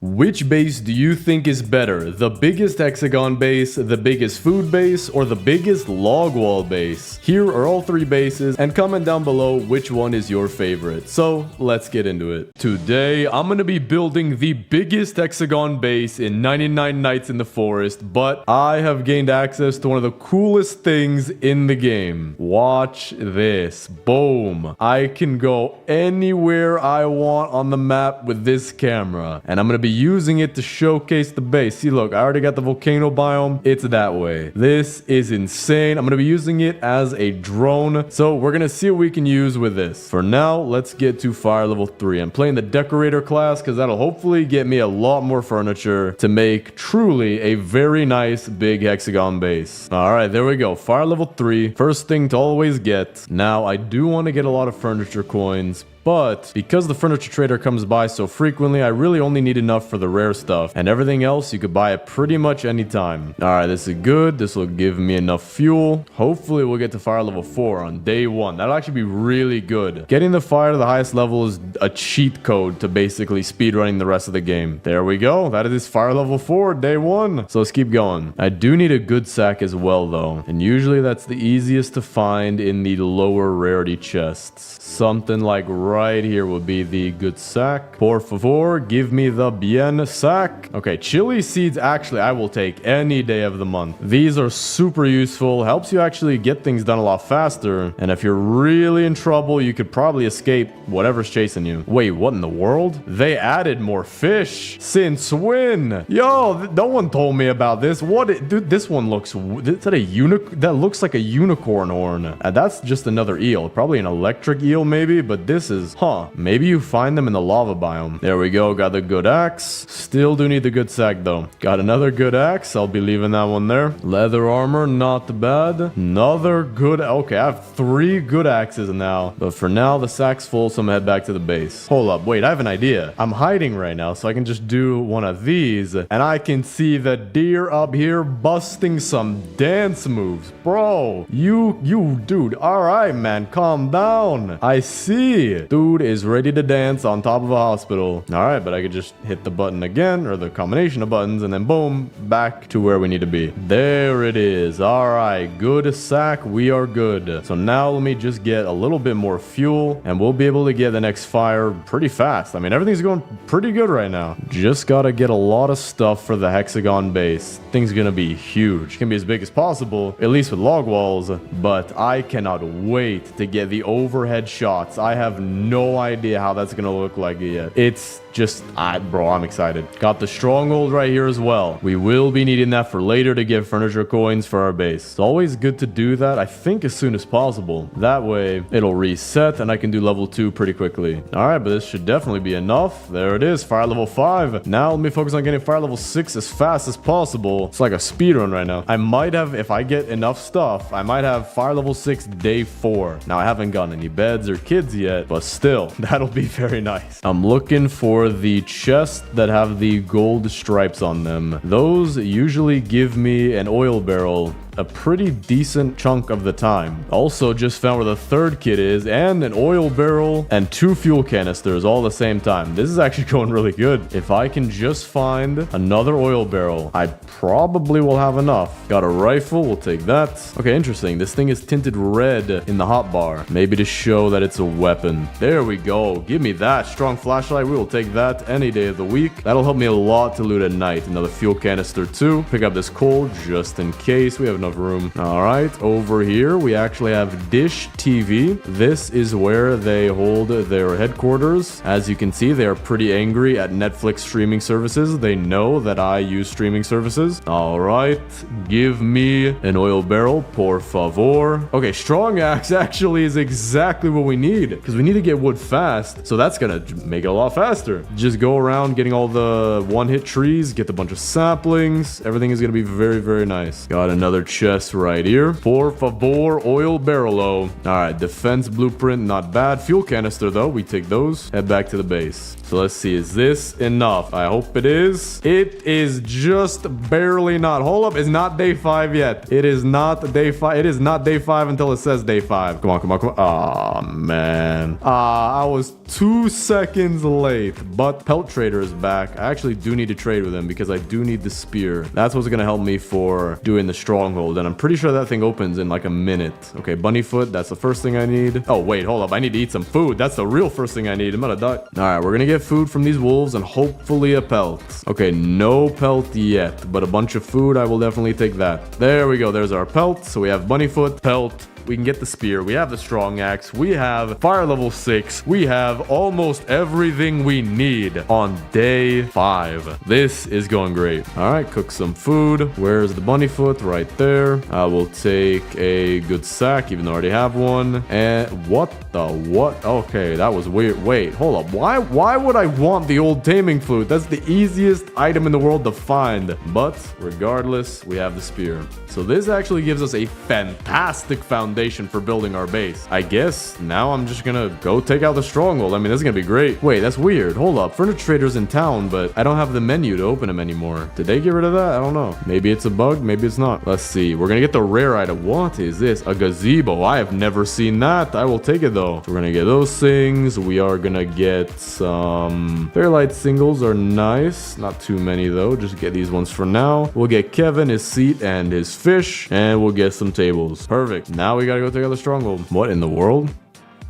Which base do you think is better? The biggest hexagon base, the biggest food base, or the biggest log wall base? Here are all three bases, and comment down below which one is your favorite. So let's get into it. Today, I'm gonna be building the biggest hexagon base in 99 Nights in the Forest, but I have gained access to one of the coolest things in the game. Watch this. Boom. I can go anywhere I want on the map with this camera, and I'm gonna be using it to showcase the base. See, look, I already got the volcano biome. It's that way. This is insane. I'm gonna be using it as a drone, so we're gonna see what we can use with this. For now, let's get to fire level 3. I'm playing the decorator class because that'll hopefully get me a lot more furniture to make truly a very nice big hexagon base. All right, there we go. Fire level 3. First thing to always get. Now, I do want to get a lot of furniture coins, but because the furniture trader comes by so frequently, I really only need enough for the rare stuff, and everything else you could buy it pretty much anytime. All right, this is good. This will give me enough fuel. Hopefully we'll get to fire level 4 on day 1. That'll actually be really good. Getting the fire to the highest level is a cheat code to basically speedrunning the rest of the game. There we go. That is fire level 4, day 1. So let's keep going. I do need a good sack as well though, and usually that's the easiest to find in the lower rarity chests. Something like right here will be the good sack. Por favor, give me the bien sack. Okay, chili seeds actually I will take any day of the month. These are super useful. Helps you actually get things done a lot faster. And if you're really in trouble, you could probably escape whatever's chasing you. Wait, what in the world? They added more fish. Since when? Yo, no one told me about this. Dude, this one looks... Is that a unicorn? That looks like a unicorn horn. That's just another eel. Probably an electric eel maybe, but this is... Maybe you find them in the lava biome. There we go. Got the good axe. Still do need the good sack though. Got another good axe. I'll be leaving that one there. Leather armor, not bad. Another good... Okay, I have 3 good axes now. But for now, the sack's full, so I'm gonna head back to the base. Hold up. Wait, I have an idea. I'm hiding right now, so I can just do one of these, and I can see the deer up here busting some dance moves. Bro, dude. All right, man. Calm down. I see. Dude is ready to dance on top of a hospital. All right, but I could just hit the button again, or the combination of buttons, and then boom, back to where we need to be. There it is. All right, good sack. We are good. So now let me just get a little bit more fuel, and we'll be able to get the next fire pretty fast. I mean, everything's going pretty good right now. Just gotta get a lot of stuff for the hexagon base. Thing's gonna be huge. Can be as big as possible, at least with log walls, but I cannot wait to get the overhead shots. I have no idea how that's gonna look like yet. It's just, bro, I'm excited. Got the stronghold right here as well. We will be needing that for later to get furniture coins for our base. It's always good to do that, I think, as soon as possible. That way, it'll reset and I can do level 2 pretty quickly. All right, but this should definitely be enough. There it is, fire level 5. Now let me focus on getting fire level 6 as fast as possible. It's like a speed run right now. I might have, if I get enough stuff, I might have fire level 6 day 4. Now, I haven't gotten any beds or kids yet, but still, that'll be very nice. I'm looking for the chests that have the gold stripes on them. Those usually give me an oil barrel a pretty decent chunk of the time. Also just found where the 3rd kit is, and an oil barrel and 2 fuel canisters all at the same time. This is actually going really good. If I can just find another oil barrel, I probably will have enough. Got a rifle, we'll take that. Okay, interesting. This thing is tinted red in the hotbar. Maybe to show that it's a weapon. There we go. Give me that. Strong flashlight. We will take that any day of the week. That'll help me a lot to loot at night. Another fuel canister too. Pick up this coal just in case. We have enough room. All right, over here we actually have Dish TV. This is where they hold their headquarters. As you can see, they are pretty angry at Netflix streaming services. They know that I use streaming services. All right, give me an oil barrel, por favor. Okay, strong axe actually is exactly what we need, because we need to get wood fast, so that's gonna make it a lot faster. Just go around getting all the one-hit trees, get a bunch of saplings. Everything is gonna be very, very nice. Got another chest right here. Por favor, oil barrel. Alright, defense blueprint, not bad. Fuel canister though, we take those. Head back to the base. So let's see, is this enough? I hope it is. It is just barely not. Hold up, it's not day 5 yet. It is not day 5. It is not day 5 until it says day 5. Come on, come on, come on. Oh, man. I was 2 seconds late, but Pelt Trader is back. I actually do need to trade with him because I do need the spear. That's what's going to help me for doing the stronghold, and I'm pretty sure that thing opens in like a minute. Okay, bunny foot, that's the first thing I need. Oh, wait, hold up. I need to eat some food. That's the real first thing I need. I'm gonna die. All right, we're gonna get food from these wolves and hopefully a pelt. Okay, no pelt yet, but a bunch of food. I will definitely take that. There we go. There's our pelt. So we have bunny foot, pelt. We can get the spear. We have the strong axe. We have fire level 6. We have almost everything we need on day 5. This is going great. All right, cook some food. Where's the bunny foot? Right there. I will take a good sack, even though I already have one. And what? Okay, that was weird. Wait, hold up. Why would I want the old taming flute? That's the easiest item in the world to find. But regardless, we have the spear. So this actually gives us a fantastic foundation for building our base. I guess now I'm just gonna go take out the stronghold. I mean, this is gonna be great. Wait, that's weird. Hold up. Furniture Trader's in town, but I don't have the menu to open him anymore. Did they get rid of that? I don't know. Maybe it's a bug. Maybe it's not. Let's see. We're gonna get the rare item. What is this? A gazebo. I have never seen that. I will take it though. So we're gonna get those things. We are gonna get some Fairlight singles are nice. Not too many though. Just get these ones for now. We'll get Kevin his seat and his fish, and we'll get some tables. Perfect. Now we gotta go take out the stronghold. What in the world?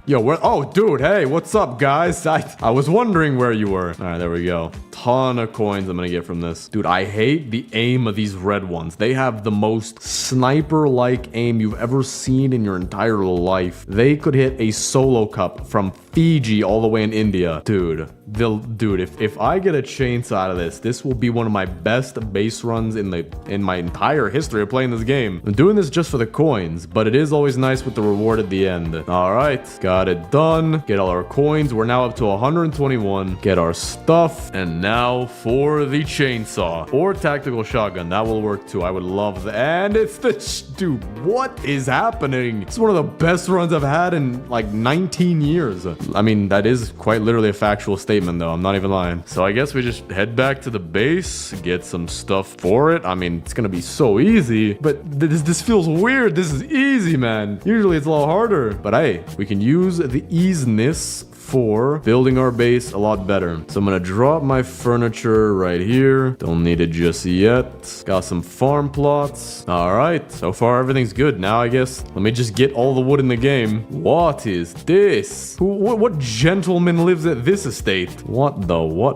Yo, where? Oh, dude, hey, what's up, guys? I was wondering where you were. All right, there we go. Ton of coins I'm gonna get from this. Dude, I hate the aim of these red ones. They have the most sniper-like aim you've ever seen in your entire life. They could hit a solo cup from Fiji all the way in India. Dude, if I get a chainsaw out of this will be one of my best base runs in my entire history of playing this game. I'm doing this just for the coins, but it is always nice with the reward at the end. All right, got it done. Get all our coins. We're now up to 121. Get our stuff, and now for the chainsaw or tactical shotgun. That will work too. I would love that. And it's the dude. What is happening? It's one of the best runs I've had in like 19 years. I mean, that is quite literally a factual statement though. I'm not even lying. So I guess we just head back to the base, get some stuff for it. I mean, it's gonna be so easy, but this feels weird. This is easy, man. Usually it's a lot harder, but hey, we can use the easiness for building our base a lot better. So I'm gonna drop my furniture right here. Don't need it just yet. Got some farm plots. All right, so far everything's good. Now I guess let me just get all the wood in the game. What is this? What gentleman lives at this estate? What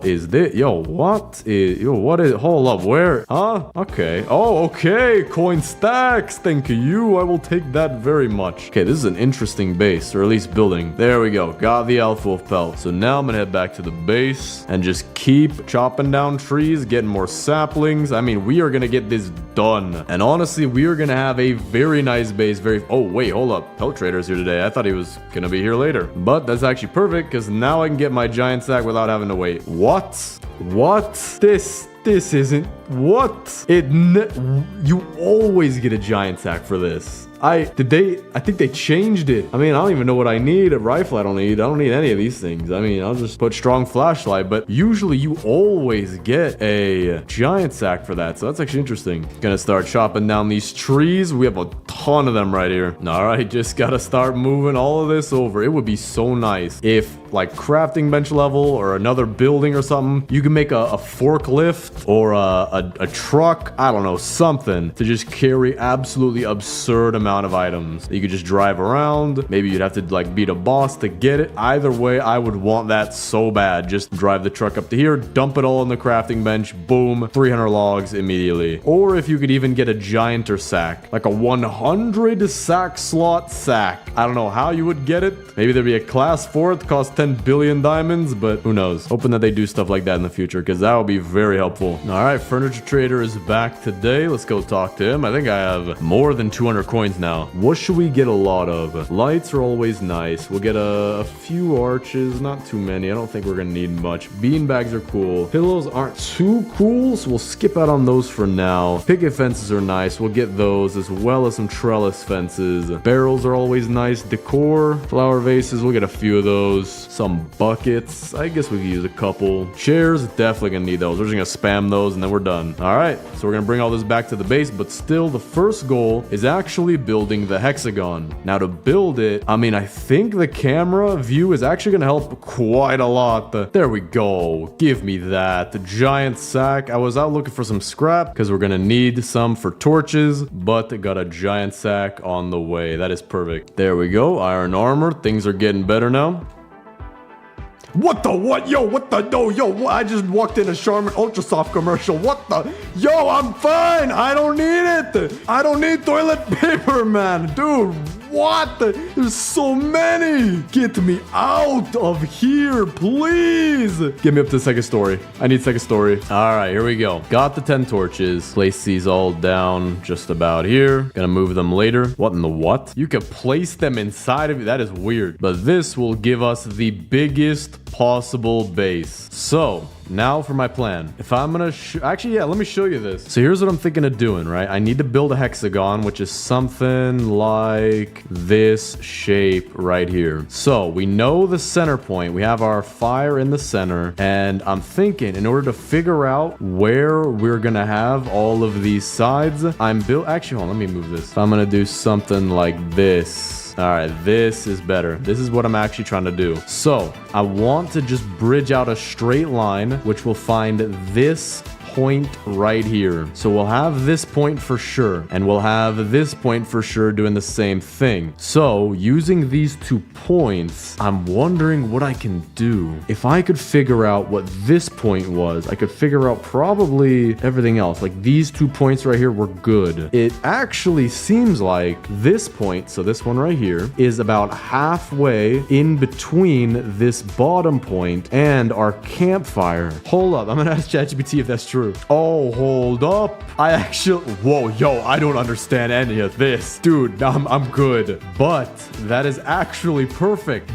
is this? What is, hold up, where? Huh? Okay. Oh, okay, coin stacks. Thank you. I will take that very much. Okay, this is an interesting base, or at least building. There we go. Got the alpha wolf pelt. So now I'm gonna head back to the base and just keep chopping down trees, getting more saplings. I mean, we are gonna get this done. And honestly, we are gonna have a very nice base. Oh, wait, hold up. Pelt Trader's here today. I thought he was gonna be here later. But that's actually perfect because now I can get my giant sack without having to wait. What? This isn't... What? You always get a giant sack for this. I think they changed it. I mean, I don't even know what I need. A rifle I don't need any of these things. I mean, I'll just put strong flashlight, but usually you always get a giant sack for that. So that's actually interesting. Gonna start chopping down these trees. We have a ton of them right here. All right, just gotta start moving all of this over. It would be so nice if like crafting bench level or another building or something, you can make a forklift or a truck, I don't know, something to just carry absolutely absurd amount of items. You could just drive around. Maybe you'd have to like beat a boss to get it. Either way, I would want that so bad. Just drive the truck up to here, dump it all on the crafting bench, boom, 300 logs immediately. Or if you could even get a gianter sack, like a 100 sack slot sack. I don't know how you would get it. Maybe there'd be a class for it, cost 10 billion diamonds, but who knows? Hoping that they do stuff like that in the future, because that would be very helpful. All right, Furniture Trader is back today. Let's go talk to him. I think I have more than 200 coins now. What should we get a lot of? Lights are always nice. We'll get a few arches, not too many. I don't think we're gonna need much. Beanbags are cool. Pillows aren't too cool, so we'll skip out on those for now. Picket fences are nice. We'll get those, as well as some trellis fences. Barrels are always nice. Decor, flower vases, we'll get a few of those. Some buckets, I guess we could use a couple. Chairs, definitely gonna need those. We're just gonna spam those and then we're done. All right, so we're gonna bring all this back to the base, but still the first goal is actually building the hexagon. Now to build it, I mean, I think the camera view is actually gonna help quite a lot. There we go. Give me that. The giant sack. I was out looking for some scrap because we're gonna need some for torches, but got a giant sack on the way. That is perfect. There we go. Iron armor. Things are getting better now. What the what? Yo, what the no, yo, what? I just walked in a Charmin Ultra Soft commercial. What the? Yo, I'm fine. I don't need it. I don't need toilet paper, man. Dude, what the? There's so many. Get me out of here, please. Get me up to the second story. I need second story. All right, here we go. Got the 10 torches. Place these all down just about here. Gonna move them later. What in the what? You could place them inside of it. That is weird. But this will give us the biggest possible base. So now for my plan. If I'm gonna actually, yeah, let me show you this. So here's what I'm thinking of doing, right? I need to build a hexagon, which is something like this shape right here. So we know the center point. We have our fire in the center, and I'm thinking in order to figure out where we're gonna have all of these sides, actually, hold on, let me move this. If I'm gonna do something like this. All right, this is better. This is what I'm actually trying to do. So I want to just bridge out a straight line, which will find this point right here. So we'll have this point for sure, and we'll have this point for sure doing the same thing. So using these 2 points, I'm wondering what I can do. If I could figure out what this point was, I could figure out probably everything else. Like these 2 points right here were good. It actually seems like this point, so this one right here, is about halfway in between this bottom point and our campfire. Hold up, I'm gonna ask ChatGPT if that's true. Oh, hold up. Whoa, yo, I don't understand any of this. Dude, I'm good. But that is actually perfect.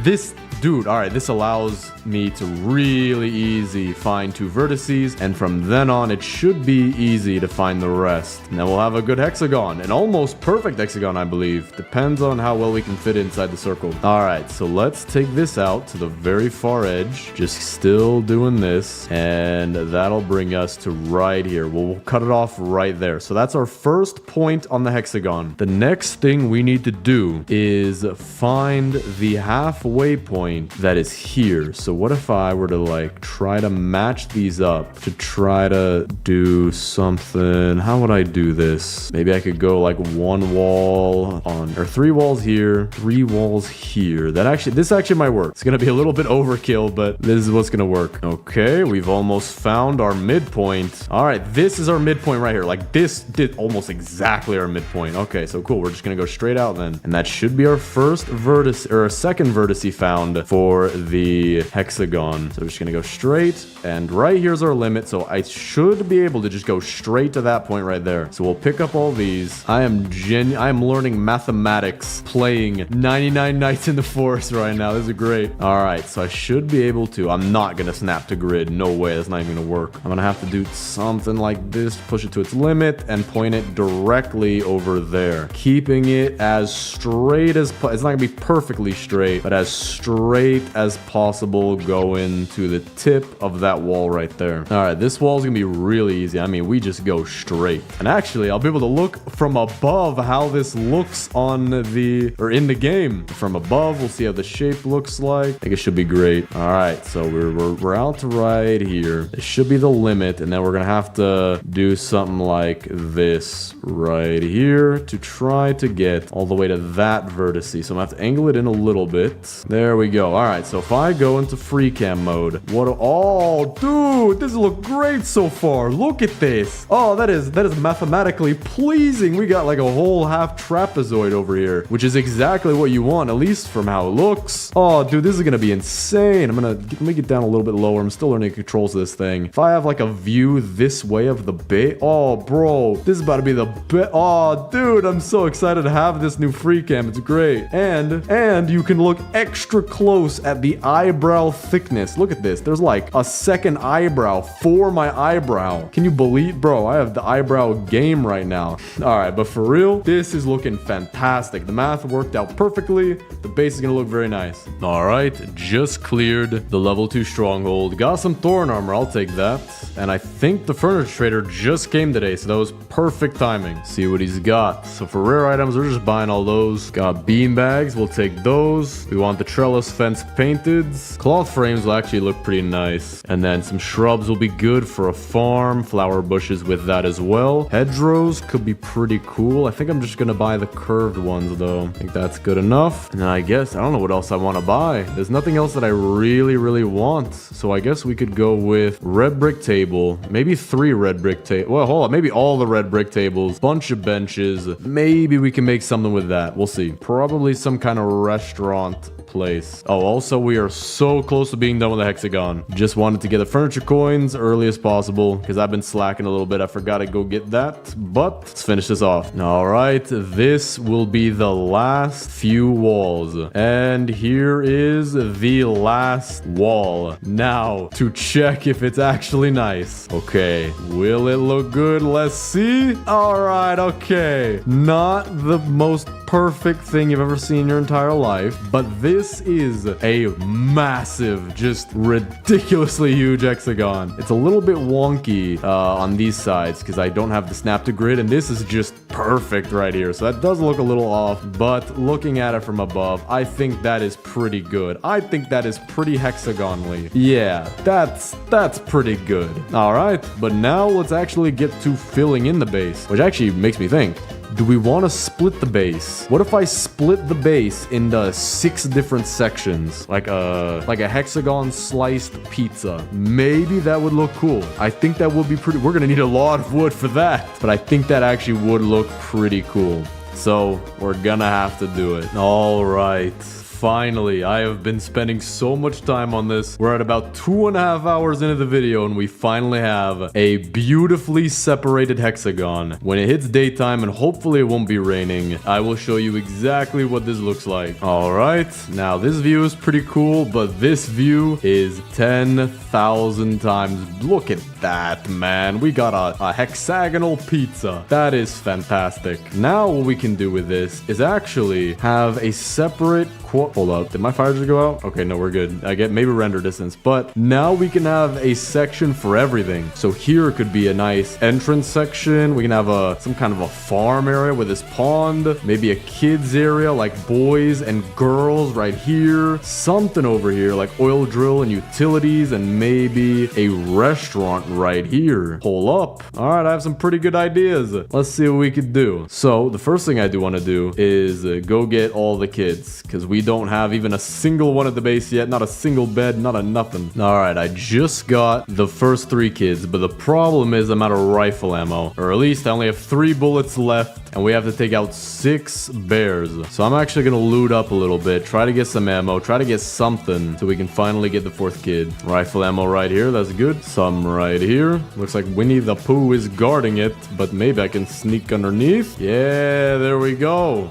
Dude, all right, this allows me to really easy find 2 vertices, and from then on, it should be easy to find the rest. And then we'll have a good hexagon, an almost perfect hexagon, I believe. Depends on how well we can fit inside the circle. All right, so let's take this out to the very far edge, just still doing this, and that'll bring us to right here. We'll cut it off right there. So that's our first point on the hexagon. The next thing we need to do is find the halfway point that is here. So what if I were to like try to match these up to try to do something? How would I do this? Maybe I could go like 1 wall on, or 3 walls here, 3 walls here. This actually might work. It's gonna be a little bit overkill, but this is what's gonna work. Okay, we've almost found our midpoint. All right, this is our midpoint right here. Like this did almost exactly our midpoint. Okay, so cool. We're just gonna go straight out then, and that should be our first vertex, or a second vertex found for the hexagon. So we're just gonna go straight, and right here's our limit. So I should be able to just go straight to that point right there. So we'll pick up all these. I am learning mathematics playing 99 Nights in the Forest right now. This is great. All right, so I should be able to. I'm not gonna snap to grid. No way. That's not even gonna work. I'm gonna have to do something like this, push it to its limit, and point it directly over there, keeping it as straight as it's not gonna be perfectly straight, but as straight as possible going to the tip of that wall right there. All right, this wall is gonna be really easy. I mean, we just go straight, and actually I'll be able to look from above how this looks on in the game. From above, we'll see how the shape looks like. I think it should be great. All right, so we're out to right here. This should be the limit, and then we're gonna have to do something like this right here to try to get all the way to that vertex. So I'm gonna have to angle it in a little bit. There we go. All right, so if I go into free cam mode, oh, dude, this looks great so far. Look at this. Oh, that is mathematically pleasing. We got like a whole half trapezoid over here, which is exactly what you want, at least from how it looks. Oh, dude, this is gonna be insane. Let me get down a little bit lower. I'm still learning controls of this thing. If I have like a view this way of the base, oh, bro, this is about to be the best. Oh, dude, I'm so excited to have this new free cam. It's great. And you can look extra close at the eyebrow thickness. Look at this. There's like a second eyebrow for my eyebrow. Can you believe, bro? I have the eyebrow game right now. All right, but for real, this is looking fantastic. The math worked out perfectly. The base is gonna look very nice. All right, just cleared the level 2 stronghold. Got some thorn armor. I'll take that. And I think the furniture trader just came today, so that was perfect timing. See what he's got. So for rare items, we're just buying all those. Got bean bags. We'll take those. We want the trellis fence painted. Cloth frames will actually look pretty nice. And then some shrubs will be good for a farm. Flower bushes with that as well. Hedgerows could be pretty cool. I think I'm just gonna buy the curved ones though. I think that's good enough. And then I guess I don't know what else I want to buy. There's nothing else that I really want. So I guess we could go with red brick table. Maybe 3 red brick table. Well, hold on. Maybe all the red brick tables. Bunch of benches. Maybe we can make something with that. We'll see. Probably some kind of restaurant place. Oh, also we are so close to being done with the hexagon. Just wanted to get the furniture coins early as possible because I've been slacking a little bit. I forgot to go get that, but let's finish this off. All right, this will be the last few walls, and here is the last wall. Now to check if it's actually nice. Okay, will it look good? Let's see. All right, okay, not the most perfect thing you've ever seen in your entire life, but this is a massive, just ridiculously huge hexagon. It's a little bit wonky on these sides because I don't have the snap to grid, and this is just perfect right here. So that does look a little off, but looking at it from above, I think that is pretty good. I think that is pretty hexagonally. Yeah, that's pretty good. All right, but now let's actually get to filling in the base, which actually makes me think. Do we want to split the base? What if I split the base into 6 different sections? Like a hexagon sliced pizza. Maybe that would look cool. I think that would be pretty... We're going to need a lot of wood for that. But I think that actually would look pretty cool. So we're going to have to do it. All right. Finally, I have been spending so much time on this. We're at about 2.5 hours into the video, and we finally have a beautifully separated hexagon. When it hits daytime, and hopefully it won't be raining, I will show you exactly what this looks like. All right, now this view is pretty cool, but this view is 10,000 times. Look at that, man. We got a hexagonal pizza. That is fantastic. Now what we can do with this is actually have a separate... Hold up. Did my fire just go out? Okay, no, we're good. I get maybe render distance, but now we can have a section for everything. So here could be a nice entrance section. We can have some kind of a farm area with this pond, maybe a kids area like boys and girls right here. Something over here like oil drill and utilities, and maybe a restaurant right here. Hold up. All right, I have some pretty good ideas. Let's see what we could do. So the first thing I do want to do is go get all the kids, because we don't have even a single one at the base yet. Not a single bed, not a nothing. All right, I just got the first 3 kids, but the problem is I'm out of rifle ammo, or at least I only have 3 bullets left, and we have to take out 6 bears. So I'm actually gonna loot up a little bit, try to get some ammo, try to get something so we can finally get the 4th kid. Rifle ammo right here, that's good. Some right here. Looks like Winnie the Pooh is guarding it, but maybe I can sneak underneath. Yeah, there we go.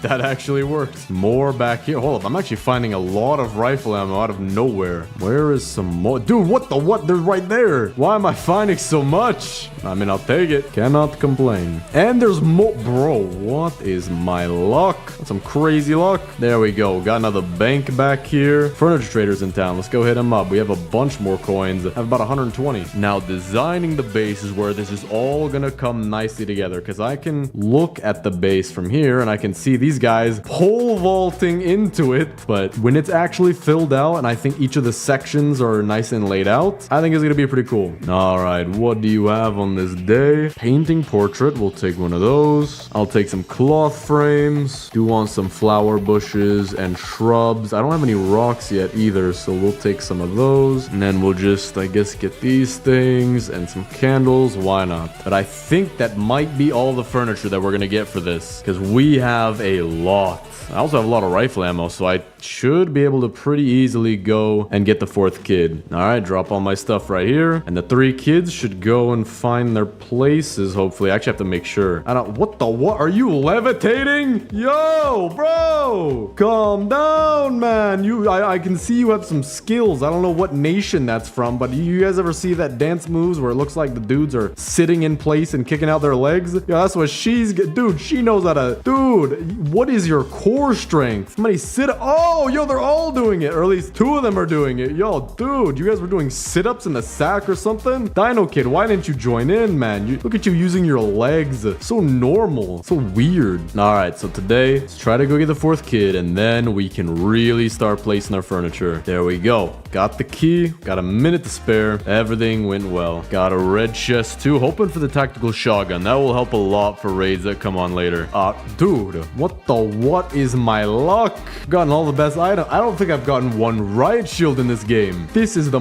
That actually worked. More back here. Hold up, I'm actually finding a lot of rifle ammo out of nowhere. Where is some more? Dude, what? They're right there. Why am I finding so much? I mean, I'll take it. Cannot complain. And there's more. Bro, what is my luck? That's some crazy luck. There we go. Got another bank back here. Furniture trader's in town. Let's go hit him up. We have a bunch more coins. I have about 120. Now, designing the base is where this is all gonna come nicely together, because I can look at the base from here and I can see these guys pole vaulting into it. But when it's actually filled out and I think each of the sections are nice and laid out, I think it's gonna be pretty cool. All right, what do you have on this day? Painting portrait. We'll take one of those. those. I'll take some cloth frames. Do want some flower bushes and shrubs. I don't have any rocks yet either, so we'll take some of those. And then we'll just, I guess, get these things and some candles. Why not? But I think that might be all the furniture that we're gonna get for this, because we have a lot. I also have a lot of rifle ammo, so I should be able to pretty easily go and get the 4th kid. All right, drop all my stuff right here. And the 3 kids should go and find their places, hopefully. I actually have to make sure. What? Are you levitating? Yo, bro! Calm down, man. I can see you have some skills. I don't know what nation that's from, but you guys ever see that dance moves where it looks like the dudes are sitting in place and kicking out their legs? Yeah, that's what dude, she knows how to... Dude, what is your core strength? Somebody sit... Oh, yo, they're all doing it. Or at least 2 of them are doing it. Yo, dude, you guys were doing sit-ups in the sack or something? Dino Kid, why didn't you join in, man? Look at you using your legs. So normal. So weird. All right, so today, let's try to go get the 4th kid, and then we can really start placing our furniture. There we go. Got the key. Got a minute to spare. Everything went well. Got a red chest too. Hoping for the tactical shotgun. That will help a lot for raids that come on later. Dude, what is my luck? Gotten all the best items. I don't think I've gotten one riot shield in this game. This is the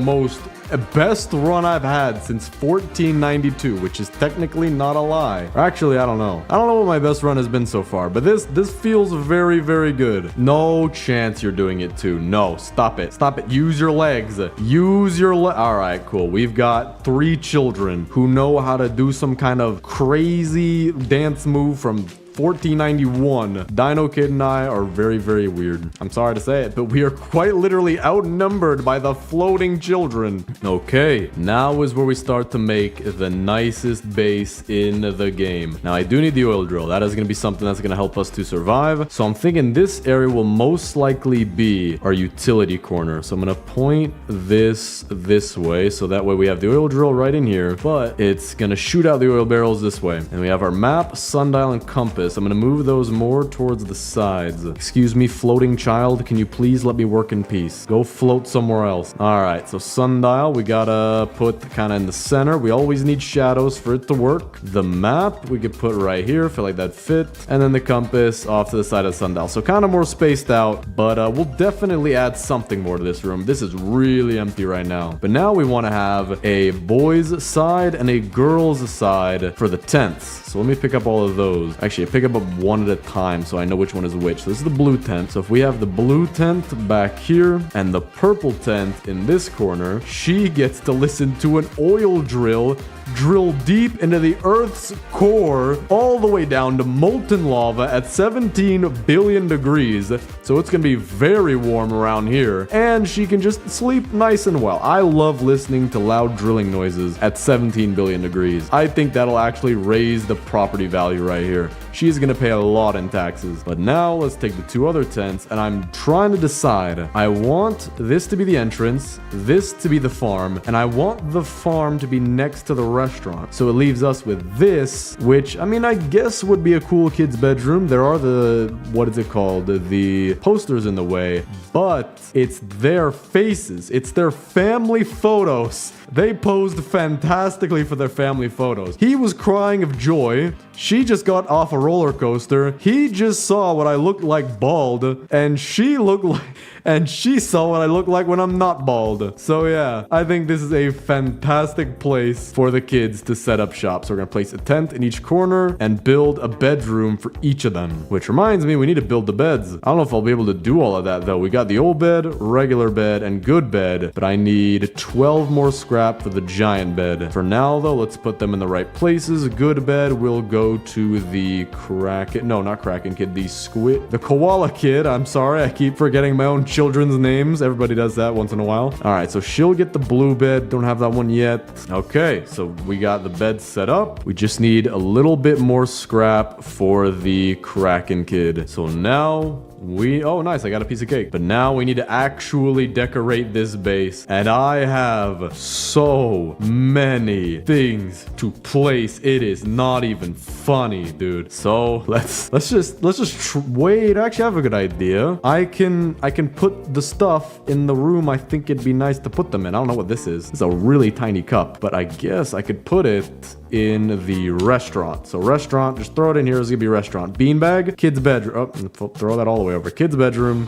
best run I've had since 1492, which is technically not a lie. Or actually, I don't know. I don't know what my best run has been so far, but this feels very, very good. No chance you're doing it too. No, stop it. Stop it. Use your legs. Use your All right, cool. We've got 3 children who know how to do some kind of crazy dance move from 1491. Dino Kid and I are very, very weird. I'm sorry to say it, but we are quite literally outnumbered by the floating children. Okay, now is where we start to make the nicest base in the game. Now, I do need the oil drill. That is going to be something that's going to help us to survive. So I'm thinking this area will most likely be our utility corner. So I'm going to point this way. So that way we have the oil drill right in here, but it's going to shoot out the oil barrels this way. And we have our map, sundial, and compass. I'm going to move those more towards the sides. Excuse me, floating child. Can you please let me work in peace? Go float somewhere else. All right, so sundial, we got to put kind of in the center. We always need shadows for it to work. The map, we could put right here. Feel like that fit. And then the compass off to the side of the sundial. So kind of more spaced out, but we'll definitely add something more to this room. This is really empty right now. But now we want to have a boys' side and a girls' side for the tents. So let me pick up all of those. Actually, pick up one at a time so I know which one is which. So this is the blue tent. So if we have the blue tent back here and the purple tent in this corner, she gets to listen to an oil drill deep into the Earth's core, all the way down to molten lava at 17 billion degrees. So it's going to be very warm around here. And she can just sleep nice and well. I love listening to loud drilling noises at 17 billion degrees. I think that'll actually raise the property value right here. She's going to pay a lot in taxes. But now let's take the 2 other tents, and I'm trying to decide. I want this to be the entrance, this to be the farm, and I want the farm to be next to the restaurant. So it leaves us with this, which, I mean, I guess would be a cool kid's bedroom. There are what is it called? The posters in the way, but it's their faces. It's their family photos. They posed fantastically for their family photos. He was crying of joy. She just got off a roller coaster. He just saw what I looked like bald, and she saw what I look like when I'm not bald. So yeah, I think this is a fantastic place for the kids to set up shop. So we're gonna place a tent in each corner and build a bedroom for each of them. Which reminds me, we need to build the beds. I don't know if I'll be able to do all of that though. We got the old bed, regular bed, and good bed, but I need 12 more scrap for the giant bed. For now though, let's put them in the right places. Good bed will go to the Kraken. No, not Kraken kid. The Koala kid. I'm sorry. I keep forgetting my own children's names. Everybody does that once in a while. All right. So she'll get the blue bed. Don't have that one yet. Okay. So we got the bed set up. We just need a little bit more scrap for the Kraken kid. So now Oh, nice. I got a piece of cake. But now we need to actually decorate this base. And I have so many things to place. It is not even funny, dude. So let's just wait. Actually, I have a good idea. I can put the stuff in the room I think it'd be nice to put them in. I don't know what this is. It's a really tiny cup, but I guess I could put it in the restaurant. So restaurant, just throw it in here. It's gonna be restaurant. Beanbag, kid's bedroom. Oh, throw that all the way over. Kid's bedroom.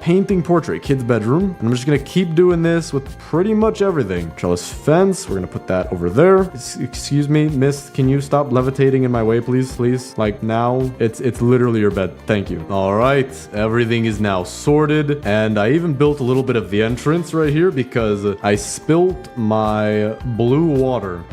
Painting portrait, kid's bedroom. And I'm just gonna keep doing this with pretty much everything. Trellis fence. We're gonna put that over there. Excuse me, miss. Can you stop levitating in my way, please? Please. Like now, it's literally your bed. Thank you. All right, everything is now sorted, and I even built a little bit of the entrance right here because I spilt my blue water.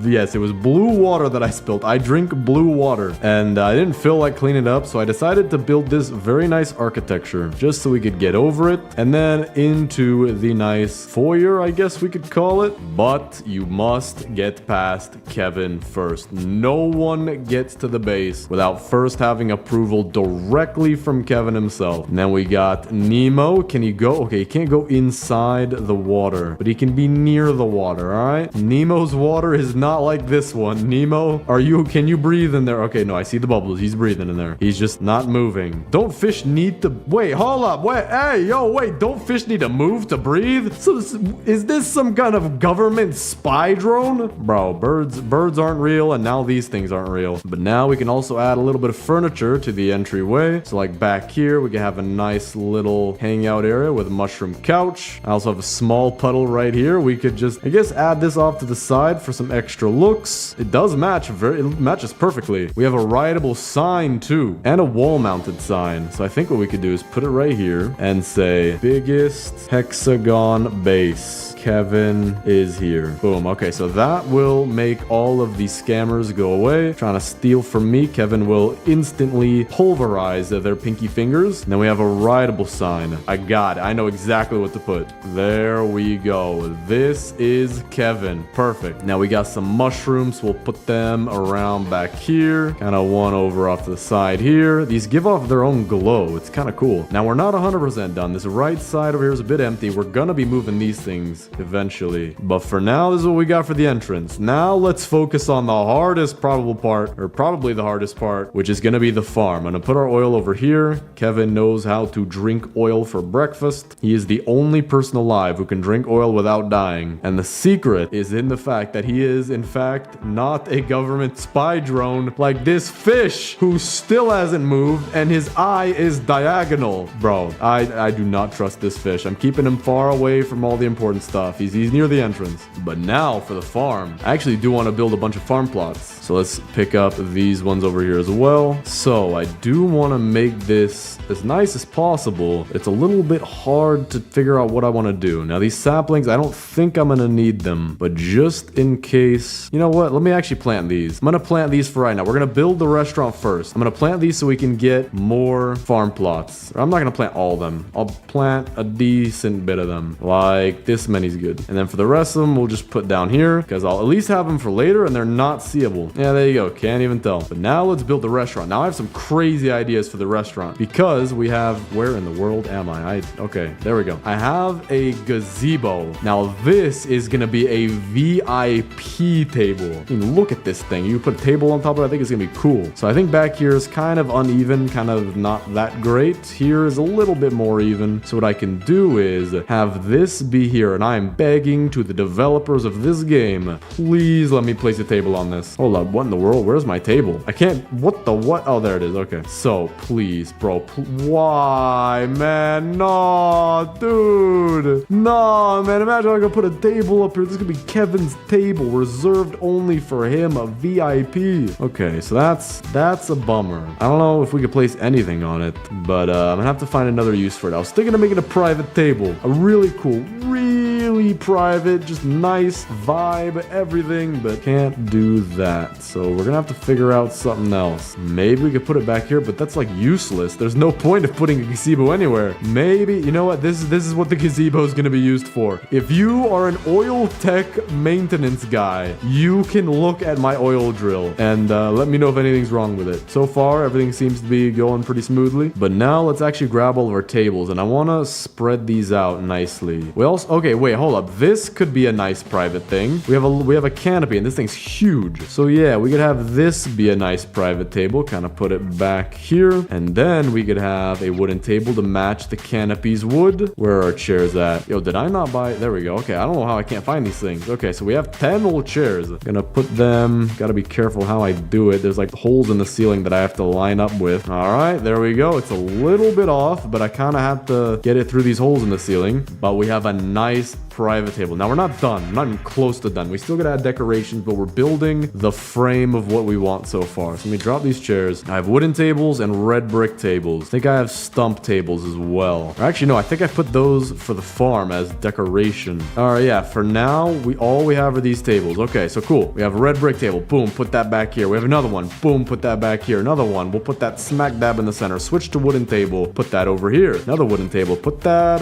Yes, it was blue water that I spilled. I drink blue water, and I didn't feel like cleaning it up, so I decided to build this very nice architecture just so we could get over it, and then into the nice foyer, I guess we could call it. But you must get past Kevin first. No one gets to the base without first having approval directly from Kevin himself. And then we got Nemo. Can he go? Okay, he can't go inside the water, but he can be near the water, all right? Nemo's water is not like this one. Nemo, can you breathe in there? Okay, no, I see the bubbles. He's breathing in there. He's just not moving. Don't fish need to, wait, hold up. Wait, hey, yo, wait, don't fish need to move to breathe? So is this some kind of government spy drone? Bro, birds aren't real, and now these things aren't real. But now we can also add a little bit of furniture to the entryway. So like back here, we can have a nice little hangout area with a mushroom couch. I also have a small puddle right here. We could just, I guess, add this off to the side for some extra looks. It does match it matches perfectly. We have a rideable sign too, and a wall mounted sign. So I think what we could do is put it right here and say biggest hexagon base. Kevin is here. Boom. Okay, so that will make all of these scammers go away. Trying to steal from me. Kevin will instantly pulverize their pinky fingers. And then we have a rideable sign. I know exactly what to put. There we go. This is Kevin. Perfect. Now we got some mushrooms. We'll put them around back here. Kind of one over off to the side here. These give off their own glow. It's kind of cool. Now we're not 100% done. This right side over here is a bit empty. We're gonna be moving these things eventually, but for now, this is what we got for the entrance. Now let's focus on the hardest probably the hardest part, which is gonna be the farm. I'm gonna put our oil over here. Kevin knows how to drink oil for breakfast. He is the only person alive who can drink oil without dying, and the secret is in the fact that he is in fact not a government spy drone like this fish who still hasn't moved, and his eye is diagonal. Bro, I do not trust this fish. I'm keeping him far away from all the important stuff. He's near the entrance. But now for the farm. I actually do want to build a bunch of farm plots. So let's pick up these ones over here as well. So I do want to make this as nice as possible. It's a little bit hard to figure out what I want to do. Now these saplings, I don't think I'm going to need them. But just in case, you know what? Let me actually plant these. I'm going to plant these for right now. We're going to build the restaurant first. I'm going to plant these so we can get more farm plots. I'm not going to plant all of them. I'll plant a decent bit of them. Like this many's good. And then for the rest of them, we'll just put down here because I'll at least have them for later and they're not seeable. Yeah, there you go. Can't even tell. But now let's build the restaurant. Now I have some crazy ideas for the restaurant because we have, where in the world am I? Okay, there we go. I have a gazebo. Now this is going to be a VIP table. I mean, look at this thing. You put a table on top of it, I think it's going to be cool. So I think back here is kind of uneven, kind of not that great. Here is a little bit more even. So what I can do is have this be here, and I'm begging to the developers of this game, please let me place a table on this. Hold up, what in the world? Where's my table? I can't, what? Oh, there it is. Okay. So please, bro, why, man? No, dude. No, man, imagine I could put a table up here. This could be Kevin's table, reserved only for him, a VIP. Okay, so that's a bummer. I don't know if we could place anything on it, but I'm gonna have to find another use for it. I was thinking of making a private table, a really cool, really really private, just nice vibe, everything, but can't do that. So we're gonna have to figure out something else. Maybe we could put it back here, but that's like useless. There's no point of putting a gazebo anywhere. Maybe, you know what? This is what the gazebo is gonna be used for. If you are an oil tech maintenance guy, you can look at my oil drill and let me know if anything's wrong with it. So far, everything seems to be going pretty smoothly. But now let's actually grab all of our tables, and I want to spread these out nicely. We also, okay, wait, hold up. This could be a nice private thing. We have a canopy, and this thing's huge. So yeah, we could have this be a nice private table. Kind of put it back here, and then we could have a wooden table to match the canopy's wood. Where are our chairs at? Yo, did I not buy? There we go. Okay, I don't know how I can't find these things. Okay, so we have 10 old chairs. Gonna put them. Gotta be careful how I do it. There's like holes in the ceiling that I have to line up with. All right, there we go. It's a little bit off, but I kind of have to get it through these holes in the ceiling. But we have a nice private table. Now we're not done. We're not even close to done. We still gotta add decorations, but we're building the frame of what we want so far. So let me drop these chairs. I have wooden tables and red brick tables. I think I have stump tables as well. Or actually, no, I think I put those for the farm as decoration. All right, yeah, for now, all we have are these tables. Okay, so cool. We have a red brick table. Boom, put that back here. We have another one. Boom, put that back here. Another one. We'll put that smack dab in the center. Switch to wooden table. Put that over here. Another wooden table. Put that,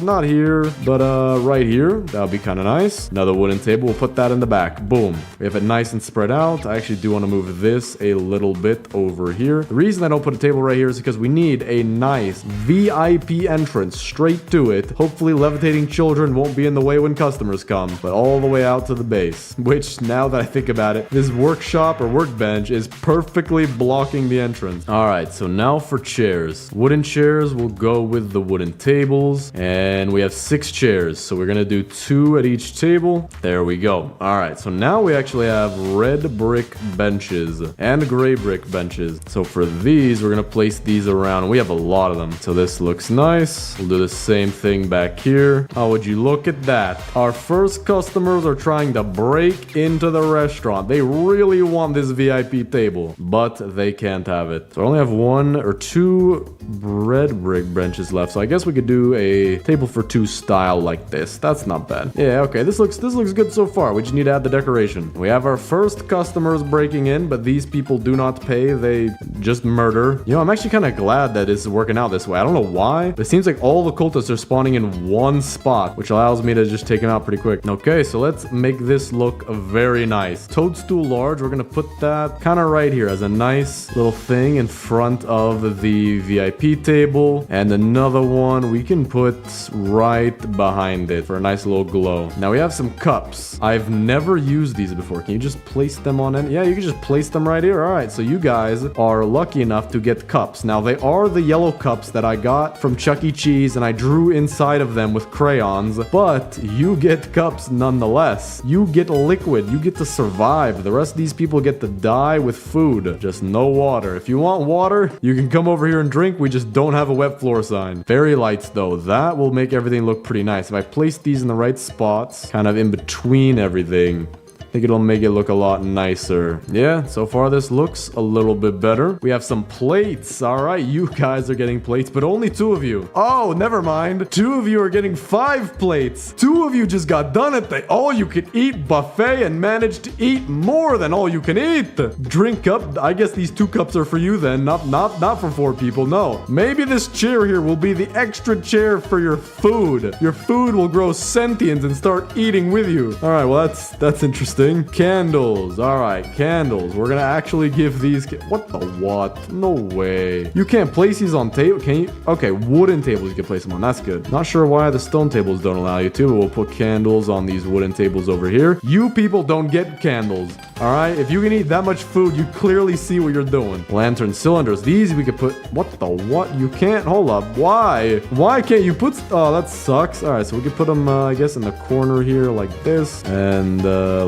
not here, but right here. That would be kind of nice. Another wooden table. We'll put that in the back. Boom. We have it nice and spread out. I actually do want to move this a little bit over here. The reason I don't put a table right here is because we need a nice VIP entrance straight to it. Hopefully levitating children won't be in the way when customers come, but all the way out to the base, which now that I think about it, this workshop or workbench is perfectly blocking the entrance. All right, so now for chairs. Wooden chairs will go with the wooden tables, and we have 6 chairs, so we're gonna do 2 at each table. There we go. All right, so now we actually have red brick benches and gray brick benches. So for these, we're gonna place these around. We have a lot of them, so this looks nice. We'll do the same thing back here. How would you look at that? Our first customers are trying to break into the restaurant. They really want this VIP table, but they can't have it. So I only have 1 or 2 red brick benches left. So I guess we could do a table for 2 style like this. That's not bad. Yeah, okay. This looks good so far. We just need to add the decoration. We have our first customers breaking in, but these people do not pay. They just murder. You know, I'm actually kind of glad that it's working out this way. I don't know why, but it seems like all the cultists are spawning in one spot, which allows me to just take them out pretty quick. Okay, so let's make this look very nice. Toadstool large. We're gonna put that kind of right here as a nice little thing in front of the VIP table, and another one we can put right behind it for a nice little glow. Now we have some cups. I've never used these before. Can you just place them on any? Yeah, you can just place them right here. All right, so you guys are lucky enough to get cups. Now they are the yellow cups that I got from Chuck E. Cheese, and I drew inside of them with crayons, but you get cups nonetheless. You get liquid. You get to survive. The rest of these people get to die with food. Just no water. If you want water, you can come over here and drink. We just don't have a wet floor sign. Fairy lights though, that will make everything look pretty nice. If I place these in the right spots, kind of in between everything, I think it'll make it look a lot nicer. Yeah, so far this looks a little bit better. We have some plates. All right, you guys are getting plates, but only 2 of you. Oh, never mind. 2 of you are getting 5 plates. 2 of you just got done at the all-you-can-eat buffet and managed to eat more than all you can eat. Drink up. I guess these 2 cups are for you then, not for 4 people. No, maybe this chair here will be the extra chair for your food. Your food will grow sentient and start eating with you. All right, well that's interesting. Candles. All right, candles. We're gonna actually give these. What the what? No way. You can't place these on table. Can you? Okay, wooden tables you can place them on. That's good. Not sure why the stone tables don't allow you to, but we'll put candles on these wooden tables over here. You people don't get candles. All right, if you can eat that much food, you clearly see what you're doing. Lantern cylinders. These we could put. What the what? You can't. Hold up. Why? Why can't you put? Oh, that sucks. All right, so we could put them, I guess, in the corner here like this, and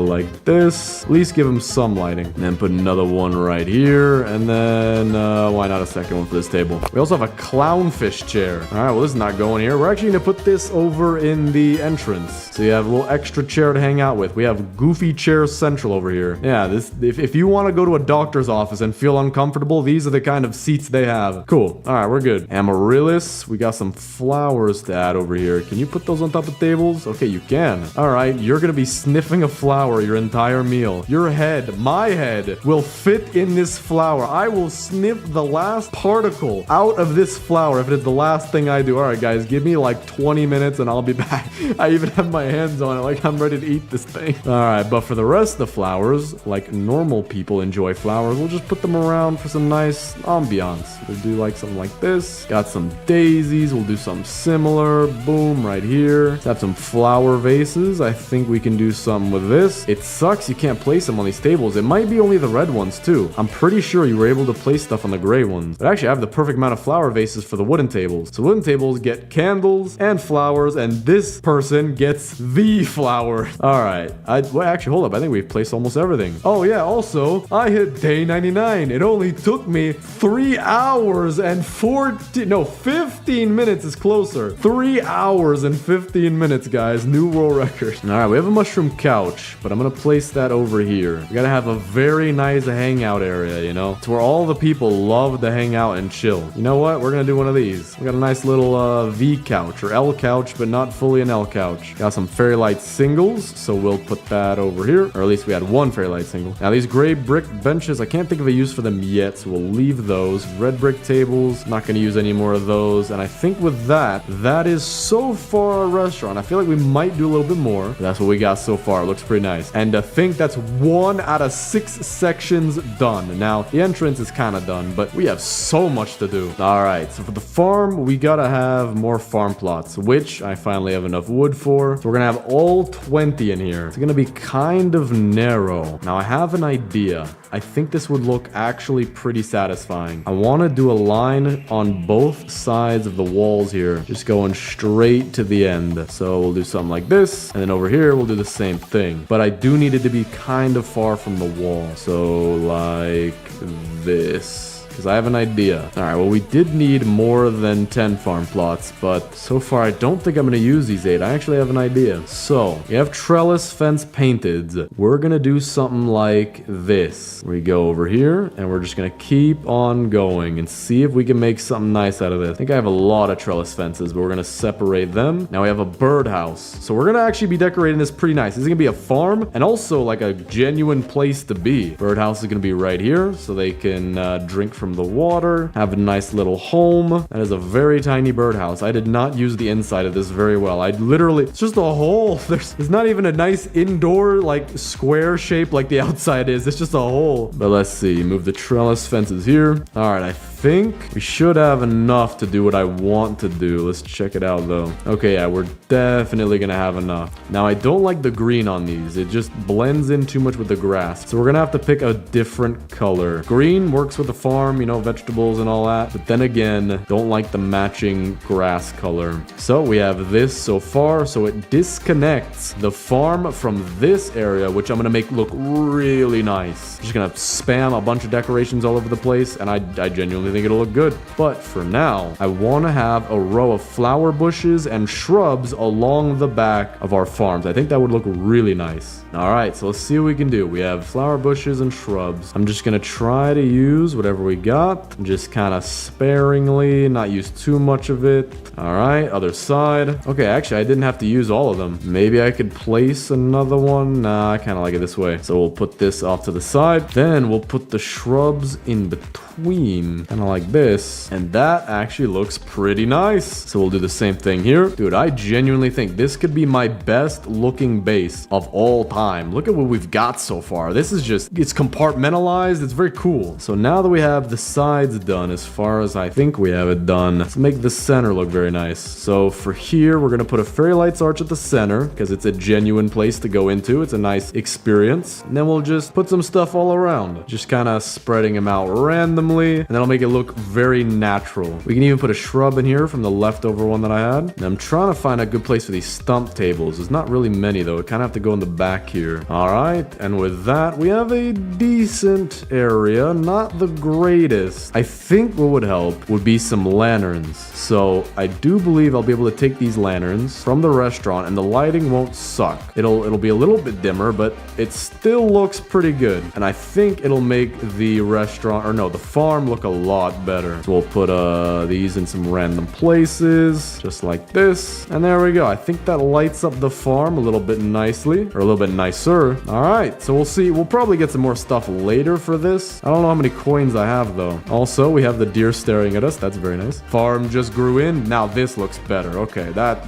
like like this. At least give him some lighting. And then put another one right here. And then, why not a second one for this table? We also have a clownfish chair. All right, well, this is not going here. We're actually going to put this over in the entrance. So you have a little extra chair to hang out with. We have Goofy Chair Central over here. Yeah, this if you want to go to a doctor's office and feel uncomfortable, these are the kind of seats they have. Cool. All right, we're good. Amaryllis. We got some flowers to add over here. Can you put those on top of tables? Okay, you can. All right, you're going to be sniffing a flower your entire meal. Your head, my head, will fit in this flower. I will sniff the last particle out of this flower if it is the last thing I do. All right, guys, give me like 20 minutes and I'll be back. I even have my hands on it like I'm ready to eat this thing. All right, but for the rest of the flowers, like normal people enjoy flowers, we'll just put them around for some nice ambiance. We'll do like something like this. Got some daisies. We'll do something similar. Boom, right here. Let's have some flower vases. I think we can do something with this. It sucks you can't place them on these tables. It might be only the red ones too. I'm pretty sure you were able to place stuff on the gray ones. But actually, I have the perfect amount of flower vases for the wooden tables. So wooden tables get candles and flowers, and this person gets the flower. All right. Well, actually, hold up. I think we've placed almost everything. Oh yeah, also, I hit day 99. It only took me 3 hours and 15 minutes is closer. 3 hours and 15 minutes, guys. New world record. All right, we have a mushroom couch, but I'm gonna place that over here. We gotta have a very nice hangout area, you know? It's where all the people love to hang out and chill. You know what? We're gonna do one of these. We got a nice little V couch, or L couch, but not fully an L couch. Got some fairy light singles, so we'll put that over here. Or at least we had one fairy light single. Now these gray brick benches, I can't think of a use for them yet, so we'll leave those. Red brick tables, not gonna use any more of those. And I think with that, that is so far a restaurant. I feel like we might do a little bit more, but that's what we got so far. It looks pretty nice. And I think that's 1 out of 6 sections done. Now, the entrance is kind of done, but we have so much to do. All right, so for the farm, we gotta have more farm plots, which I finally have enough wood for. So we're gonna have all 20 in here. It's gonna be kind of narrow. Now, I have an idea. I think this would look actually pretty satisfying. I want to do a line on both sides of the walls here, just going straight to the end. So we'll do something like this, and then over here we'll do the same thing. But I do need it to be kind of far from the wall. So like this. Because I have an idea. All right, well, we did need more than 10 farm plots, but so far I don't think I'm going to use these 8. I actually have an idea. So we have trellis fence painted. We're going to do something like this. We go over here and we're just going to keep on going and see if we can make something nice out of this. I think I have a lot of trellis fences, but we're going to separate them. Now we have a birdhouse. So we're going to actually be decorating this pretty nice. This is going to be a farm and also like a genuine place to be. Birdhouse is going to be right here so they can drink from the water, have a nice little home. That is a very tiny birdhouse. I did not use the inside of this very well. It's just a hole. There's not even a nice indoor like square shape like the outside is. It's just a hole. But let's see, move the trellis fences here. All right, I think we should have enough to do what I want to do. Let's check it out though. Okay, yeah, we're definitely gonna have enough. Now I don't like the green on these. It just blends in too much with the grass. So we're gonna have to pick a different color. Green works with the farm, you know, vegetables and all that. But then again, don't like the matching grass color. So we have this so far. So it disconnects the farm from this area, which I'm gonna make look really nice. I'm just gonna spam a bunch of decorations all over the place, and I genuinely think it'll look good. But for now, I want to have a row of flower bushes and shrubs along the back of our farms. I think that would look really nice. All right, so let's see what we can do. We have flower bushes and shrubs. I'm just gonna try to use whatever we got, just kind of sparingly, not use too much of it. All right, other side. Okay, actually, I didn't have to use all of them. Maybe I could place another one. Nah, I kind of like it this way. So we'll put this off to the side. Then we'll put the shrubs in between, kind of like this. And that actually looks pretty nice. So we'll do the same thing here. Dude, I genuinely think this could be my best looking base of all time. Look at what we've got so far. This is just, it's compartmentalized. It's very cool. So now that we have have the sides done as far as I think we have it done. Let's make the center look very nice. So for here, we're going to put a fairy lights arch at the center because it's a genuine place to go into. It's a nice experience. And then we'll just put some stuff all around, just kind of spreading them out randomly, and that'll make it look very natural. We can even put a shrub in here from the leftover one that I had. And I'm trying to find a good place for these stump tables. There's not really many though. It kind of have to go in the back here. All right, and with that, we have a decent area, not the greatest. I think what would help would be some lanterns. So I do believe I'll be able to take these lanterns from the restaurant and the lighting won't suck. It'll be a little bit dimmer, but it still looks pretty good. And I think it'll make the restaurant, or no, the farm look a lot better. So we'll put these in some random places, just like this. And there we go. I think that lights up the farm a little bit nicely, or a little bit nicer. All right, so we'll see. We'll probably get some more stuff later for this. I don't know how many coins I have though. Also, we have the deer staring at us. That's very nice. Farm just grew in. Now this looks better. Okay, that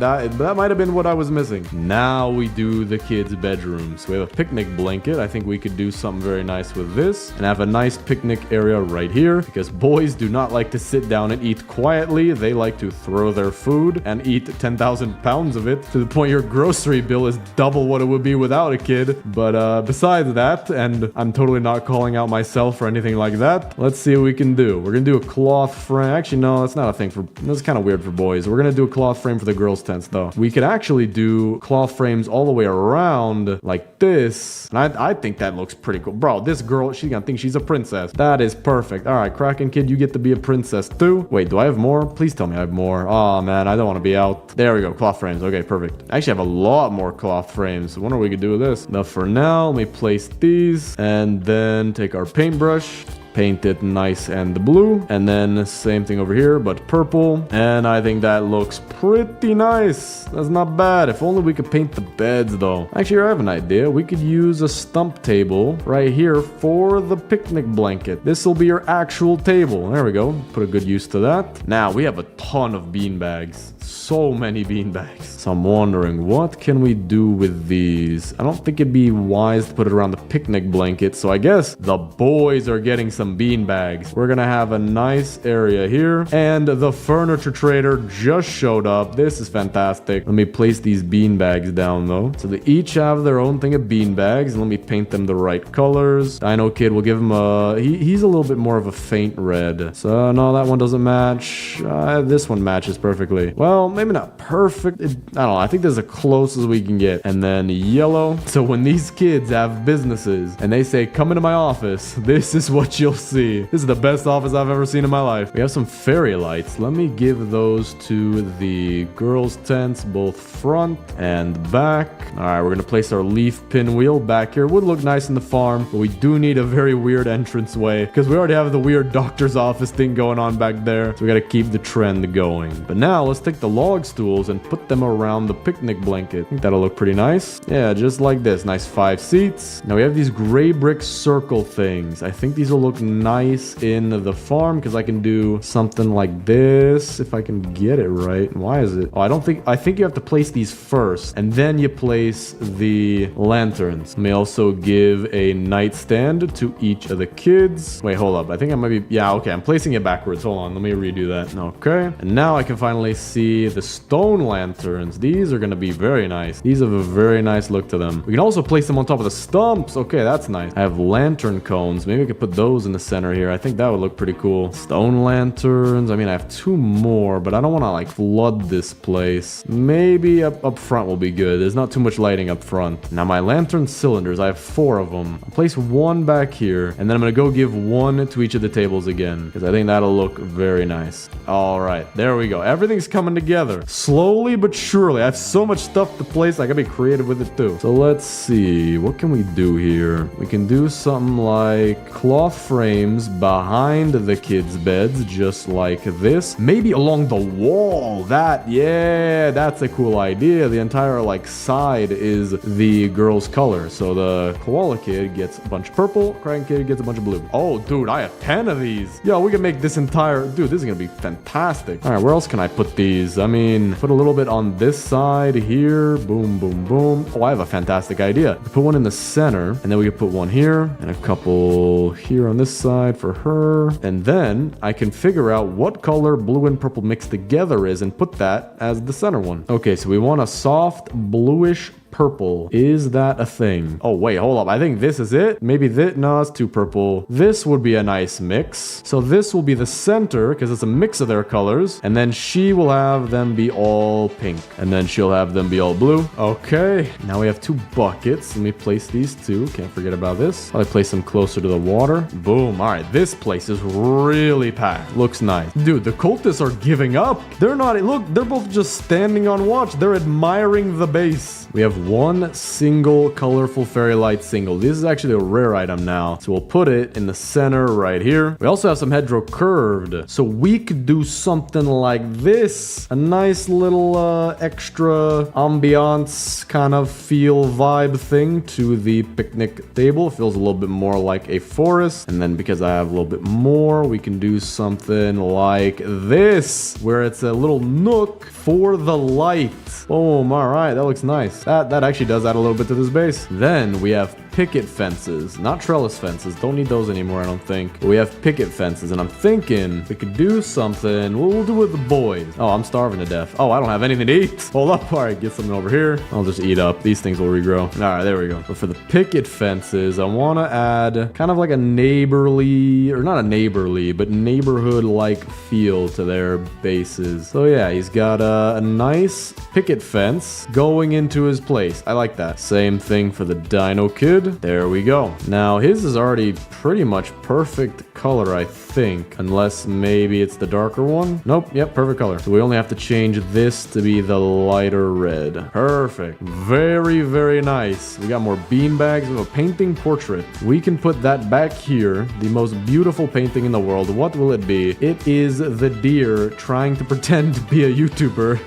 might have been what I was missing. Now we do the kids' bedrooms. We have a picnic blanket. I think we could do something very nice with this and have a nice picnic area right here, because boys do not like to sit down and eat quietly. They like to throw their food and eat 10,000 pounds of it, to the point your grocery bill is double what it would be without a kid. But besides that, and I'm totally not calling out myself or anything like that, let's see what we can do. We're gonna do a cloth frame. Actually, no, that's not a thing for, that's kind of weird for boys. We're gonna do a cloth frame for the girls' tents though. We could actually do cloth frames all the way around like this, and I think that looks pretty cool. Bro, this girl, she's gonna think she's a princess. That is perfect. All right, Kraken Kid, you get to be a princess too. Wait, do I have more? Please tell me I have more. Oh man, I don't want to be out. There we go, cloth frames. Okay, perfect. I actually have a lot more cloth frames. I wonder what we could do with this. Now for now, let me place these and then take our paintbrush, paint it nice and blue, and then same thing over here but purple, and I think that looks pretty nice. That's not bad. If only we could paint the beds though. Actually, I have an idea. We could use a stump table right here for the picnic blanket. This will be your actual table. There we go. Put a good use to that. Now we have a ton of bean bags. So many bean bags. So I'm wondering, what can we do with these? I don't think it'd be wise to put it around the picnic blanket, so I guess the boys are getting some bean bags. We're gonna have a nice area here, and the furniture trader just showed up. This is fantastic. Let me place these bean bags down though. So they each have their own thing of bean bags, and let me paint them the right colors. Dino Kid, will give him a, he's a little bit more of a faint red. So no, that one doesn't match. This one matches perfectly. Well, maybe not perfect. I don't know. I think this is the closest we can get. And then yellow. So when these kids have businesses and they say, come into my office, this is what you'll see. This is the best office I've ever seen in my life. We have some fairy lights. Let me give those to the girls' tents, both front and back. All right, we're going to place our leaf pinwheel back here. Would look nice in the farm, but we do need a very weird entranceway because we already have the weird doctor's office thing going on back there. So we got to keep the trend going. But now let's take the log stools and put them around the picnic blanket. I think that'll look pretty nice. Yeah, just like this. Nice 5 seats. Now we have these gray brick circle things. I think these will look nice in the farm because I can do something like this if I can get it right. Why is it? Oh, I think you have to place these first and then you place the lanterns. Let me also give a nightstand to each of the kids. Wait, hold up. I think I might be, yeah, okay. I'm placing it backwards. Hold on. Let me redo that. Okay. And now I can finally see the stone lanterns. These are going to be very nice. These have a very nice look to them. We can also place them on top of the stumps. Okay, that's nice. I have lantern cones. Maybe I could put those in the center here. I think that would look pretty cool. Stone lanterns. I mean, I have 2 more, but I don't want to like flood this place. Maybe up front will be good. There's not too much lighting up front. Now my lantern cylinders, I have 4 of them. I'll place 1 back here, and then I'm going to go give 1 to each of the tables again, because I think that'll look very nice. All right, there we go. Everything's coming together. Slowly but surely. I have so much stuff to place. I gotta be creative with it too. So let's see. What can we do here? We can do something like cloth frames behind the kids' beds, just like this. Maybe along the wall. Yeah, that's a cool idea. The entire like side is the girl's color. So the koala kid gets a bunch of purple, Kraken Kid gets a bunch of blue. Oh, dude, I have 10 of these. Yo, we can make this entire... Dude, this is gonna be fantastic. All right, where else can I put these? I mean, put a little bit on this side here. Boom, boom, boom. Oh, I have a fantastic idea. We put one in the center, and then we could put one here, and a couple here on this this side for her. And then I can figure out what color blue and purple mixed together is and put that as the center one. Okay, so we want a soft bluish purple. Is that a thing? Oh, wait, hold up. I think this is it. Maybe this. No, it's too purple. This would be a nice mix. So this will be the center because it's a mix of their colors. And then she will have them be all pink. And then she'll have them be all blue. Okay. Now we have 2 buckets. Let me place these 2. Can't forget about this. I'll place them closer to the water. Boom. All right. This place is really packed. Looks nice. Dude, the cultists are giving up. They're not. Look, they're both just standing on watch. They're admiring the base. We have 1 single colorful fairy light single. This is actually a rare item now. So we'll put it in the center right here. We also have some hedgerow curved. So we could do something like this. A nice little extra ambiance kind of feel vibe thing to the picnic table. It feels a little bit more like a forest. And then because I have a little bit more, we can do something like this, where it's a little nook for the light. Boom. All right. That looks nice. That actually does add a little bit to this base. Then we have picket fences, not trellis fences. Don't need those anymore, I don't think. But we have picket fences, and I'm thinking we could do something. We'll do with the boys. Oh, I'm starving to death. Oh, I don't have anything to eat. Hold up. All right, get something over here. I'll just eat up. These things will regrow. All right, there we go. But for the picket fences, I want to add kind of like a neighborly, or not a neighborly, but neighborhood-like feel to their bases. So yeah, he's got a nice picket fence going into his place. I like that. Same thing for the Dino Kid. There we go. Now his is already pretty much perfect color, I think, unless maybe it's the darker one. Nope. Yep, perfect color. So we only have to change this to be the lighter red. Perfect. Very, very nice. We got more bean bags. We have a painting portrait. We can put that back here. The most beautiful painting in the world. What will it be? It is the deer trying to pretend to be a YouTuber,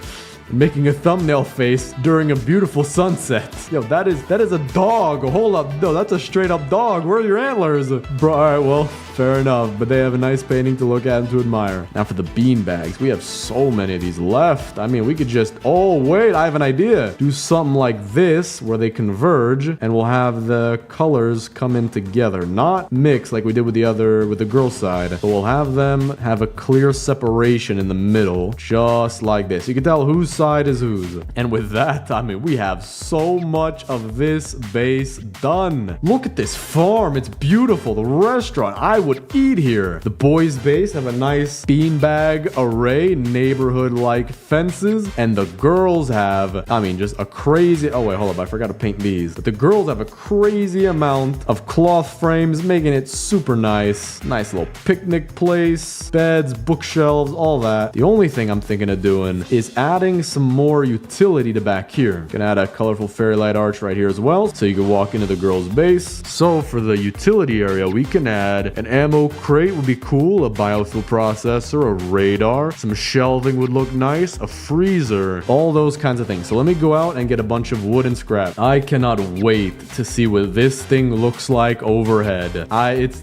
making a thumbnail face during a beautiful sunset. Yo, that is a dog. Hold up. No, that's a straight up dog. Where are your antlers? Bro, all right, well, fair enough. But they have a nice painting to look at and to admire. Now for the bean bags. We have so many of these left. I mean, we could just... Oh, wait, I have an idea. Do something like this where they converge and we'll have the colors come in together. Not mix like we did with the girl side. But we'll have them have a clear separation in the middle. Just like this. You can tell whose side is whose. And with that, I mean, we have so much of this base done. Look at this farm. It's beautiful. The restaurant. I would eat here. The boys' base have a nice beanbag array, neighborhood-like fences. And the girls have, I mean, just a crazy... Oh, wait, hold up. I forgot to paint these. But the girls have a crazy amount of cloth frames, making it super nice. Nice little picnic place, beds, bookshelves, all that. The only thing I'm thinking of doing is adding some more utility to back here. Can add a colorful fairy light arch right here as well, so you can walk into the girls' base. So for the utility area, we can add an ammo crate would be cool, a biofuel processor, a radar, some shelving would look nice, a freezer, all those kinds of things. So let me go out and get a bunch of wood and scrap. I cannot wait to see what this thing looks like overhead.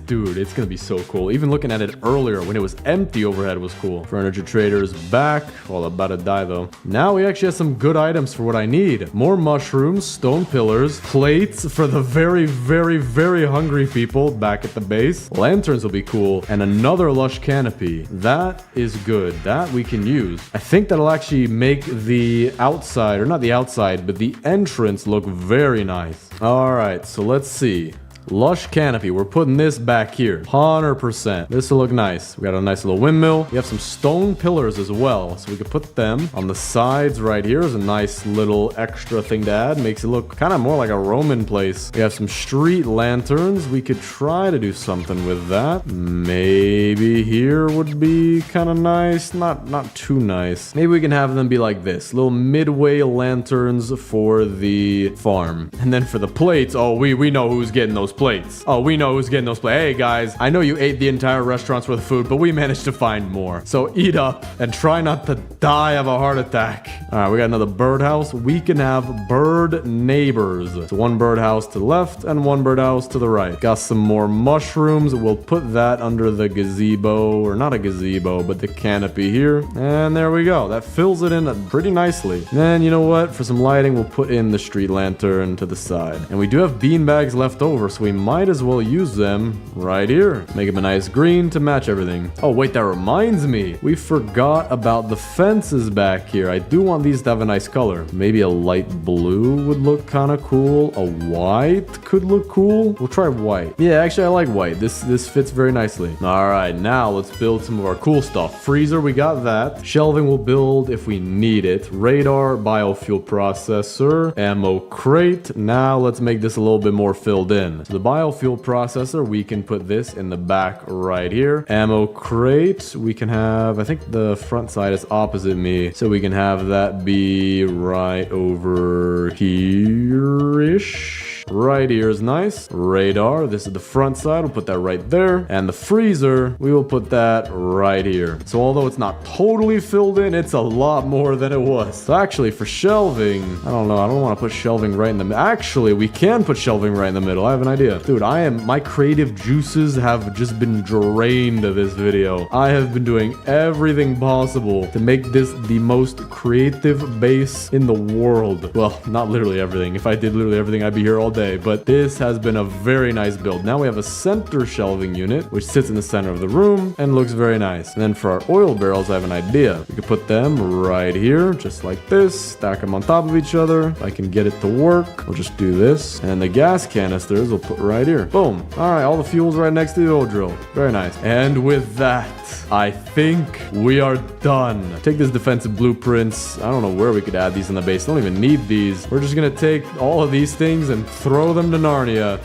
Dude, it's gonna be so cool. Even looking at it earlier when it was empty overhead was cool. Furniture trader's back. Well, about to die though. Now we actually have some good items for what I need. More mushrooms, stone pillars, plates for the very, very, very hungry people back at the base. Lanterns will be cool. And another lush canopy. That is good. That we can use. I think that'll actually make the outside, or not the outside, but the entrance look very nice. All right, so let's see. Lush canopy. We're putting this back here. 100%. This will look nice. We got a nice little windmill. We have some stone pillars as well. So we could put them on the sides right here as a nice little extra thing to add. Makes it look kind of more like a Roman place. We have some street lanterns. We could try to do something with that. Maybe here would be kind of nice. Not too nice. Maybe we can have them be like this. Little midway lanterns for the farm. And then for the plates, oh, we know who's getting those plates. Oh, we know who's getting those plates. Hey, guys, I know you ate the entire restaurant's worth of food, but we managed to find more. So eat up and try not to die of a heart attack. All right, we got another birdhouse. We can have bird neighbors. So one birdhouse to the left and one birdhouse to the right. Got some more mushrooms. We'll put that under the gazebo, or not a gazebo, but the canopy here. And there we go. That fills it in pretty nicely. Then, you know what? For some lighting, we'll put in the street lantern to the side. And we do have bean bags left over, so we we might as well use them right here. Make them a nice green to match everything. Oh, wait, that reminds me. We forgot about the fences back here. I do want these to have a nice color. Maybe a light blue would look kind of cool. A white could look cool. We'll try white. Yeah, actually, I like white. This fits very nicely. All right, now let's build some of our cool stuff. Freezer, we got that. Shelving we'll build if we need it. Radar, biofuel processor, ammo crate. Now let's make this a little bit more filled in. So the biofuel processor, we can put this in the back right here. Ammo crate, we can have, I think the front side is opposite me, so we can have that be right over here-ish. Right here is nice. Radar, this is the front side. We'll put that right there. And the freezer, we will put that right here. So although it's not totally filled in, it's a lot more than it was. So actually for shelving, I don't know. I don't want to put shelving right in the middle. Actually, we can put shelving right in the middle. I have an idea. Dude, my creative juices have just been drained of this video. I have been doing everything possible to make this the most creative base in the world. Well, not literally everything. If I did literally everything, I'd be here all day. But this has been a very nice build. Now we have a center shelving unit, which sits in the center of the room and looks very nice. And then for our oil barrels, I have an idea. We could put them right here, just like this, stack them on top of each other. If I can get it to work, we'll just do this. And the gas canisters we'll put right here. Boom. All right, all the fuel's right next to the oil drill. Very nice. And with that, I think we are done. Take this defensive blueprints. I don't know where we could add these in the base. I don't even need these. We're just gonna take all of these things and throw them to Narnia.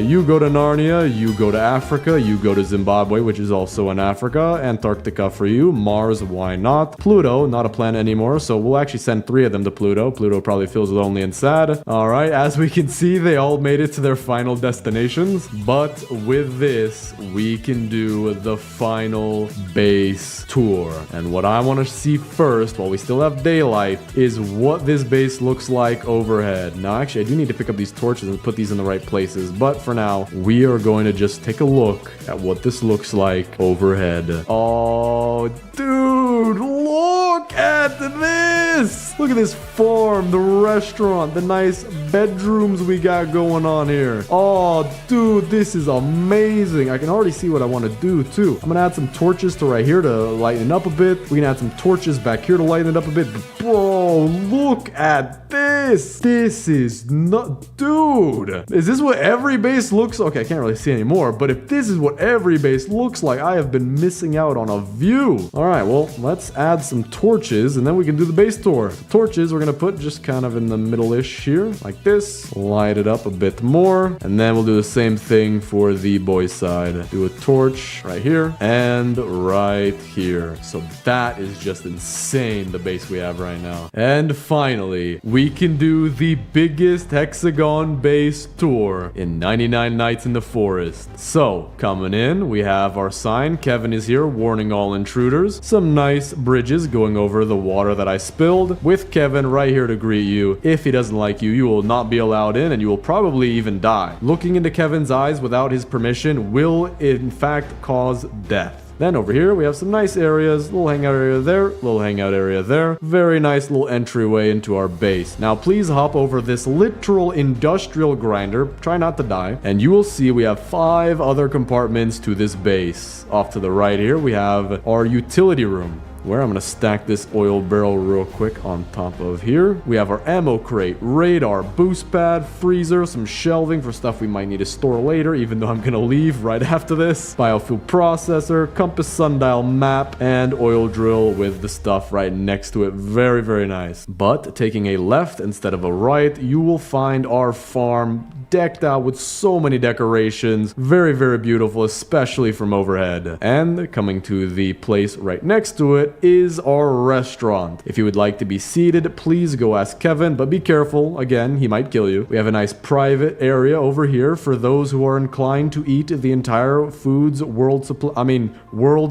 You go to Narnia, you go to Africa, you go to Zimbabwe, which is also in Africa, Antarctica for you, Mars, why not? Pluto, not a planet anymore, so we'll actually send 3 of them to Pluto. Pluto probably feels lonely and sad. All right, as we can see, they all made it to their final destinations, but with this, we can do the final base tour. And what I want to see first, while we still have daylight, is what this base looks like overhead. Now, actually, I do need to pick up these torches and put these in the right places, but for now we are going to just take a look at what this looks like overhead. Oh dude, look at this. Look at this farm, the restaurant, the nice bedrooms we got going on here. Oh dude, this is amazing. I can already see what I want to do too. I'm gonna add some torches to right here to lighten it up a bit. We can add some torches back here to lighten it up a bit. But bro, look at this. This is not, dude. Is this what every base looks like? Okay, I can't really see anymore, but if this is what every base looks like, I have been missing out on a view. All right, well, let's add some torches and then we can do the base tour. Torches we're gonna put just kind of in the middle-ish here, like this. Light it up a bit more, and then we'll do the same thing for the boys side. Do a torch right here and right here. So that is just insane, the base we have right now. And finally, we can do the biggest hexagon base tour in 99 Nights in the Forest. So, coming in, we have our sign. Kevin is here, warning all intruders. Some nice bridges going over the water that I spilled, with Kevin right here to greet you. If he doesn't like you, you will not be allowed in, and you will probably even die. Looking into Kevin's eyes without his permission will, in fact, cause death. Then over here, we have some nice areas. Little hangout area there, little hangout area there. Very nice little entryway into our base. Now, please hop over this literal industrial grinder. Try not to die. And you will see we have 5 other compartments to this base. Off to the right here, we have our utility room, where I'm going to stack this oil barrel real quick on top of here. We have our ammo crate, radar, boost pad, freezer, some shelving for stuff we might need to store later, even though I'm going to leave right after this. Biofuel processor, compass sundial map, and oil drill with the stuff right next to it. Very, very nice. But taking a left instead of a right, you will find our farm decked out with so many decorations. Very, very beautiful, especially from overhead. And coming to the place right next to it is our restaurant. If you would like to be seated, please go ask Kevin, but be careful. Again, he might kill you. We have a nice private area over here for those who are inclined to eat the entire world's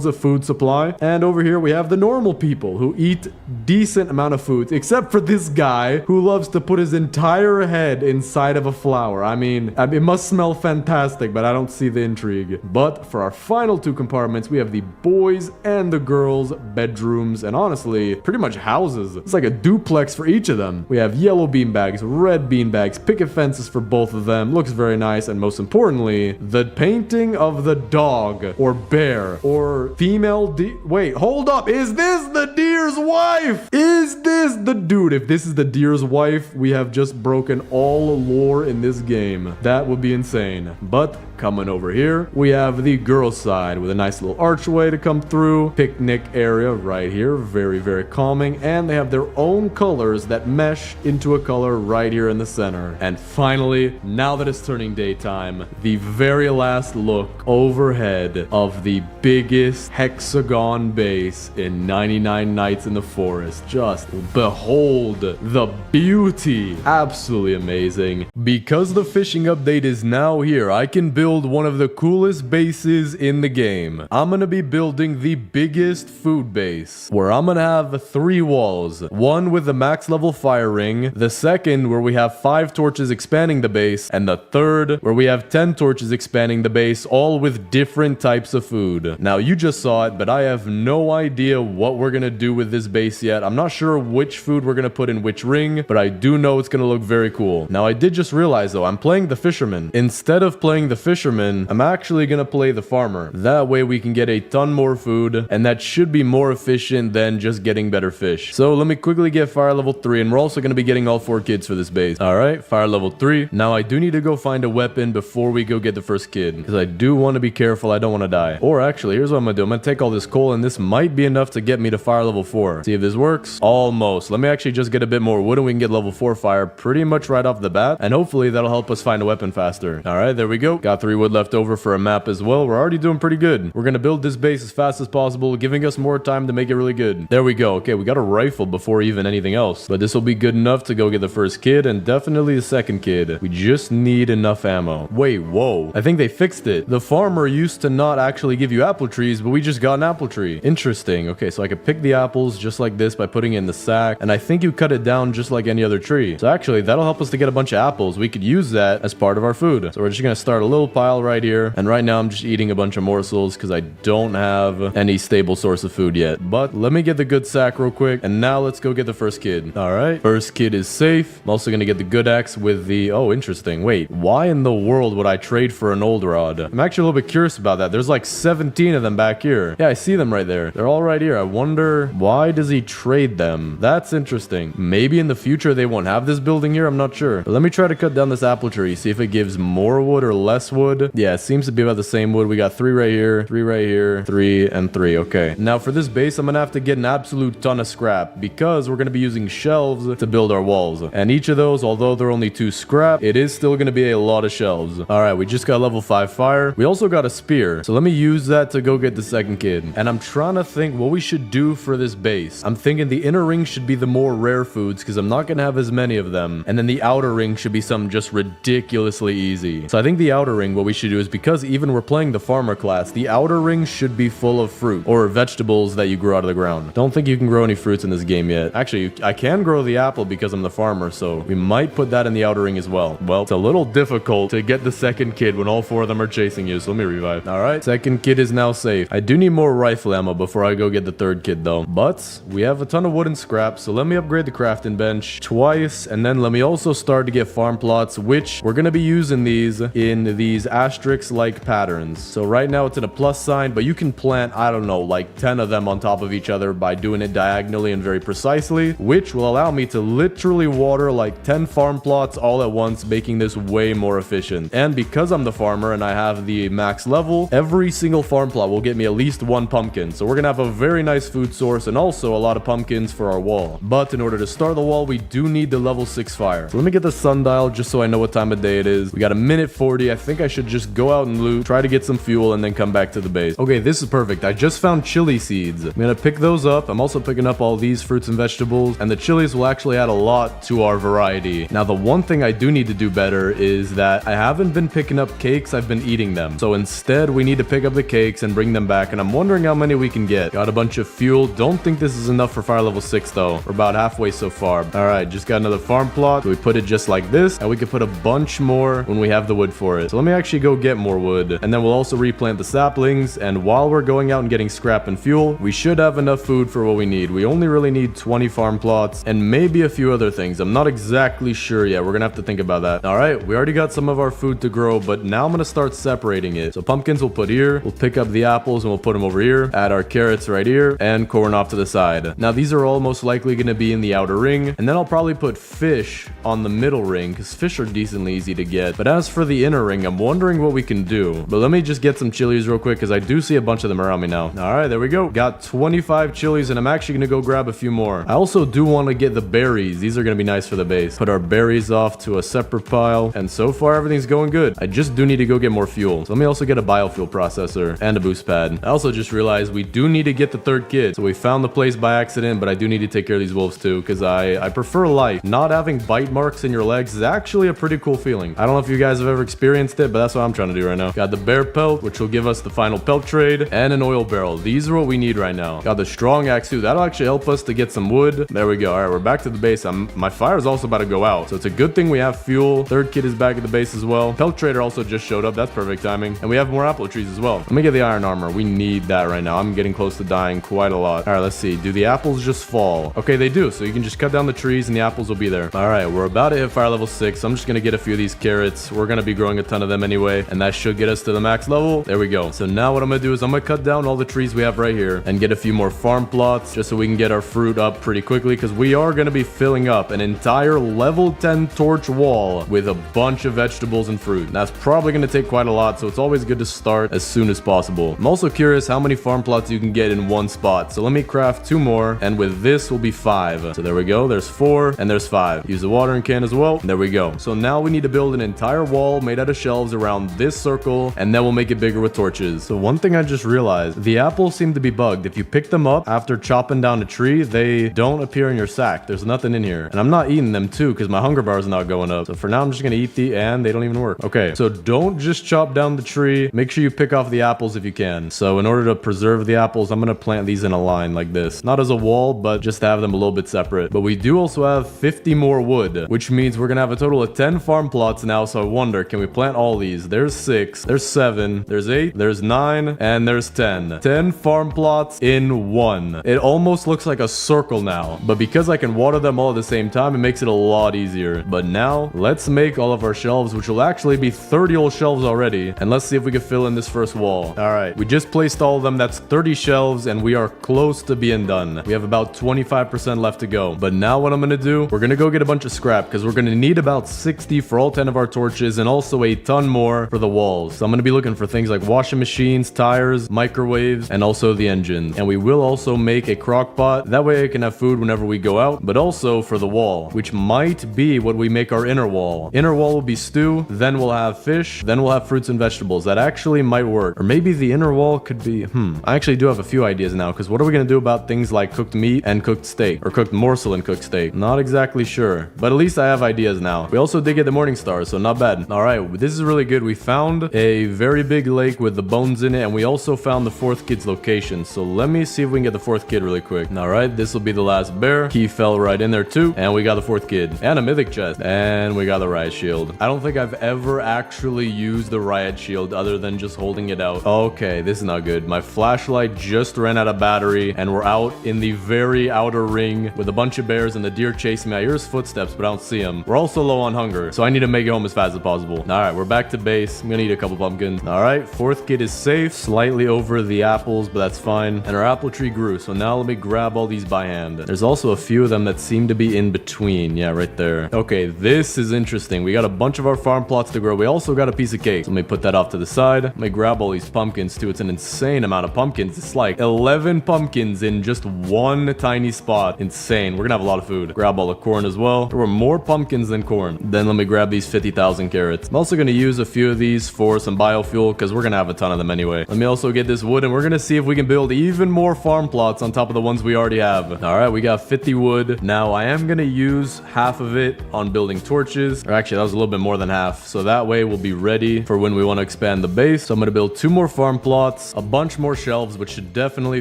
of food supply. And over here we have the normal people who eat decent amount of food, except for this guy who loves to put his entire head inside of a flower. I mean, it must smell fantastic, but I don't see the intrigue. But for our final two compartments, we have the boys and the girls' bedrooms, and honestly, pretty much houses. It's like a duplex for each of them. We have yellow beanbags, red beanbags, picket fences for both of them. Looks very nice, and most importantly, the painting of the dog or bear or female wait, hold up. Is this the deer's wife? Is this the dude? If this is the deer's wife, we have just broken all lore in this game. That would be insane. But coming over here, we have the girls' side with a nice little archway to come through. Picnic area right here. Very, very calming. And they have their own colors that mesh into a color right here in the center. And finally, now that it's turning daytime, the very last look overhead of the biggest hexagon base in 99 Nights in the Forest. Just behold the beauty. Absolutely amazing. Because the fishing update is now here, I can build one of the coolest bases in the game. I'm gonna be building the biggest food base, where I'm gonna have 3 walls. One with the max level fire ring, the second where we have 5 torches expanding the base, and the third where we have 10 torches expanding the base, all with different types of food. Now you just saw it, but I have no idea what we're gonna do with this base yet. I'm not sure which food we're gonna put in which ring, but I do know it's gonna look very cool. Now I did just realize though, I'm playing the fisherman. Instead of playing the fisherman, I'm actually gonna play the farmer. That way we can get a ton more food, and that should be more efficient than just getting better fish. So let me quickly get fire level 3, and we're also gonna be getting all 4 kids for this base. Alright, fire level 3. Now I do need to go find a weapon before we go get the first kid, because I do want to be careful. I don't want to die. Or actually, here's what I'm gonna do. I'm gonna take all this coal, and this might be enough to get me to fire level 4. See if this works. Almost. Let me actually just get a bit more wood, and we can get level 4 fire pretty much right off the bat, and hopefully that'll help us find a weapon faster. Alright, there we go. Got 3 wood left over for a map as well. We're already doing pretty good. We're gonna build this base as fast as possible, giving us more time to make it really good. There we go. Okay, we got a rifle before even anything else, but this will be good enough to go get the first kid, and definitely the second kid. We just need enough ammo. Wait, whoa. I think they fixed it. The farmer used to not actually give you apple trees, but we just got an apple tree. Interesting. Okay, so I could pick the apples just like this by putting it in the sack, and I think you cut it down just like any other tree. So actually, that'll help us to get a bunch of apples. We could use that as part of our food. So we're just gonna start a little pile right here, and right now I'm just eating a bunch of morsels because I don't have any stable source of food yet. But let me get the good sack real quick, and now let's go get the first kid. Alright, first kid is safe. I'm also gonna get the good axe with the... Oh, interesting. Wait, why in the world would I trade for an old rod? I'm actually a little bit curious about that. There's like 17 of them back here. Yeah, I see them right there. They're all right here. I wonder, why does he trade them? That's interesting. Maybe in the future they won't have this building here. I'm not sure. But let me try to cut down this apple tree, see if it gives more wood or less wood. Yeah, it seems to be about the same wood. We got 3 right here, 3 right here, 3 and 3. Okay. Now for this base, I'm gonna have to get an absolute ton of scrap because we're gonna be using shelves to build our walls. And each of those, although they're only 2 scrap, it is still gonna be a lot of shelves. Alright, we just got level 5 fire. We also got a spear. So let me use that to go get the second kid. And I'm trying to think what we should do for this base. I'm thinking the inner ring should be the more rare foods because I'm not gonna have as many of them. And then the outer ring should be some just ridiculously easy. So I think the outer ring, what we should do is, because even we're playing the farmer class, the outer ring should be full of fruit or vegetables that you grow out of the ground. Don't think you can grow any fruits in this game yet. Actually, I can grow the apple because I'm the farmer, so we might put that in the outer ring as well. Well, it's a little difficult to get the second kid when all 4 of them are chasing you, so let me revive. Alright, second kid is now safe. I do need more rifle ammo before I go get the third kid though. But we have a ton of wood and scrap, so let me upgrade the crafting bench twice, and then let me also start to get farm plots, which we're gonna be using these in these asterisk-like patterns. So right now it's in a plus sign, but you can plant, I don't know, like 10 of them on top of each other by doing it diagonally and very precisely, which will allow me to literally water like 10 farm plots all at once, making this way more efficient. And because I'm the farmer and I have the max level, every single farm plot will get me at least 1 pumpkin. So we're gonna have a very nice food source and also a lot of pumpkins for our wall. But in order to start the wall, we do need the level 6 fire. So let me get the sundial just so I know what time of day it is. We got a minute 40. I think I should just go out and loot, try to get some fuel, and then come back to the base. Okay, this is perfect. I just found chili seeds. I'm gonna pick those up. I'm also picking up all these fruits and vegetables, and the chilies will actually add a lot to our variety. Now, the one thing I do need to do better is that I haven't been picking up cakes. I've been eating them. So instead, we need to pick up the cakes and bring them back, and I'm wondering how many we can get. Got a bunch of fuel. Don't think this is enough for fire level 6 though. We're about halfway so far. All right, just got another farm plot. So we put it just like this, and we can put a bunch more when we have the wood for it. So let me actually go get more wood, and then we'll also replant the saplings. And while we're going out and getting scrap and fuel, we should have enough food for what we need. We only really need 20 farm plots and maybe a few other things. I'm not exactly sure yet. We're gonna have to think about that. All right, we already got some of our food to grow, but now I'm gonna start separating it. So pumpkins we'll put here, we'll pick up the apples and we'll put them over here, add our carrots right here, and corn off to the side. Now these are all most likely gonna be in the outer ring, and then I'll probably put fish on the middle ring because fish are decently easy to get. But as for the inner ring, I'm wondering what we can do. But let me just get some chilies real quick because I do see a bunch of them around me now. All right, there we go. Got 25 chilies, and I'm actually gonna go grab a few more. I also do want to get the berries. These are gonna be nice for the base. Put our berries off to a separate pile, and so far everything's going good. I just do need to go get more fuel. So let me also get a biofuel processor and a boost pad. I also just realized we do need to get the third kid. So we found the place by accident, but I do need to take care of these wolves too because I prefer life. Not having bite marks in your legs is actually a pretty cool feeling. I don't know if you guys have ever experienced it, but that's what I'm trying to do right now. Got the bear pelt, which will give us the final pelt trade, and an oil barrel. These are what we need right now. Got the strong axe too. That'll actually help us to get some wood. There we go. All right, we're back to the base. My fire is also about to go out, so it's a good thing we have fuel. Third kid is back at the base as well. Pelt trader also just showed up. That's perfect timing. And we have more apple trees as well. Let me get the iron armor. We need that right now. I'm getting close to dying quite a lot. All right, let's see. Do the apples just fall? Okay, they do. So you can just cut down the trees and the apples will be there. All right, we're about to hit fire level 6. I'm just gonna get a few of these carrots. We're gonna be growing a ton of them anyway, and that should get us to the max level. There we go. So now what I'm gonna do is I'm gonna cut down all the trees we have right here and get a few more farm plots just so we can get our fruit up pretty quickly because we are gonna be filling up an entire level 10 torch wall with a bunch of vegetables and fruit. And that's probably gonna take quite a lot, so it's always good to start as soon as possible. I'm also curious how many farm plots you can get in one spot. So let me craft 2 more, and with this will be 5. So there we go. There's 4 and there's 5. Use the watering can as well. There we go. So now we need to build an entire wall made out of shelves around this circle, and then we'll make it bigger with torches. So one thing I just realized, the apples seem to be bugged. If you pick them up after chopping down a tree, they don't appear in your sack. There's nothing in here. And I'm not eating them too because my hunger bar is not going up. So for now, I'm just gonna eat and they don't even work. Okay, so don't just chop down the tree. Make sure you pick off the apples if you can. So in order to preserve the apples, I'm gonna plant these in a line like this. Not as a wall, but just to have them a little bit separate. But we do also have 50 more wood, which means we're gonna have a total of 10 farm plots now. So I wonder, can we plant all these? There's 6, there's 7, there's 8, there's 9, and there's 10. 10 farm plots in one. It almost looks like a circle now, but because I can water them all at the same time, it makes it a lot easier. But now let's make all of our shelves, which will actually be 30 whole shelves already, and let's see if we can fill in this first wall. All right, we just placed all of them. That's 30 shelves, and we are close to being done. We have about 25% left to go. But now what I'm gonna do, we're gonna go get a bunch of scrap because we're gonna need about 60 for all 10 of our torches and also a ton more for the walls. So I'm gonna be looking for things like washing machines, tires, microwaves, and also the engine. And we will also make a crock pot. That way I can have food whenever we go out, but also for the wall, which might be what we make our inner wall. Inner wall will be stew, then we'll have fish, then we'll have fruits and vegetables. That actually might work. Or maybe the inner wall could be, I actually do have a few ideas now, because what are we gonna do about things like cooked meat and cooked steak, or cooked morsel and cooked steak? Not exactly sure, but at least I have ideas now. We also did get the morning star, so not bad. All right, this is really good. We found a very big lake with the bones in it, and we also found the 4th kid's location. So let me see if we can get the 4th kid really quick. All right, this will be the last bear. He fell right in there too, and we got the 4th kid and a mythic chest, and we got the riot shield. I don't think I've ever actually used the riot shield other than just holding it out. Okay, this is not good. My flashlight just ran out of battery, and we're out in the very outer ring with a bunch of bears and the deer chasing me. I hear his footsteps, but I don't see him. We're also low on hunger, so I need to make it home as fast as possible. All right, we're back to base. I'm gonna eat a couple pumpkins. All right, 4th kid is safe, slightly over the apples, but that's fine. And our apple tree grew, so now let me grab all these by hand. There's also a few of them that seem to be in between. Yeah, right there. Okay, this is interesting. We got a bunch of our farm plots to grow. We also got a piece of cake. So let me put that off to the side. Let me grab all these pumpkins too. It's an insane amount of pumpkins. It's like 11 pumpkins in just one tiny spot. Insane. We're gonna have a lot of food. Grab all the corn as well. There were more pumpkins than corn. Then let me grab these 50,000 carrots. I'm also gonna use a few of these for some biofuel because we're gonna have a ton of them anyway. Let me also get this wood, and we're gonna see if we can build even more farm plots on top of the ones we already have. All right, we got 50 wood. Now I am gonna use half of it on building torches, or actually that was a little bit more than half, so that way we'll be ready for when we want to expand the base. So I'm gonna build 2 more farm plots, a bunch more shelves, which should definitely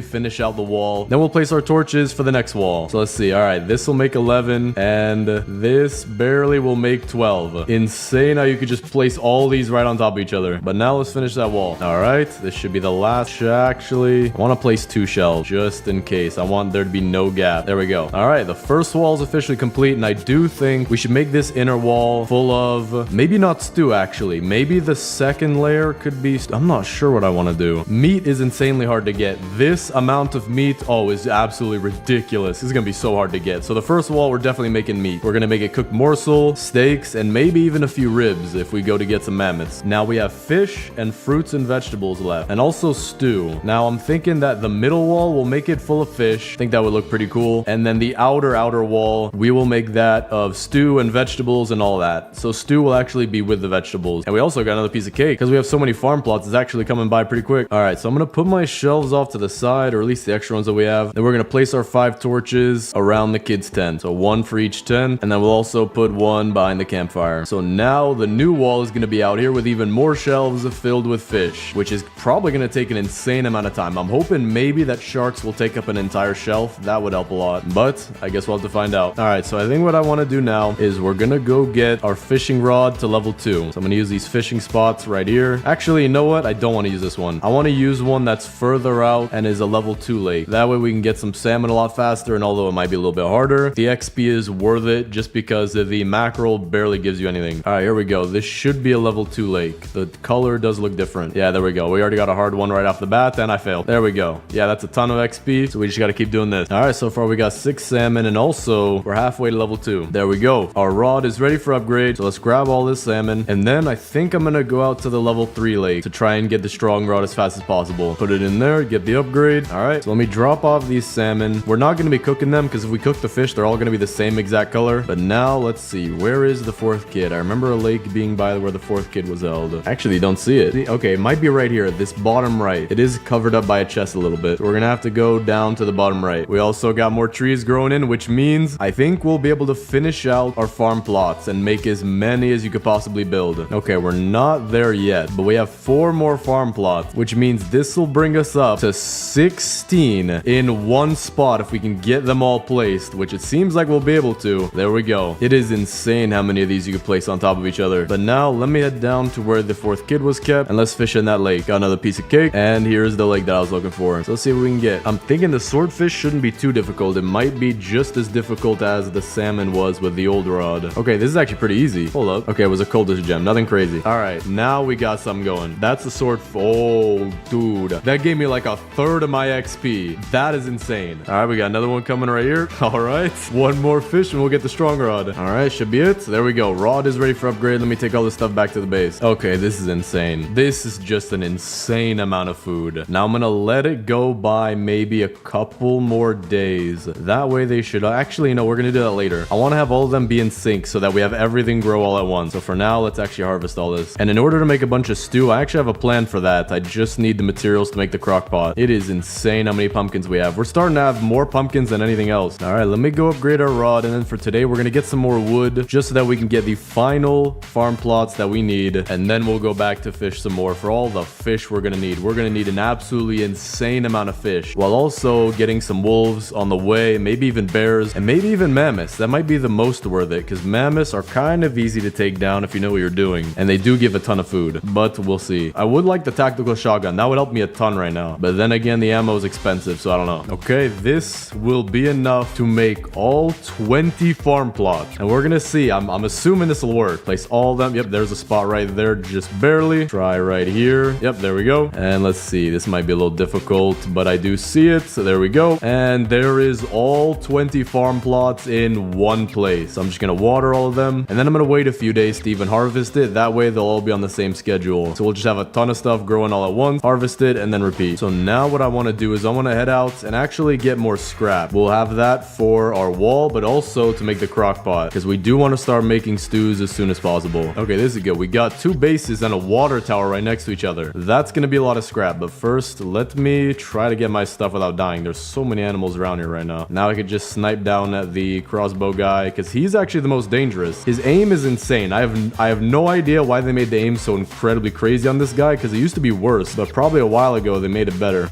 finish out the wall. Then we'll place our torches for the next wall. So let's see. All right, this will make 11, and this barely will make 12. 12. Insane how you could just place all these right on top of each other. But now let's finish that wall. All right, this should be the last. Actually, I want to place 2 shelves just in case. I want there to be no gap. There we go. All right, the first wall is officially complete, and I do think we should make this inner wall full of maybe not stew. Actually, maybe the second layer could be. I'm not sure what I want to do. Meat is insanely hard to get. This amount of meat, oh, is absolutely ridiculous. This is gonna be so hard to get. So the first wall, we're definitely making meat. We're gonna make a cooked morsel, steaks, and maybe even a few ribs if we go to get some mammoths. Now we have fish and fruits and vegetables left, and also stew. Now I'm thinking that the middle wall will make it full of fish. I think that would look pretty cool. And then the outer wall, we will make that of stew and vegetables and all that. So stew will actually be with the vegetables. And we also got another piece of cake because we have so many farm plots. It's actually coming by pretty quick. All right, so I'm gonna put my shelves off to the side, or at least the extra ones that we have. Then we're gonna place our 5 torches around the kids' tent. So 1 for each tent, and then we'll also put 1 behind the campfire. So now the new wall is gonna be out here with even more shelves filled with fish, which is probably gonna take an insane amount of time. I'm hoping maybe that sharks will take up an entire shelf. That would help a lot, but I guess we'll have to find out. All right, so I think what I want to do now is we're gonna go get our fishing rod to level 2. So I'm gonna use these fishing spots right here. Actually, you know what? I don't want to use this one. I want to use one that's further out and is a level 2 lake. That way we can get some salmon a lot faster, and although it might be a little bit harder, the XP is worth it just because the mackerel barely gives you anything. All right, here we go. This should be a level 2 lake. The color does look different. Yeah, there we go. We already got a hard one right off the bat, and I failed. There we go. Yeah, that's a ton of XP, so we just got to keep doing this. All right, so far we got 6 salmon, and also we're halfway to level 2. There we go. Our rod is ready for upgrade, so let's grab all this salmon, and then I think I'm gonna go out to the level 3 lake to try and get the strong rod as fast as possible. Put it in there, get the upgrade. All right, so let me drop off these salmon. We're not gonna be cooking them because if we cook the fish, they're all gonna be the same exact color. But now let's see, where is the 4th kid? I remember a lake being by where the 4th kid was held. Actually, you don't see it. Okay, it might be right here, this bottom right. It is covered up by a chest a little bit. So we're gonna have to go down to the bottom right. We also got more trees growing in, which means I think we'll be able to finish out our farm plots and make as many as you could possibly build. Okay, we're not there yet, but we have 4 more farm plots, which means this will bring us up to 16 in one spot if we can get them all placed, which it seems like we'll be able to. There we go. It is insane how many of these you could place on top of each other. But now let me head down to where the 4th kid was kept, and let's fish in that lake. Got another piece of cake, and here's the lake that I was looking for. So let's see what we can get. I'm thinking the swordfish shouldn't be too difficult. It might be just as difficult as the salmon was with the old rod. Okay, this is actually pretty easy. Hold up. Okay, it was a cultist gem. Nothing crazy. All right, now we got something going. That's the sword. Oh, dude. That gave me like a third of my XP. That is insane. All right, we got another one coming right here. All right, 1 more fish and we'll get the strong rod. All right, should be it. There we go. Rod is ready for upgrade. Let me take all this stuff back to the base. Okay, this is insane. This is just an insane amount of food. Now I'm gonna let it go by maybe a couple more days. That way they should actually, no, we're gonna do that later. I want to have all of them be in sync so that we have everything grow all at once. So for now, let's actually harvest all this. And in order to make a bunch of stew, I actually have a plan for that. I just need the materials to make the crock pot. It is insane how many pumpkins we have. We're starting to have more pumpkins than anything else. All right, let me go upgrade our rod. And then for today, we're gonna get some more wood just so that we can get the final farm plots that we need. And then we'll go back to fish some more for all the fish we're gonna need. We're gonna need an absolutely insane amount of fish, while also getting some wolves on the way, maybe even bears, and maybe even mammoths. That might be the most worth it because mammoths are kind of easy to take down if you know what you're doing, and they do give a ton of food, but we'll see. I would like the tactical shotgun. That would help me a ton right now, but then again, the ammo is expensive, so I don't know. Okay, this will be enough to make all 20 farm plots, and we're gonna see. I'm assuming this will work. Place all of them. Yep, there's a spot right there, just barely. Try right here. Yep, there we go. And let's see. This might be a little difficult, but I do see it. So there we go. And there is all 20 farm plots in one place. I'm just gonna water all of them, and then I'm gonna wait a few days to even harvest it. That way they'll all be on the same schedule. So we'll just have a ton of stuff growing all at once, harvest it, and then repeat. So now what I want to do is I want to head out and actually get more scrap. We'll have that for our wall, but also to make the crock pot, because we do want to start making stews as soon as possible. Okay, this is good. We got 2 bases and a water tower right next to each other. That's gonna be a lot of scrap, but first let me try to get my stuff without dying. There's so many animals around here right now. Now I could just snipe down at the crossbow guy, because he's actually the most dangerous. His aim is insane. I have no idea why they made the aim so incredibly crazy on this guy, because it used to be worse, but probably a while ago they made it better.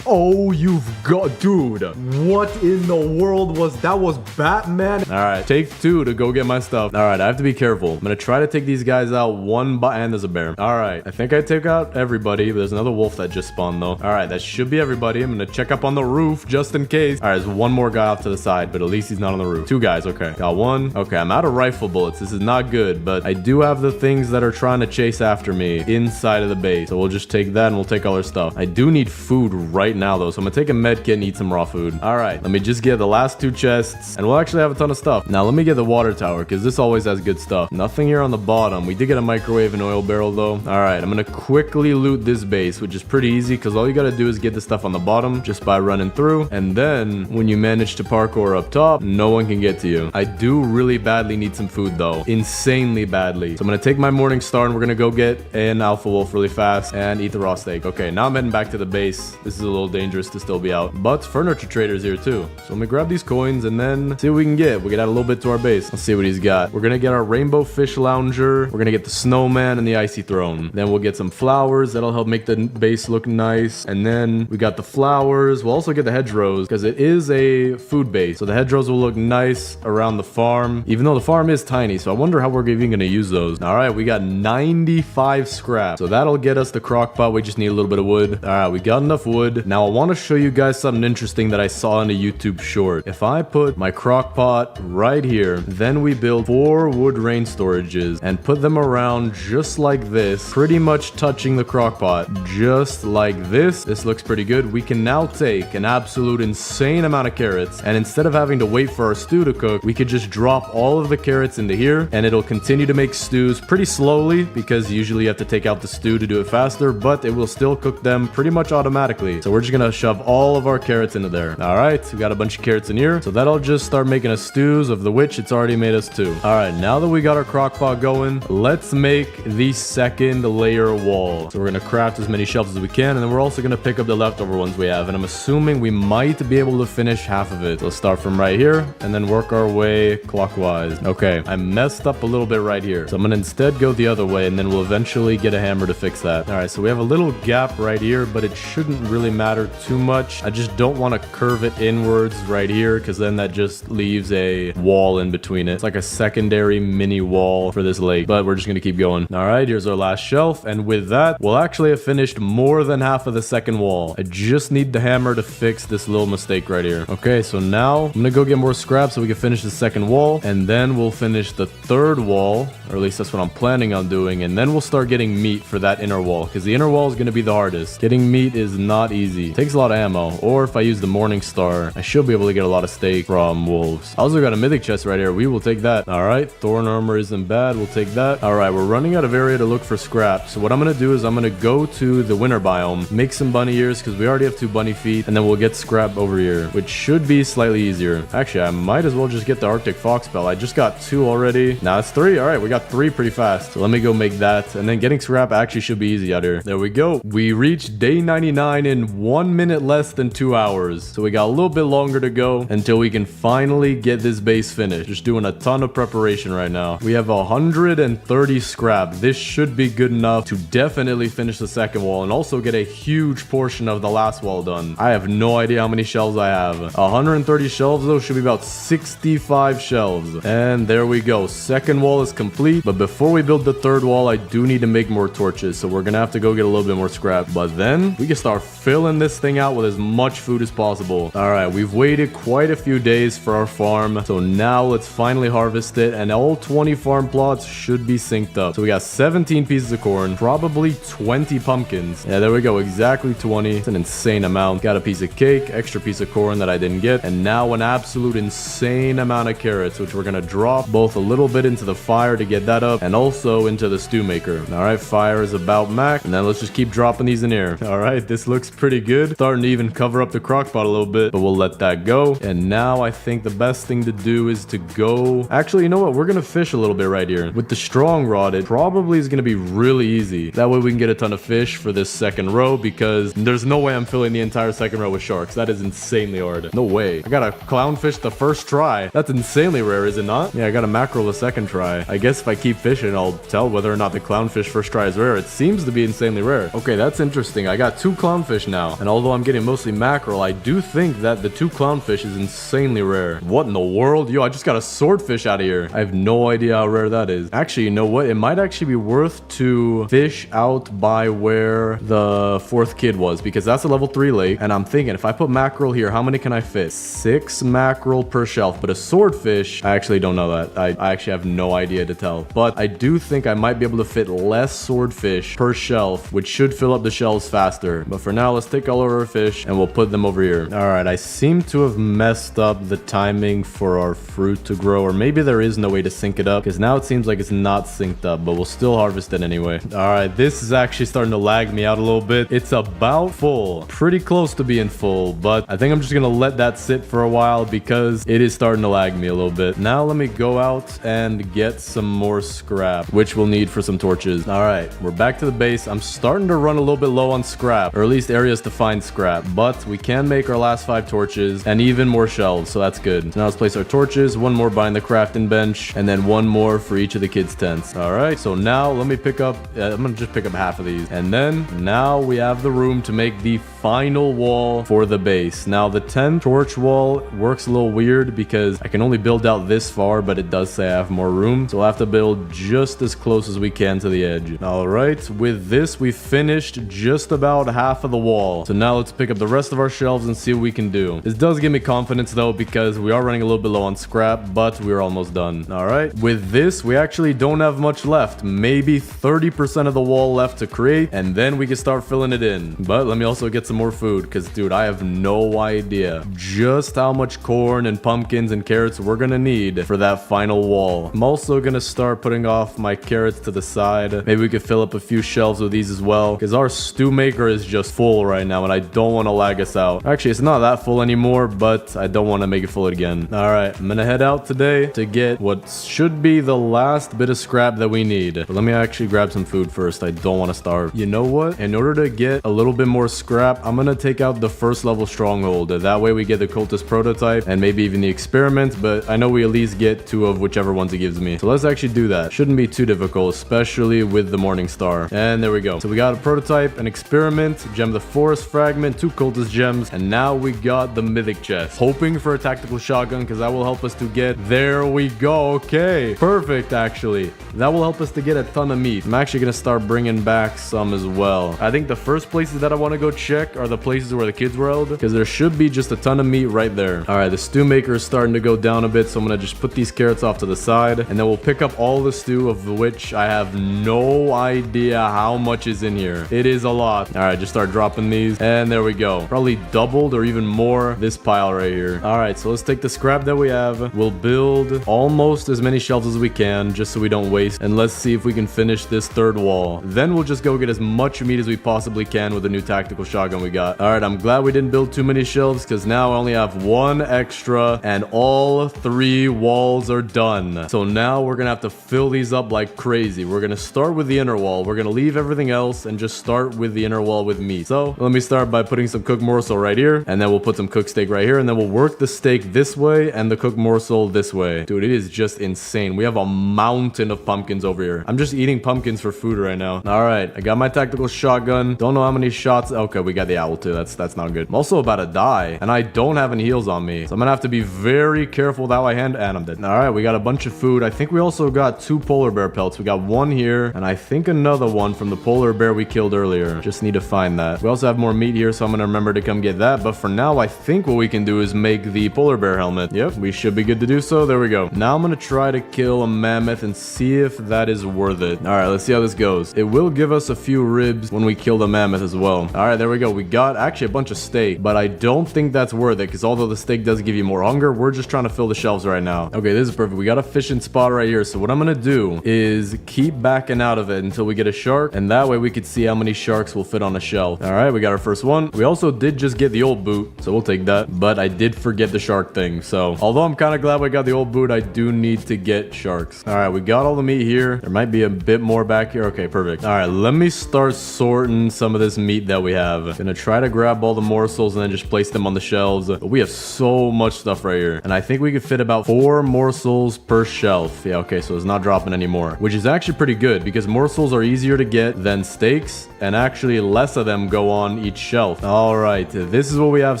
Oh, you've got... Dude, what in the world was... That was Batman? All right, take 2 to go get my stuff. All right, I have to be careful. I'm gonna try to take these guys out one by... And there's a bear. All right, I think I took out everybody. But there's another wolf that just spawned, though. All right, that should be everybody. I'm gonna check up on the roof just in case. All right, there's one more guy off to the side, but at least he's not on the roof. 2 guys, okay. Got 1. Okay, I'm out of rifle bullets. This is not good, but I do have the things that are trying to chase after me inside of the base. So we'll just take that and we'll take all our stuff. I do need food right now, though, so I'm gonna take a med kit and eat some raw food. All right, let me just get the last 2 chests, and we'll actually have a ton of stuff. Now, let me get the water tower, because this always has good stuff. Nothing here on the bottom. We did get a microwave and oil barrel, though. All right, I'm gonna quickly loot this base, which is pretty easy, because all you gotta do is get the stuff on the bottom just by running through, and then when you manage to parkour up top, no one can get to you. I do really badly need some food, though. Insanely badly. So I'm gonna take my morning star, and we're gonna go get an alpha wolf really fast and eat the raw steak. Okay, now I'm heading back to the base. This is a little dangerous to still be out, but furniture trader's here too. So let me grab these coins and then see what we can get. We'll get out a little bit to our base. Let's see what he's got. We're gonna get our rainbow fish lounger. We're gonna get the snowman and the icy throne. Then we'll get some flowers. That'll help make the base look nice. And then we got the flowers. We'll also get the hedgerows because it is a food base. So the hedgerows will look nice around the farm, even though the farm is tiny. So I wonder how we're even gonna use those. All right, we got 95 scrap. So that'll get us the crock pot. We just need a little bit of wood. All right, we got enough wood. Now I want to show you guys something interesting that I saw in a YouTube short. If I put my crock pot right here, then we build 4 wood rain storages and put them around just like this, pretty much touching the crock pot, just like this. This looks pretty good. We can now take an absolute insane amount of carrots, and instead of having to wait for our stew to cook, we could just drop all of the carrots into here, and it'll continue to make stews pretty slowly because usually you have to take out the stew to do it faster, but it will still cook them pretty much automatically. So we're just gonna shove all of our carrots into there. All right, we got a bunch of carrots in here, so that'll just start making us stews, of the which it's already made us 2. All right, now that we got our crock pot going, let's make the second layer wall. So we're gonna craft as many shelves as we can, and then we're also gonna pick up the leftover ones we have, and I'm assuming we might be able to finish half of it. So let's start from right here and then work our way clockwise. Okay, I messed up a little bit right here, so I'm gonna instead go the other way, and then we'll eventually get a hammer to fix that. All right, so we have a little gap right here, but it shouldn't really matter too much. I just don't want to curve it inwards right here, because then that just leaves a wall in between it. It's like a secondary mini wall for this lake, but we're just gonna keep going. All right, here's our last shelf, and with that, we'll actually have finished more than half of the second wall. I just need the hammer to fix this little mistake right here. Okay, so now I'm gonna go get more scrap so we can finish the second wall, and then we'll finish the third wall, or at least that's what I'm planning on doing, and then we'll start getting meat for that inner wall, because the inner wall is gonna be the hardest. Getting meat is not easy. It takes a lot of ammo, or if I use the morning star, I should be able to get a lot of steak from wolves. I also got a mythic chest right here. We will take that. All right, thorn armor isn't bad. We'll take that. All right, we're running out of area to look for scrap, so what I'm gonna do is I'm gonna go to the winter biome, make some bunny ears, because we already have 2 bunny feet, and then we'll get scrap over here, which should be slightly easier. Actually, I might as well just get the Arctic fox bell. I just got 2 already. Now it's 3. All right, we got 3 pretty fast. So let me go make that, and then getting scrap actually should be easy out here. There we go. We reached day 99 in 1 minute less than 2 hours. So we got a little bit longer to go until we can finally get this base finished. Just doing a ton of preparation right now. We have 130 scrap. This should be good enough to definitely finish the second wall and also get a huge portion of the last wall done. I have no idea how many shelves I have. 130 shelves though should be about 65 shelves. And there we go. Second wall is complete. But before we build the third wall, I do need to make more torches. So we're gonna have to go get a little bit more scrap. But then we can start filling this thing out with as much food as possible. All right, we've waited quite a few days for our farm. So now let's finally harvest it. And all 20 farm plots should be synced up. So we got 17 pieces of corn, probably 20 pumpkins. Yeah, there we go. Exactly 20. It's an insane amount. Got a piece of cake, extra piece of corn that I didn't get. And now an absolute insane amount of carrots, which we're gonna drop both a little bit into the fire to get that up and also into the stew maker. All right, fire is about max. And then let's just keep dropping these in here. All right, this looks pretty good. Starting to even cover up the crock pot a little bit, but we'll let that go. And now I think the best thing to do is to go... Actually, you know what? We're gonna fish a little bit right here. With the strong rod, it probably is gonna be really easy. That way we can get a ton of fish for this second row, because there's no way I'm filling the entire second row with sharks. That is insanely hard. No way. I got a clownfish the first try. That's insanely rare, is it not? Yeah, I got a mackerel the second try. I guess if I keep fishing, I'll tell whether or not the clownfish first try is rare. It seems to be insanely rare. Okay, that's interesting. I got 2 clownfish now. now. And although I'm getting mostly mackerel, I do think that the 2 clownfish is insanely rare. What in the world? Yo, I just got a swordfish out of here. I have no idea how rare that is. Actually, you know what? It might actually be worth to fish out by where the 4th kid was, because that's a level 3 lake. And I'm thinking, if I put mackerel here, how many can I fit? 6 mackerel per shelf. But a swordfish, I actually don't know that. I actually have no idea to tell. But I do think I might be able to fit less swordfish per shelf, which should fill up the shelves faster. But for now, let's take all of our fish and we'll put them over here. All right, I seem to have messed up the timing for our fruit to grow, or maybe there is no way to sync it up, because now it seems like it's not synced up, but we'll still harvest it anyway. All right, this is actually starting to lag me out a little bit. It's about full, pretty close to being full, but I think I'm just gonna let that sit for a while because it is starting to lag me a little bit. Now let me go out and get some more scrap, which we'll need for some torches. All right, we're back to the base. I'm starting to run a little bit low on scrap, or at least areas to find scrap, but we can make our last 5 torches and even more shelves, so that's good. So now let's place our torches, 1 more behind the crafting bench, and then 1 more for each of the kids' tents. All right, so now let me pick up, I'm gonna just pick up half of these, and then now we have the room to make the final wall for the base. Now the 10 torch wall works a little weird because I can only build out this far, but it does say I have more room, so we'll have to build just as close as we can to the edge. All right, with this we finished just about half of the wall, so now let's pick up the rest of our shelves and see what we can do. This does give me confidence though, because we are running a little bit low on scrap, but we're almost done. All right, with this we actually don't have much left, maybe 30% of the wall left to create, and then we can start filling it in. But let me also get some more food, because dude, I have no idea just how much corn and pumpkins and carrots we're gonna need for that final wall. I'm also gonna start putting off my carrots to the side. Maybe we could fill up a few shelves with these as well, because our stew maker is just full right now and I don't want to lag us out. Actually, it's not that full anymore, but I don't want to make it full again. All right, I'm gonna head out today to get what should be the last bit of scrap that we need. But let me actually grab some food first. I don't want to starve. You know what? In order to get a little bit more scrap, I'm gonna take out the 1st level stronghold. That way we get the cultist prototype and maybe even the experiment, but I know we at least get 2 of whichever ones it gives me. So let's actually do that. Shouldn't be too difficult, especially with the morning star. And there we go. So we got a prototype, an experiment, gem of the forest fragment, 2 cultist gems, and now we got the mythic chest. Hoping for a tactical shotgun, because that will help us to get, there we go. Okay, perfect. Actually, that will help us to get a ton of meat. I'm actually gonna start bringing back some as well. I think the first places that I want to go check are the places where the kids were held, because there should be just a ton of meat right there. All right, the stew maker is starting to go down a bit, so I'm gonna just put these carrots off to the side, and then we'll pick up all the stew, of which I have no idea how much is in here. It is a lot. All right, just start dropping these, and there we go. Probably doubled or even more this pile right here. All right, so let's take the scrap that we have. We'll build almost as many shelves as we can, just so we don't waste, and let's see if we can finish this 3rd wall. Then we'll just go get as much meat as we possibly can with the new tactical shotgun we got. All right, I'm glad we didn't build too many shelves, because now I only have 1 extra and all 3 walls are done. So now we're gonna have to fill these up like crazy. We're gonna start with the inner wall. We're gonna leave everything else and just start with the inner wall with meat. So let me start by putting some cooked morsel right here, and then we'll put some cooked steak right here, and then we'll work the steak this way and the cooked morsel this way. Dude, it is just insane. We have a mountain of pumpkins over here. I'm just eating pumpkins for food right now. All right, I got my tactical shotgun. Don't know how many shots. Okay, we got the owl too. That's not good. I'm also about to die, and I don't have any heals on me, so I'm gonna have to be very careful with how I hand, and I'm dead. All right, we got a bunch of food. I think we also got 2 polar bear pelts. We got 1 here, and I think another one from the polar bear we killed earlier. Just need to find that. We also have more meat here, so I'm gonna remember to come get that. But for now, I think what we can do is make the polar bear helmet. Yep, we should be good to do so. There we go. Now I'm gonna try to kill a mammoth and see if that is worth it. All right, let's see how this goes. It will give us a few ribs when we kill the mammoth as well. All right, there we go. We got actually a bunch of steak, but I don't think that's worth it, because although the steak does give you more hunger, we're just trying to fill the shelves right now. Okay, this is perfect. We got a fishing spot right here, so what I'm gonna do is keep backing out of it until we get a shark, and that way we could see how many sharks will fit on a shelf. All right, we got our first one. We also did just get the old boot, so we'll take that, but I did forget the shark thing. So although I'm kind of glad we got the old boot, I do need to get sharks. All right, we got all the meat here. There might be a bit more back here. Okay, perfect. All right, let me start sorting some of this meat that we have. Gonna try to grab all the morsels and then just place them on the shelves. But we have so much stuff right here, and I think we could fit about 4 morsels per shelf. Yeah, okay, so it's not dropping anymore, which is actually pretty good, because morsels are easier to get than steaks, and actually less of them go on each shelf. All right, this is what we have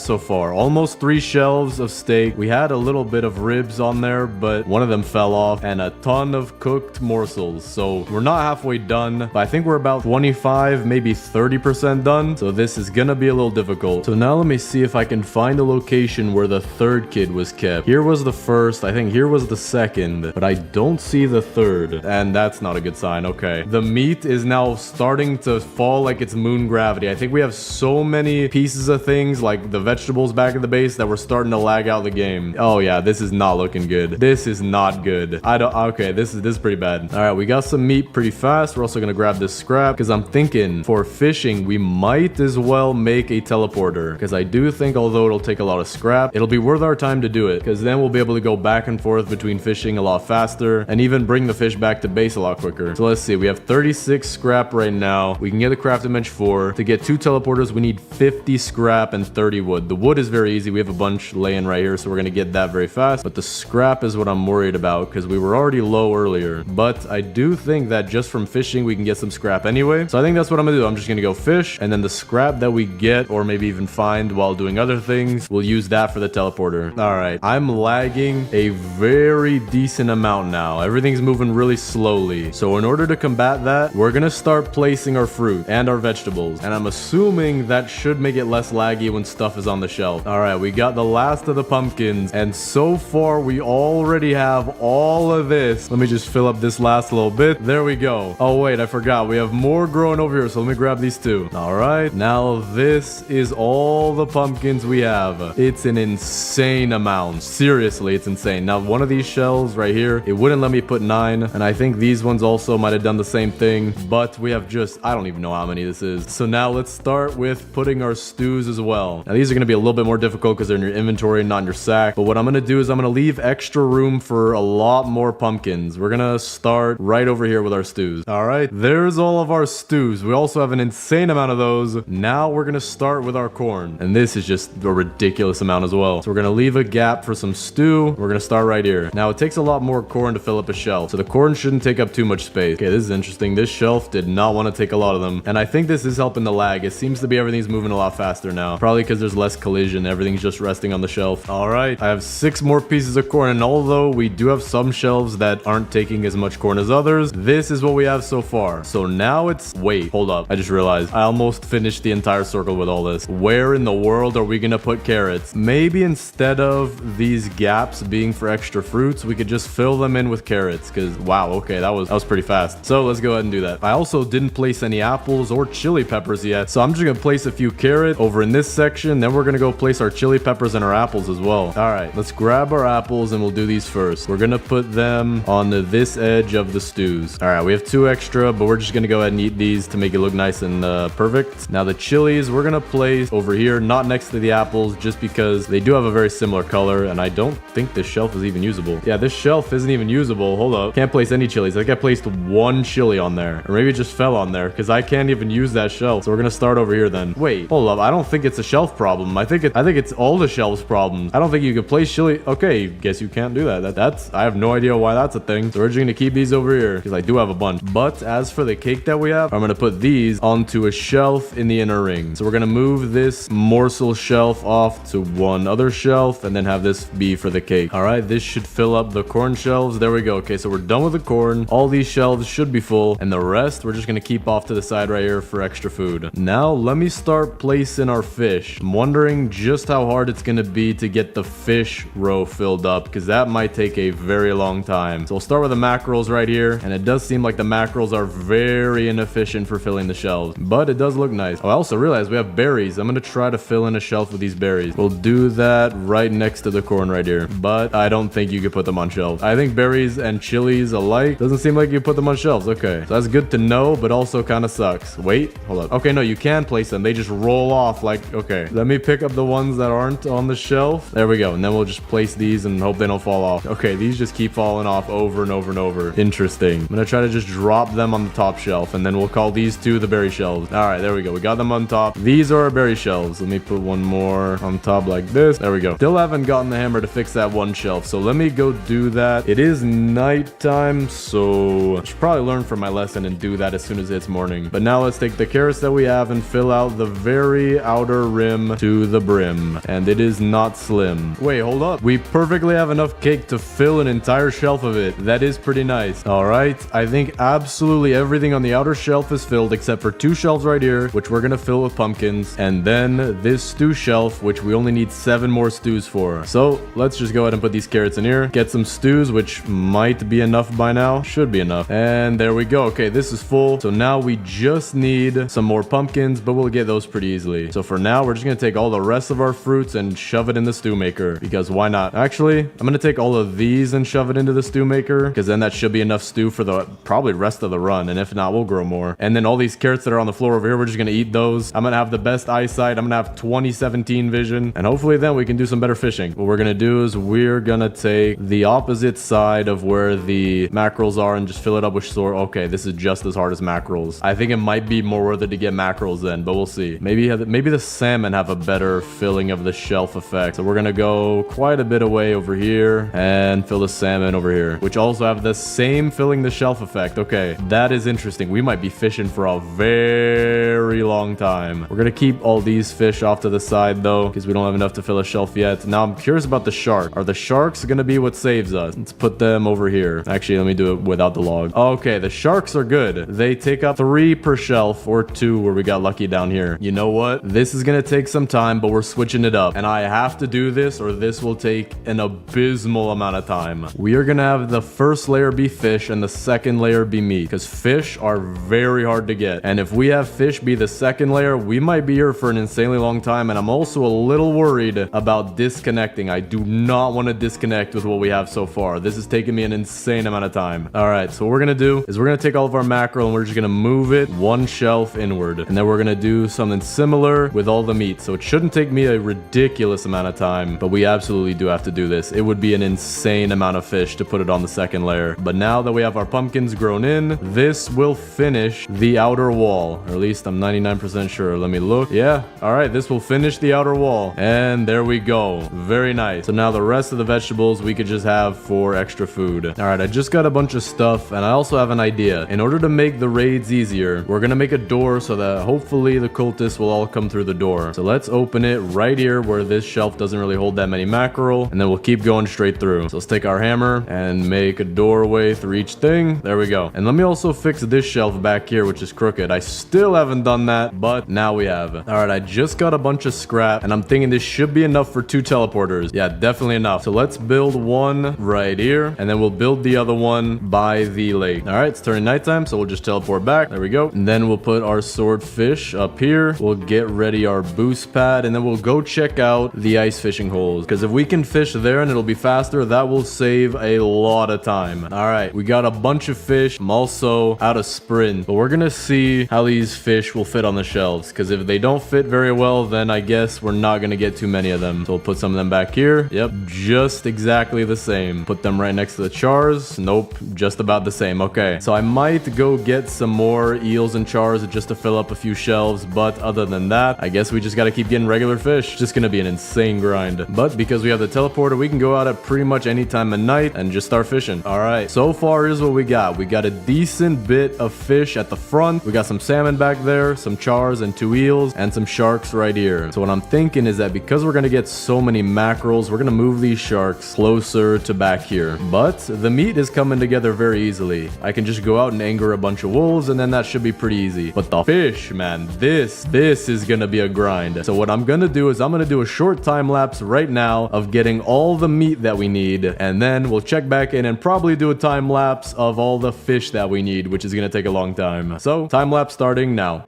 so far. Almost 3 shelves of steak. We had a little bit of ribs on there, but one of them fell off, and a ton of cooked morsels. So we're not halfway done, but I think we're about 25, maybe 30% done. So this is gonna be a little difficult. So now let me see if I can find the location where the third kid was kept. Here was the first, I think here was the second, but I don't see the third, and that's not a good sign. Okay, the meat is now starting to fall like it's moon gravity. I think we have so many pieces of things like the vegetables back at the base that we're starting to lag out the game. Oh yeah, this is not looking good. This is not good. Okay, this is pretty bad. All right, we got some meat pretty fast. We're also gonna grab this scrap because I'm thinking for fishing we might as well make a teleporter, because I do think although it'll take a lot of scrap, it'll be worth our time to do it, because then we'll be able to go back and forth between fishing a lot faster and even bring the fish back to base a lot quicker. So let's see, we have 36 scrap right now. We can get a crafting bench 4. To get 2 teleporters we need 50 scrap and 30 wood. The wood is very easy. We have a bunch laying right here, so we're gonna get that very fast, but the scrap is what I'm worried about because we were already low earlier. But I do think that just from fishing we can get some scrap anyway, so I think that's what I'm gonna do. I'm just gonna go fish, and then the scrap that we get or maybe even find while doing other things, we'll use that for the teleporter. All right, I'm lagging a very decent amount now. Everything's moving really slowly, so in order to combat that, we're gonna start placing our fruit and our vegetables, and I'm assuming that should make it less laggy when stuff is on the shelf. All right, we got the last of the pumpkins, and so far we already have all of this. Let me just fill up this last little bit. There we go. Oh wait, I forgot, we have more growing over here, so let me grab these too. All right, now this is all the pumpkins we have. It's an insane amount. Seriously, it's insane. Now one of these shelves right here, it wouldn't let me put 9, and I think these ones also might have done the same thing, but we have just, I don't even know how many this is. So now let's start with putting our stews as well. Now these are going to be a little bit more difficult because they're in your inventory, not in your sack, but what I'm going to do is I'm going to leave extra room for a lot more pumpkins. We're going to start right over here with our stews. All right, there's all of our stews. We also have an insane amount of those. Now we're going to start with our corn, and this is just a ridiculous amount as well. So we're going to leave a gap for some stew. We're going to start right here. Now it takes a lot more corn to fill up a shelf, so the corn shouldn't take up too much space. Okay, this is interesting. This shelf did not want to take a lot of them, and I think this is helping the lag. It seems to be everything's moving a lot faster now, probably because there's less collision. Everything's just resting on the shelf. All right, I have 6 more pieces of corn, and although we do have some shelves that aren't taking as much corn as others, this is what we have so far. So now it's, wait, hold up, I just realized I almost finished the entire circle with all this. Where in the world are we gonna put carrots? Maybe instead of these gaps being for extra fruits, we could just fill them in with carrots, because wow, okay, that was pretty fast. So let's go ahead and do that. I also didn't place any apples or chili peppers yet, so I'm just gonna place a few carrots over in this section, then we're gonna go place our chili peppers and our apples as well. All right, let's grab our apples and we'll do these first. We're gonna put them on this edge of the stews. All right, we have 2 extra, but we're just gonna go ahead and eat these to make it look nice and perfect. Now the chilies we're gonna place over here, not next to the apples, just because they do have a very similar color, and I don't think this shelf is even usable. Yeah, this shelf isn't even usable. Hold up, can't place any chilies. I think I placed 1 chili on there, or maybe it just fell on there because I can't even use that shelf. So we're gonna start over here then. Wait, hold up, I don't think it's a shelf problem. I think it's all the shelves problems. I don't think you could place chili. Okay, guess you can't do that. That's I have no idea why that's a thing. So we're just gonna keep these over here because I do have a bunch. But as for the cake that we have, I'm gonna put these onto a shelf in the inner ring. So we're gonna move this morsel shelf off to one other shelf and then have this be for the cake. All right, this should fill up the corn shelves. There we go. Okay, so we're done with the corn. All these shelves should be full, and the rest we're just gonna keep off to the side right here for extra food. Now let me start placing our fish. I'm wondering just how hard it's gonna be to get the fish row filled up, because that might take a very long time. So we'll start with the mackerels right here, and it does seem like the mackerels are very inefficient for filling the shelves, but it does look nice. Oh, I also realized we have berries. I'm gonna try to fill in a shelf with these berries. We'll do that right next to the corn right here, but I don't think you could put them on shelves. I think berries and chilies alike doesn't seem like you put them on shelves. Okay, so that's good to know, but also kind of sucks. Wait, hold up. Okay, no, you can place them. They just roll off like, okay. Let me pick up the ones that aren't on the shelf. There we go, and then we'll just place these and hope they don't fall off. Okay, these just keep falling off over and over and over. Interesting. I'm gonna try to just drop them on the top shelf, and then we'll call these 2 the berry shelves. All right, there we go. We got them on top. These are our berry shelves. Let me put one more on top like this. There we go. Still haven't gotten the hammer to fix that one shelf, so let me go do that. It is nighttime, so I should probably learn from my lesson and do that as soon as it's morning. But now let's take the carrots that we have and fill fill out the very outer rim to the brim. And it is not slim. Wait, hold up. We perfectly have enough cake to fill an entire shelf of it. That is pretty nice. All right. I think absolutely everything on the outer shelf is filled except for 2 shelves right here, which we're going to fill with pumpkins. And then this stew shelf, which we only need 7 more stews for. So let's just go ahead and put these carrots in here. Get some stews, which might be enough by now. Should be enough. And there we go. Okay, this is full. So now we just need some more pumpkins, but we'll get those pretty easily. So for now, we're just going to take all the rest of our fruits and shove it in the stew maker, because why not? Actually, I'm going to take all of these and shove it into the stew maker, because then that should be enough stew for the probably rest of the run. And if not, we'll grow more. And then all these carrots that are on the floor over here, we're just going to eat those. I'm going to have the best eyesight. I'm going to have 2017 vision, and hopefully then we can do some better fishing. What we're going to do is we're going to take the opposite side of where the mackerels are and just fill it up with sword. Okay, this is just as hard as mackerels. I think it might be more worth it to get mackerels then, but we'll see. Maybe the salmon have a better filling of the shelf effect. So we're gonna go quite a bit away over here and fill the salmon over here, which also have the same filling the shelf effect. Okay, that is interesting. We might be fishing for a very long time. We're gonna keep all these fish off to the side though, because we don't have enough to fill a shelf yet. Now I'm curious about the shark. Are the sharks gonna be what saves us? Let's put them over here. Actually, let me do it without the log. Okay, the sharks are good. They take up 3 per shelf, or 2 where we got lucky down here. You know what? This is gonna take some time, but we're switching it up. And I have to do this or this will take an abysmal amount of time. We are gonna have the first layer be fish and the second layer be meat, because fish are very hard to get. And if we have fish be the second layer, we might be here for an insanely long time. And I'm also a little worried about disconnecting. I do not want to disconnect with what we have so far. This is taking me an insane amount of time. All right, so what we're gonna do is we're gonna take all of our mackerel and we're just gonna move it 1 shelf inward, and then we're gonna do something similar with all the meat. So it shouldn't take me a ridiculous amount of time, but we absolutely do have to do this. It would be an insane amount of fish to put it on the second layer. But now that we have our pumpkins grown in, this will finish the outer wall, or at least I'm 99% sure. Let me look. Yeah, all right, this will finish the outer wall, and there we go. Very nice. So now the rest of the vegetables we could just have for extra food. All right, I just got a bunch of stuff, and I also have an idea. In order to make the raids easier, we're gonna make a door so that hopefully the cultists will all come through the door. So let's open it right here where this shelf doesn't really hold that many mackerel, and then we'll keep going straight through. So let's take our hammer and make a doorway through each thing. There we go. And let me also fix this shelf back here, which is crooked. I still haven't done that, but now we have. All right, I just got a bunch of scrap, and I'm thinking this should be enough for 2 teleporters. Yeah, definitely enough. So let's build one right here, and then we'll build the other one by the lake. All right, it's turning nighttime, so we'll just teleport back. There we go. And then we'll put our swordfish up here. We'll get ready our boost pad, and then we'll go check out the ice fishing holes, because if we can fish there and it'll be faster, that will save a lot of time. All right, we got a bunch of fish. I'm also out of sprint, but we're gonna see how these fish will fit on the shelves, because if they don't fit very well, then I guess we're not gonna get too many of them. So we'll put some of them back here. Yep, just exactly the same. Put them right next to the chars. Nope, just about the same. Okay, so I might go get some more eels and chars just to fill up a few shelves, but other than that, I guess we just gotta keep getting regular fish. Just gonna be an insane grind. But because we have the teleporter, we can go out at pretty much any time of night and just start fishing. All right, so far is what we got. We got a decent bit of fish at the front. We got some salmon back there, some chars and 2 eels, and some sharks right here. So what I'm thinking is that because we're gonna get so many mackerels, we're gonna move these sharks closer to back here. But the meat is coming together very easily. I can just go out and anger a bunch of wolves, and then that should be pretty easy. But the fish, man, this is gonna be a grind. So what I'm gonna do is I'm gonna do a short time lapse right now of getting all the meat that we need, and then we'll check back in and probably do a time lapse of all the fish that we need, which is gonna take a long time. So time lapse starting now.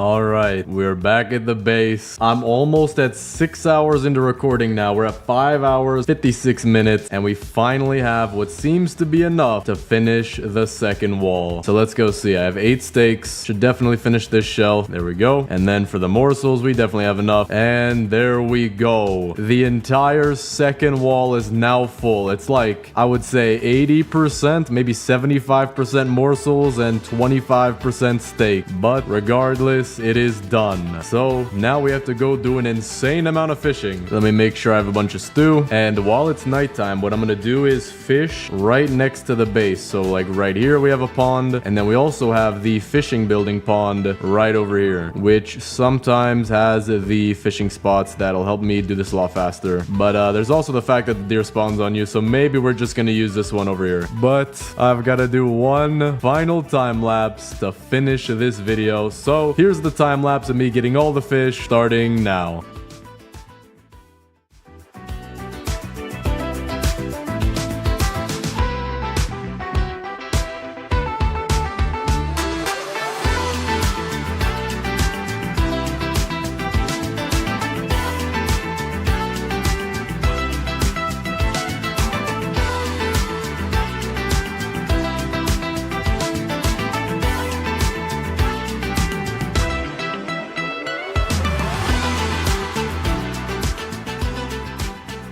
All right, we're back at the base. I'm almost at 6 hours into recording now. We're at 5 hours, 56 minutes, and we finally have what seems to be enough to finish the second wall. So let's go see. I have 8 steaks. Should definitely finish this shelf. There we go. And then for the morsels, we definitely have enough. And there we go. The entire second wall is now full. It's like, I would say 80%, maybe 75% morsels and 25% steak. But regardless, it is done. So now we have to go do an insane amount of fishing. Let me make sure I have a bunch of stew. And while it's nighttime, what I'm gonna do is fish right next to the base. So like right here, we have a pond. And then we also have the fishing building pond right over here, which sometimes has the fishing spots that'll help me do this a lot faster. But there's also the fact that the deer spawns on you. So maybe we're just gonna use this one over here. But I've got to do one final time lapse to finish this video. So here's the time lapse of me getting all the fish starting now.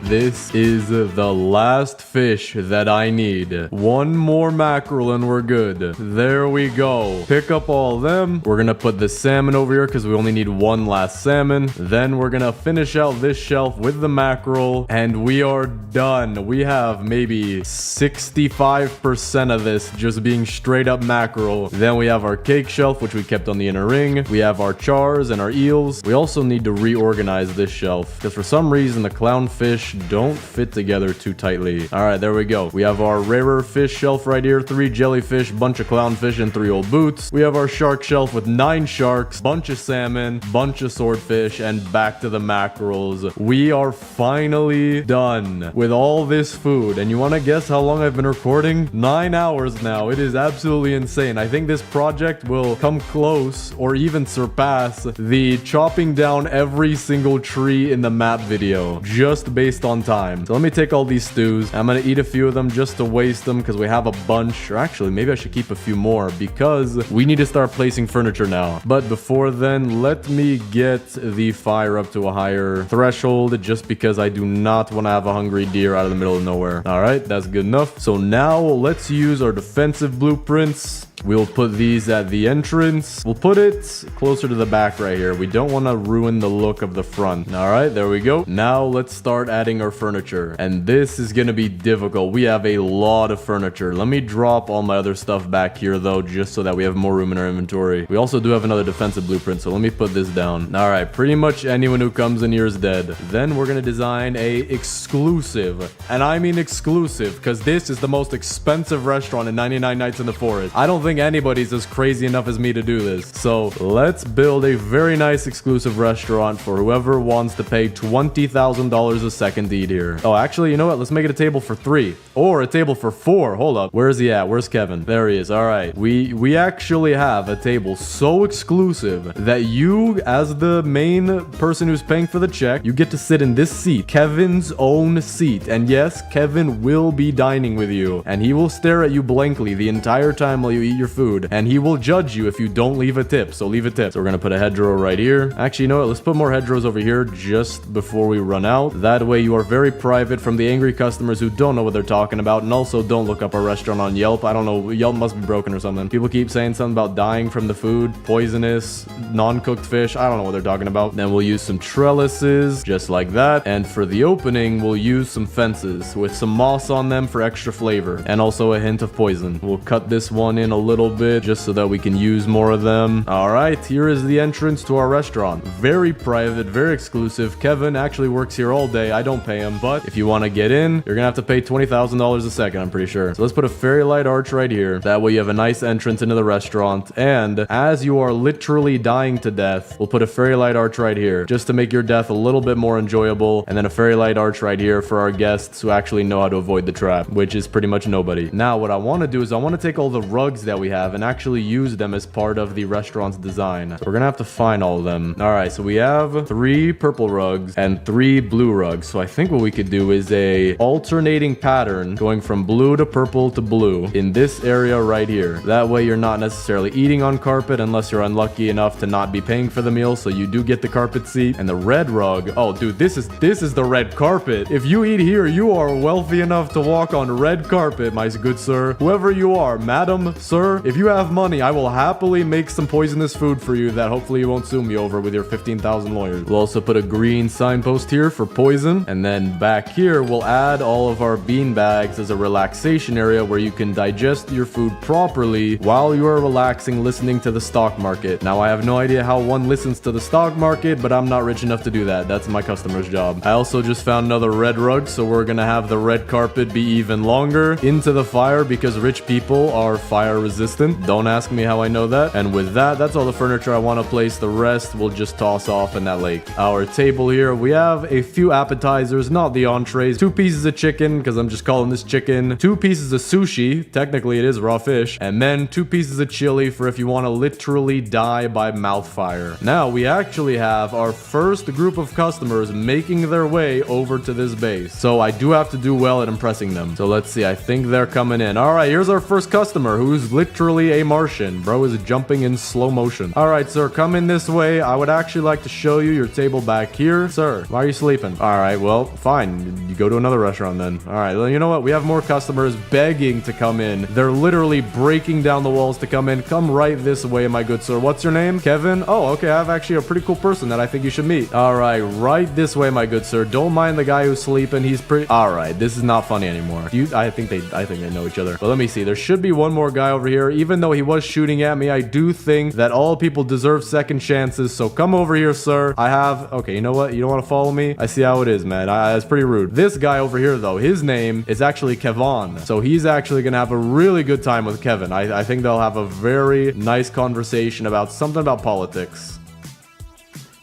This is the last fish that I need. One more mackerel and we're good. There we go. Pick up all them. We're gonna put the salmon over here because we only need one last salmon. Then we're gonna finish out this shelf with the mackerel and we are done. We have maybe 65% of this just being straight up mackerel. Then we have our cake shelf, which we kept on the inner ring. We have our chars and our eels. We also need to reorganize this shelf because for some reason the clownfish don't fit together too tightly. All right, there we go. We have our rarer fish shelf right here, 3 jellyfish, bunch of clownfish, and 3 old boots. We have our shark shelf with 9 sharks, bunch of salmon, bunch of swordfish, and back to the mackerels. We are finally done with all this food. And you want to guess how long I've been recording? 9 hours now. It is absolutely insane. I think this project will come close or even surpass the chopping down every single tree in the map video, just based on time. So let me take all these stews. I'm gonna eat a few of them just to waste them because we have a bunch. Or actually, maybe I should keep a few more because we need to start placing furniture now. But before then, let me get the fire up to a higher threshold just because I do not want to have a hungry deer out of the middle of nowhere. All right, that's good enough. So now let's use our defensive blueprints. We'll put these at the entrance. We'll put it closer to the back right here. We don't want to ruin the look of the front. All right, there we go. Now let's start adding our furniture. And this is going to be difficult. We have a lot of furniture. Let me drop all my other stuff back here though, just so that we have more room in our inventory. We also do have another defensive blueprint, so let me put this down. All right, pretty much anyone who comes in here is dead. Then we're going to design a exclusive, and I mean exclusive, because this is the most expensive restaurant in 99 Nights in the Forest. I don't think anybody's as crazy enough as me to do this. So let's build a very nice exclusive restaurant for whoever wants to pay $20,000 a second to eat here. Oh, actually, you know what? Let's make it a table for 3 or a table for 4. Hold up. Where's he at? Where's Kevin? There he is. All right. We actually have a table so exclusive that you, as the main person who's paying for the check, you get to sit in this seat, Kevin's own seat. And yes, Kevin will be dining with you and he will stare at you blankly the entire time while you eat your food, and he will judge you if you don't leave a tip. So leave a tip. So we're gonna put a hedgerow right here. Actually, you know what? Let's put more hedgerows over here just before we run out. That way you are very private from the angry customers who don't know what they're talking about, and also don't look up our restaurant on Yelp. I don't know, Yelp must be broken or something. People keep saying something about dying from the food, poisonous, non-cooked fish. I don't know what they're talking about. Then we'll use some trellises just like that, and for the opening we'll use some fences with some moss on them for extra flavor and also a hint of poison. We'll cut this one in a little bit just so that we can use more of them. All right, here is the entrance to our restaurant. Very private, very exclusive. Kevin actually works here all day. I don't pay him, but if you want to get in, you're gonna have to pay $20,000 a second, I'm pretty sure. So let's put a fairy light arch right here. That way you have a nice entrance into the restaurant, and as you are literally dying to death, we'll put a fairy light arch right here just to make your death a little bit more enjoyable, and then a fairy light arch right here for our guests who actually know how to avoid the trap, which is pretty much nobody. Now what I want to do is I want to take all the rugs that we have and actually use them as part of the restaurant's design. So we're gonna have to find all of them. All right, so we have 3 purple rugs and 3 blue rugs. So I think what we could do is a alternating pattern going from blue to purple to blue in this area right here. That way you're not necessarily eating on carpet unless you're unlucky enough to not be paying for the meal, so you do get the carpet seat. And the red rug, oh dude, this is the red carpet. If you eat here, you are wealthy enough to walk on red carpet, my good sir. Whoever you are, madam, sir, if you have money, I will happily make some poisonous food for you that hopefully you won't sue me over with your 15,000 lawyers. We'll also put a green signpost here for poison, and then back here we'll add all of our bean bags as a relaxation area where you can digest your food properly while you are relaxing listening to the stock market. Now I have no idea how one listens to the stock market, but I'm not rich enough to do that. That's my customer's job. I also just found another red rug, so we're gonna have the red carpet be even longer into the fire because rich people are fire resistant. Don't ask me how I know that. And with that, that's all the furniture I want to place. The rest we'll just toss off in that lake. Our table here, we have a few appetizers, not the entrees. 2 pieces of chicken, because I'm just calling this chicken. 2 pieces of sushi, technically it is raw fish. And then 2 pieces of chili for if you want to literally die by mouth fire. Now we actually have our first group of customers making their way over to this base. So I do have to do well at impressing them. So let's see, I think they're coming in. All right, here's our first customer who's literally a Martian. Bro is jumping in slow motion. All right, sir, come in this way. I would actually like to show you your table back here. Sir, why are you sleeping? All right, well, fine. You go to another restaurant then. All right, well, you know what? We have more customers begging to come in. They're literally breaking down the walls to come in. Come right this way, my good sir. What's your name? Kevin? Oh, okay. I have actually a pretty cool person that I think you should meet. All right, right this way, my good sir. Don't mind the guy who's sleeping. He's pretty... All right, this is not funny anymore. I think they know each other. But let me see. There should be one more guy over here. Even though he was shooting at me, I do think that all people deserve second chances. So come over here, sir. I have... Okay, you know what? You don't want to follow me? I see how it is, man. It's pretty rude. This guy over here, though, his name is actually Kevon. So he's actually going to have a really good time with Kevin. I think they'll have a very nice conversation about something about politics.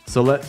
So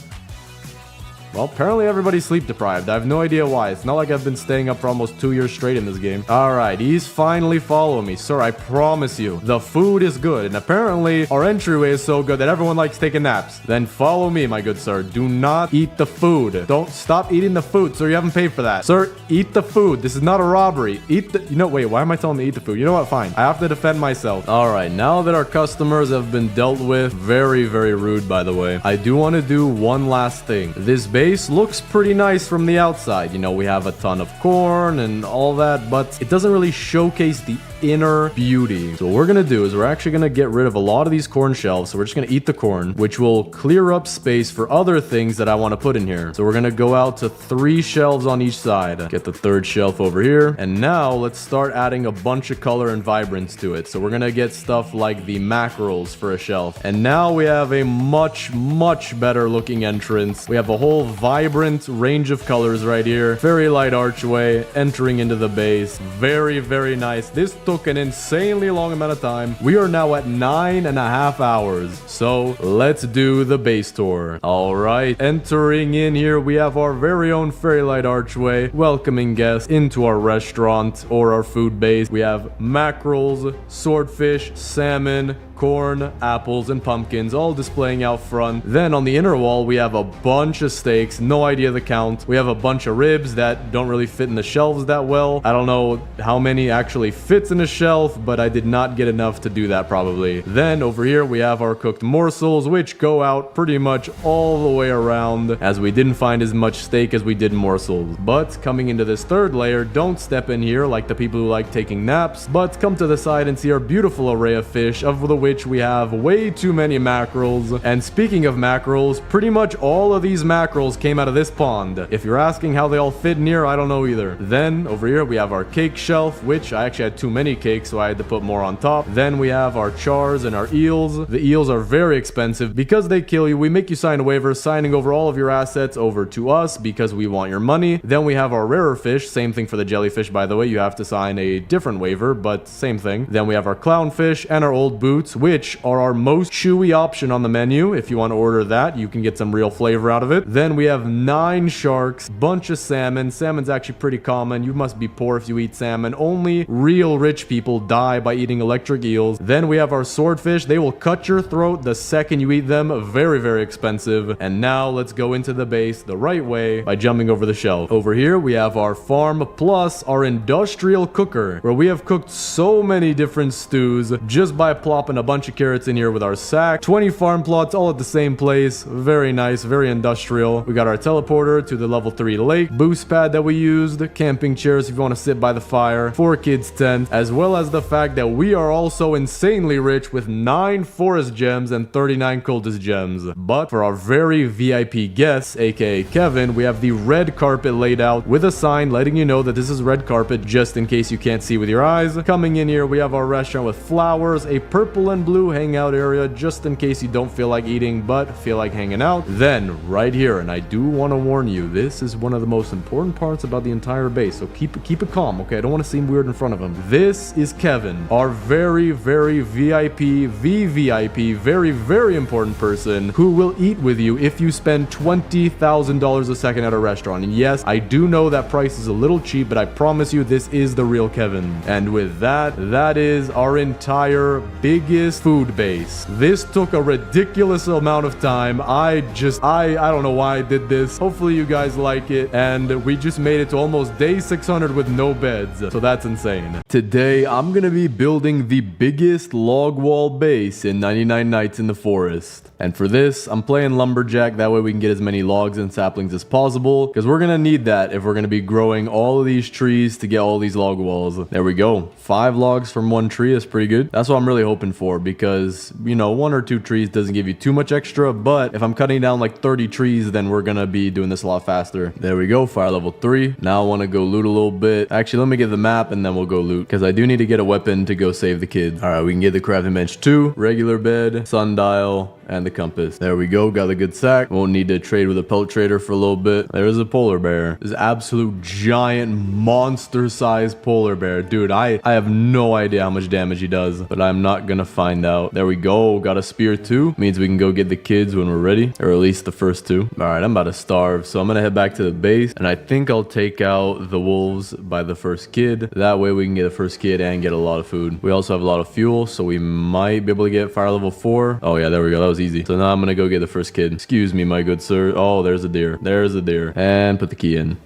well, apparently everybody's sleep deprived. I have no idea why. It's not like I've been staying up for almost 2 years straight in this game. All right, he's finally following me. Sir, I promise you, the food is good. And apparently, our entryway is so good that everyone likes taking naps. Then follow me, my good sir. Do not eat the food. Don't stop eating the food, sir. You haven't paid for that. Sir, eat the food. This is not a robbery. Eat the... wait, why am I telling him to eat the food? You know what? Fine. I have to defend myself. All right, now that our customers have been dealt with, very, very rude, by the way, I do want to do one last thing. This base looks pretty nice from the outside. You know, we have a ton of corn and all that, but it doesn't really showcase the inner beauty. So what we're gonna do is we're actually gonna get rid of a lot of these corn shelves. So we're just gonna eat the corn, which will clear up space for other things that I want to put in here. So we're gonna go out to 3 shelves on each side. Get the 3rd shelf over here. And now let's start adding a bunch of color and vibrance to it. So we're gonna get stuff like the mackerels for a shelf. And now we have a much, much better looking entrance. We have a whole vibrant range of colors right here. Very light archway entering into the base. Very, very nice. This took an insanely long amount of time. We are now at 9.5 hours. So let's do the base tour. All right, entering in here, we have our very own fairy light archway, welcoming guests into our restaurant or our food base. We have mackerels, swordfish, salmon, corn, apples, and pumpkins all displaying out front. Then on the inner wall, we have a bunch of steaks, no idea the count. We have a bunch of ribs that don't really fit in the shelves that well. I don't know how many actually fits in a shelf, but I did not get enough to do that probably. Then over here, we have our cooked morsels, which go out pretty much all the way around, as we didn't find as much steak as we did morsels. But coming into this 3rd layer, don't step in here like the people who like taking naps, but come to the side and see our beautiful array of fish, of the which we have way too many mackerels. And speaking of mackerels, pretty much all of these mackerels came out of this pond. If you're asking how they all fit in here, I don't know either. Then over here we have our cake shelf, which I actually had too many cakes, so I had to put more on top. Then we have our chars and our eels. The eels are very expensive because they kill you. We make you sign a waiver signing over all of your assets over to us because we want your money. Then we have our rarer fish, same thing for the jellyfish, by the way. You have to sign a different waiver, but same thing. Then we have our clownfish and our old boots, which are our most chewy option on the menu. If you want to order that, you can get some real flavor out of it. Then we have 9 sharks, bunch of salmon. Salmon's actually pretty common. You must be poor if you eat salmon. Only real rich people die by eating electric eels. Then we have our swordfish. They will cut your throat the second you eat them. Very, very expensive. And now let's go into the base the right way by jumping over the shelf. Over here, we have our farm plus our industrial cooker, where we have cooked so many different stews just by plopping a bunch of carrots in here with our sack. 20 farm plots all at the same place. Very nice, very industrial. We got our teleporter to the level 3 lake, boost pad that we used, camping chairs if you want to sit by the fire, 4 kids tent, as well as the fact that we are also insanely rich with 9 forest gems and 39 cultist gems. But for our very VIP guests, aka Kevin, we have the red carpet laid out with a sign letting you know that this is red carpet just in case you can't see with your eyes. Coming in here, we have our restaurant with flowers, a purple and blue hangout area just in case you don't feel like eating but feel like hanging out. Then right here, and I do want to warn you, this is one of the most important parts about the entire base, so keep it calm, okay? I don't want to seem weird in front of him. This is Kevin, our very, very VIP, VVIP, very, very important person who will eat with you if you spend $20,000 a second at a restaurant. And yes, I do know that price is a little cheap, but I promise you this is the real Kevin. And with that, that is our entire biggest food base. This took a ridiculous amount of time. I don't know why I did this. Hopefully you guys like it. And we just made it to almost day 600 with no beds. So that's insane. Today, I'm gonna be building the biggest log wall base in 99 Nights in the Forest. And for this, I'm playing lumberjack. That way we can get as many logs and saplings as possible, because we're gonna need that if we're gonna be growing all of these trees to get all these log walls. There we go. 5 logs from 1 tree is pretty good. That's what I'm really hoping for, because, you know, 1 or 2 trees doesn't give you too much extra, but if I'm cutting down like 30 trees, then we're gonna be doing this a lot faster. There we go, fire level 3. Now I want to go loot a little bit. Actually, let me get the map and then we'll go loot, because I do need to get a weapon to go save the kids. All right, we can get the crafting bench 2, regular bed, sundial, and the compass. There we go, got a good sack. Won't need to trade with a pelt trader for a little bit. There's a polar bear. This absolute giant monster-sized polar bear. Dude, I have no idea how much damage he does, but I'm not gonna find out. There we go, got a spear too. Means we can go get the kids when we're ready, or at least the first 2. All right, I'm about to starve, so I'm gonna head back to the base, and I think I'll take out the wolves by the first kid. That way we can get the first kid and get a lot of food. We also have a lot of fuel, so we might be able to get fire level 4. Oh yeah, there we go, that was easy. So now I'm gonna go get the first kid. Excuse me, my good sir. Oh, there's a deer. There's a deer. And put the key in.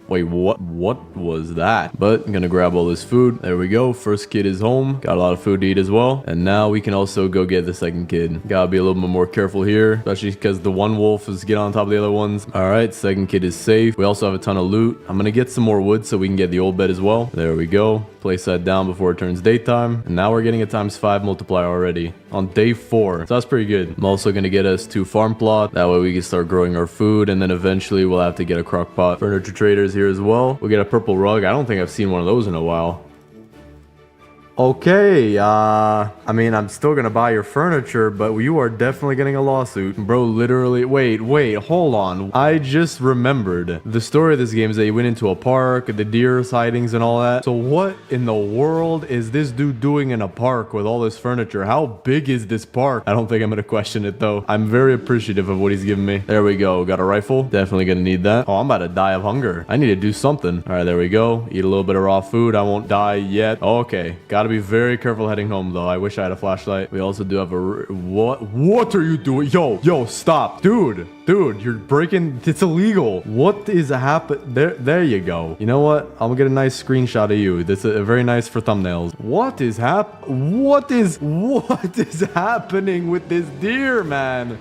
Wait, what was that? But I'm gonna grab all this food. There we go. First kid is home. Got a lot of food to eat as well. And now we can also go get the second kid. Gotta be a little bit more careful here, especially because the one wolf is getting on top of the other ones. All right, second kid is safe. We also have a ton of loot. I'm gonna get some more wood so we can get the old bed as well. There we go. Place that down before it turns daytime. And now we're getting a ×5 multiplier already on day 4. So that's pretty good. I'm also gonna get us 2 farm plot. That way we can start growing our food, and then eventually we'll have to get a crock pot. Furniture traders here as well. We'll get a purple rug. I don't think I've seen one of those in a while. Okay, I mean, I'm still gonna buy your furniture, but you are definitely getting a lawsuit. Bro, literally, wait, hold on. I just remembered. The story of this game is that you went into a park, the deer sightings and all that. So what in the world is this dude doing in a park with all this furniture? How big is this park? I don't think I'm gonna question it though. I'm very appreciative of what he's giving me. There we go, got a rifle. Definitely gonna need that. Oh, I'm about to die of hunger. I need to do something. All right, there we go. Eat a little bit of raw food. I won't die yet. Okay, gotta be very careful heading home though. I wish I had a flashlight. We also do have a what are you doing? Yo, stop, dude, you're breaking. It's illegal. What is happening? There you go. You know what, I'm gonna get a nice screenshot of you. That's a very nice for thumbnails. What is happening with this deer, man?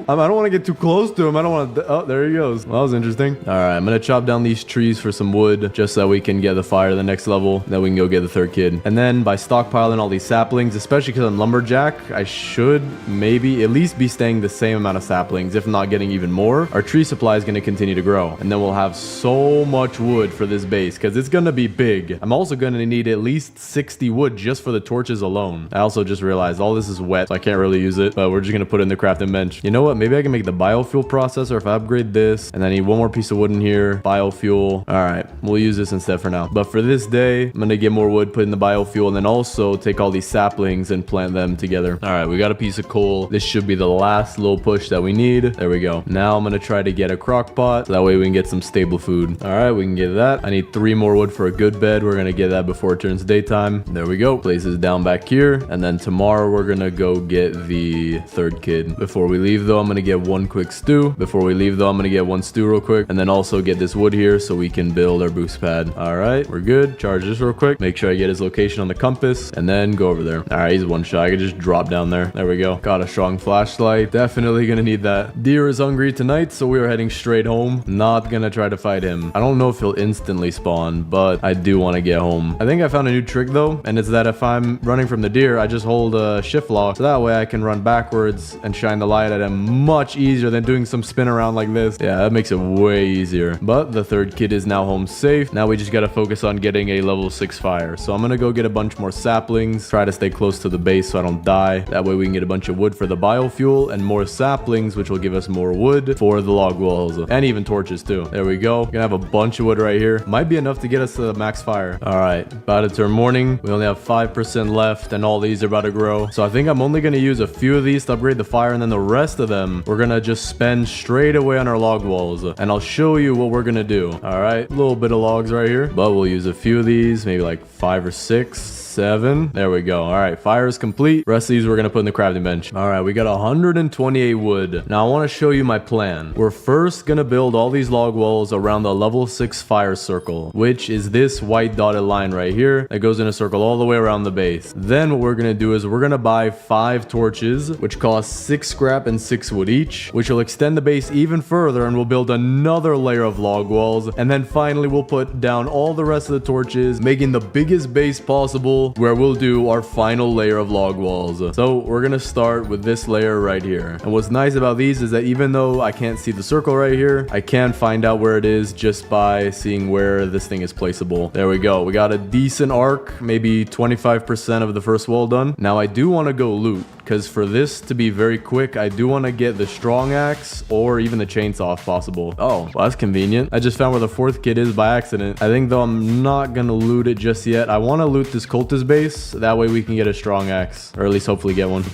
I don't want to get too close to him. I don't want to. Oh, there he goes. Well, that was interesting. All right, I'm gonna chop down these trees for some wood just so we can get the fire to the next level. Then we can go get the third kid. And then by stockpiling all these saplings, especially because I'm lumberjack, I should maybe at least be staying the same amount of saplings, if not getting even more, our tree supply is going to continue to grow. And then we'll have so much wood for this base because it's going to be big. I'm also going to need at least 60 wood just for the torches alone. I also just realized all this is wet, so I can't really use it, but we're just going to put it in the crafting bench. You know what? Maybe I can make the biofuel processor if I upgrade this. And then I need one more piece of wood in here. Biofuel. All right. We'll use this instead for now. But for this day, I'm going to get more wood, put in the biofuel, and then also take all these saplings and plant them together. All right. We got a piece of coal. This should be the last little push that we need. There we go. Now I'm going to try to get a crock pot. So that way we can get some stable food. All right. We can get that. I need 3 more wood for a good bed. We're going to get that before it turns daytime. There we go. Place is down back here. And then tomorrow we're going to go get the 3rd kid. Before we leave though, I'm going to get 1 quick stew. Before we leave though, I'm going to get 1 stew real quick. And then also get this wood here so we can build our boost pad. All right. We're good. Charge this real quick. Make sure I get his location on the compass and then go over there. All right. He's 1 shot. I can just drop down there. There we go. Got a strong flashlight. Definitely going to need that. Deer is hungry tonight, so we are heading straight home. Not going to try to fight him. I don't know if he'll instantly spawn, but I do want to get home. I think I found a new trick though, and it's that if I'm running from the deer, I just hold a shift lock, so that way I can run backwards and shine the light at him much easier than doing some spin around like this. Yeah, that makes it way easier. But the 3rd kid is now home safe. Now we just got to focus on getting a level 6 fire. So I'm going to go get a bunch more saplings, try to stay close to the base so I don't die. That way we can get a bunch of wood for the biofuel and more saplings, which will give us more wood for the log walls and even torches too. There we go. Gonna have a bunch of wood right here. Might be enough to get us to the max fire. All right, about to turn morning. We only have 5% left and all these are about to grow. So I think I'm only gonna use a few of these to upgrade the fire, and then the rest of them we're gonna just spend straight away on our log walls. And I'll show you what we're gonna do. All right, a little bit of logs right here, but we'll use a few of these, maybe like 5 or 6. 7. There we go. All right, fire is complete. Rest of these we're gonna put in the crafting bench. All right, we got 128 wood. Now I want to show you my plan. We're first gonna build all these log walls around the level 6 fire circle, which is this white dotted line right here that goes in a circle all the way around the base. Then what we're gonna do is we're gonna buy 5 torches, which cost 6 scrap and 6 wood each, which will extend the base even further, and we'll build another layer of log walls. And then finally we'll put down all the rest of the torches, making the biggest base possible, where we'll do our final layer of log walls. So we're gonna start with this layer right here. And what's nice about these is that even though I can't see the circle right here, I can find out where it is just by seeing where this thing is placeable. There we go. We got a decent arc, maybe 25% of the first wall done. Now I do want to go loot, because for this to be very quick, I do want to get the strong axe or even the chainsaw if possible. Oh, well, that's convenient. I just found where the 4th kid is by accident. I think though I'm not gonna loot it just yet. I want to loot this cultist base. That way we can get a strong axe, or at least hopefully get one.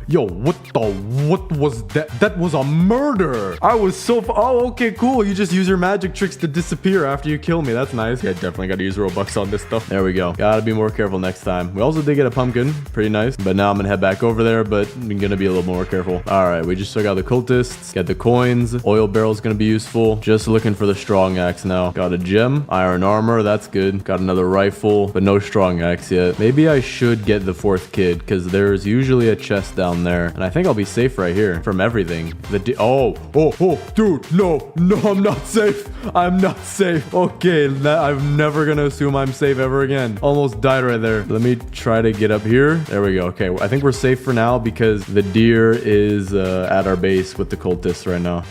Yo, what was that? That was a murder. I was so oh, okay, cool. You just use your magic tricks to disappear after you kill me. That's nice. Yeah, definitely got to use Robux on this stuff. There we go. Gotta be more careful next time. We also did get a pumpkin. Pretty nice. But now I'm gonna head back over there, but I'm gonna be a little more careful. All right, we just took out the cultists. Got the coins. Oil barrel's gonna be useful. Just looking for the strong axe now. Got a gem. Iron armor. That's good. Got another rifle, but no strong axe yet. Maybe I should get the 4th kid, because there's usually a chest down there, and I think I'll be safe right here from everything. Oh, dude, no, I'm not safe. I'm not safe. Okay, I'm never gonna assume I'm safe ever again. Almost died right there. Let me try to get up here. There we go. Okay, I think we're safe for now because the deer is at our base with the cultists right now.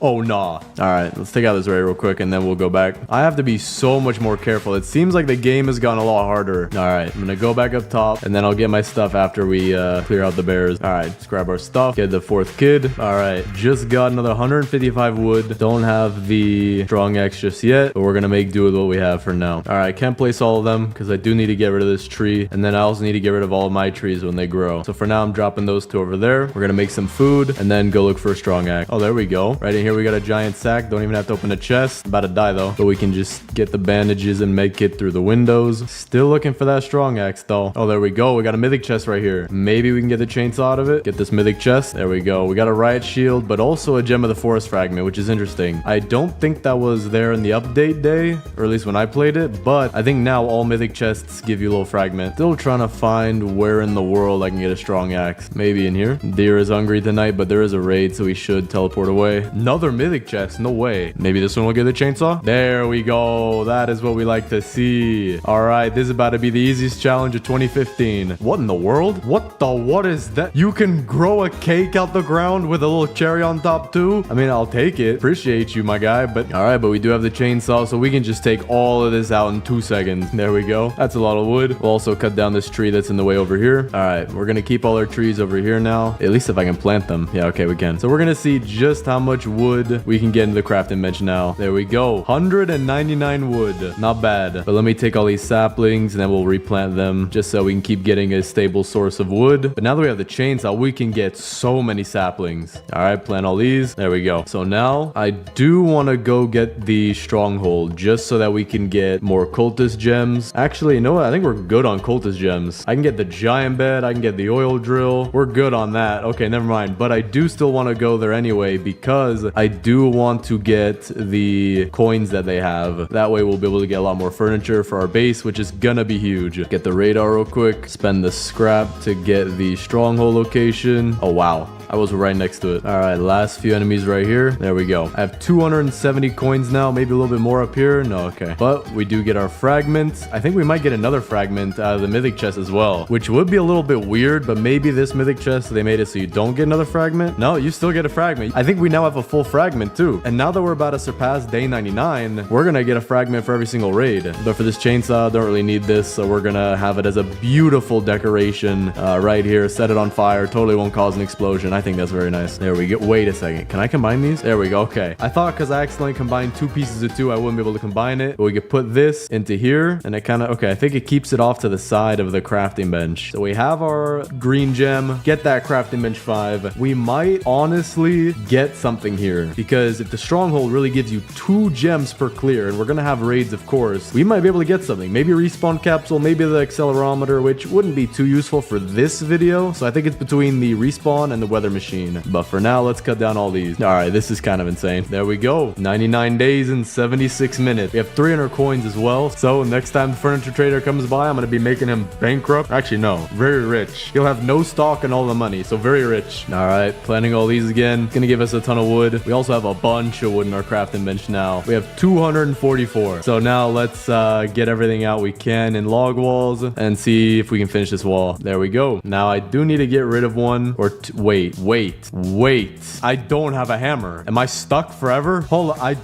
Oh, nah. All right, let's take out this raid real quick and then we'll go back. I have to be so much more careful. It seems like the game has gone a lot harder. All right, I'm gonna go back up top and then I'll get my stuff after we clear out the bears. All right, let's grab our stuff, get the 4th kid. All right, just got another 155 wood. Don't have the strong axe just yet, but we're gonna make do with what we have for now. All right, can't place all of them because I do need to get rid of this tree, and then I also need to get rid of all of my trees when they grow. So for now, I'm dropping those 2 over there. We're gonna make some food and then go look for a strong axe. Oh, there we go. Right in here, we got a giant sack. Don't even have to open a chest. About to die though, but we can just get the bandages and make it through the windows. Still looking for that strong axe though. Oh, there we go. We got a mythic chest right here. Maybe we can get the chainsaw out of it. Get this mythic chest. There we go. We got a riot shield, but also a gem of the forest fragment, which is interesting. I don't think that was there in the update day, or at least when I played it, but I think now all mythic chests give you a little fragment. Still trying to find where in the world I can get a strong axe. Maybe in here. Deer is hungry tonight, but there is a raid, so we should teleport away. Another another mythic chest. No way. Maybe this one will get the chainsaw. There we go. That is what we like to see. All right, this is about to be the easiest challenge of 2015. What in the world? What is that? You can grow a cake out the ground with a little cherry on top too? I mean, I'll take it. Appreciate you, my guy. But all right, but we do have the chainsaw, so we can just take all of this out in 2 seconds. There we go. That's a lot of wood. We'll also cut down this tree that's in the way over here. All right, we're gonna keep all our trees over here now. At least if I can plant them. Yeah, okay, we can. So we're gonna see just how much wood we can get into the crafting bench now. There we go. 199 wood. Not bad. But let me take all these saplings and then we'll replant them just so we can keep getting a stable source of wood. But now that we have the chainsaw, we can get so many saplings. All right, plant all these. There we go. So now I do want to go get the stronghold just so that we can get more cultist gems. Actually, you know what? I think we're good on cultist gems. I can get the giant bed. I can get the oil drill. We're good on that. Okay, never mind. But I do still want to go there anyway because I do want to get the coins that they have. That way we'll be able to get a lot more furniture for our base, which is gonna be huge. Get the radar real quick. Spend the scrap to get the stronghold location. Oh, wow. I was right next to it. All right, last few enemies right here. There we go. I have 270 coins now, maybe a little bit more up here. No, okay. But we do get our fragments. I think we might get another fragment out of the mythic chest as well, which would be a little bit weird, but maybe this mythic chest, they made it so you don't get another fragment. No, you still get a fragment. I think we now have a full fragment too. And now that we're about to surpass day 99, we're gonna get a fragment for every single raid. But for this chainsaw, don't really need this, so we're gonna have it as a beautiful decoration right here. Set it on fire. Totally won't cause an explosion. I think that's very nice. There we go. Wait a second. Can I combine these? There we go. Okay. I thought because I accidentally combined 2 pieces of 2, I wouldn't be able to combine it. But we could put this into here and it kind of, okay, I think it keeps it off to the side of the crafting bench. So we have our green gem. Get that crafting bench 5. We might honestly get something here because if the stronghold really gives you 2 gems per clear and we're going to have raids, of course, we might be able to get something. Maybe a respawn capsule, maybe the accelerometer, which wouldn't be too useful for this video. So I think it's between the respawn and the weather machine. But for now, let's cut down all these. All right, this is kind of insane. There we go. 99 days and 76 minutes. We have 300 coins as well. So next time the furniture trader comes by, I'm going to be making him bankrupt. Actually, no, very rich. He'll have no stock and all the money. So very rich. All right, planting all these again. It's going to give us a ton of wood. We also have a bunch of wood in our crafting bench now. We have 244. So now let's get everything out we can in log walls and see if we can finish this wall. There we go. Now I do need to get rid of one or wait. I don't have a hammer. Am I stuck forever? Hold on. I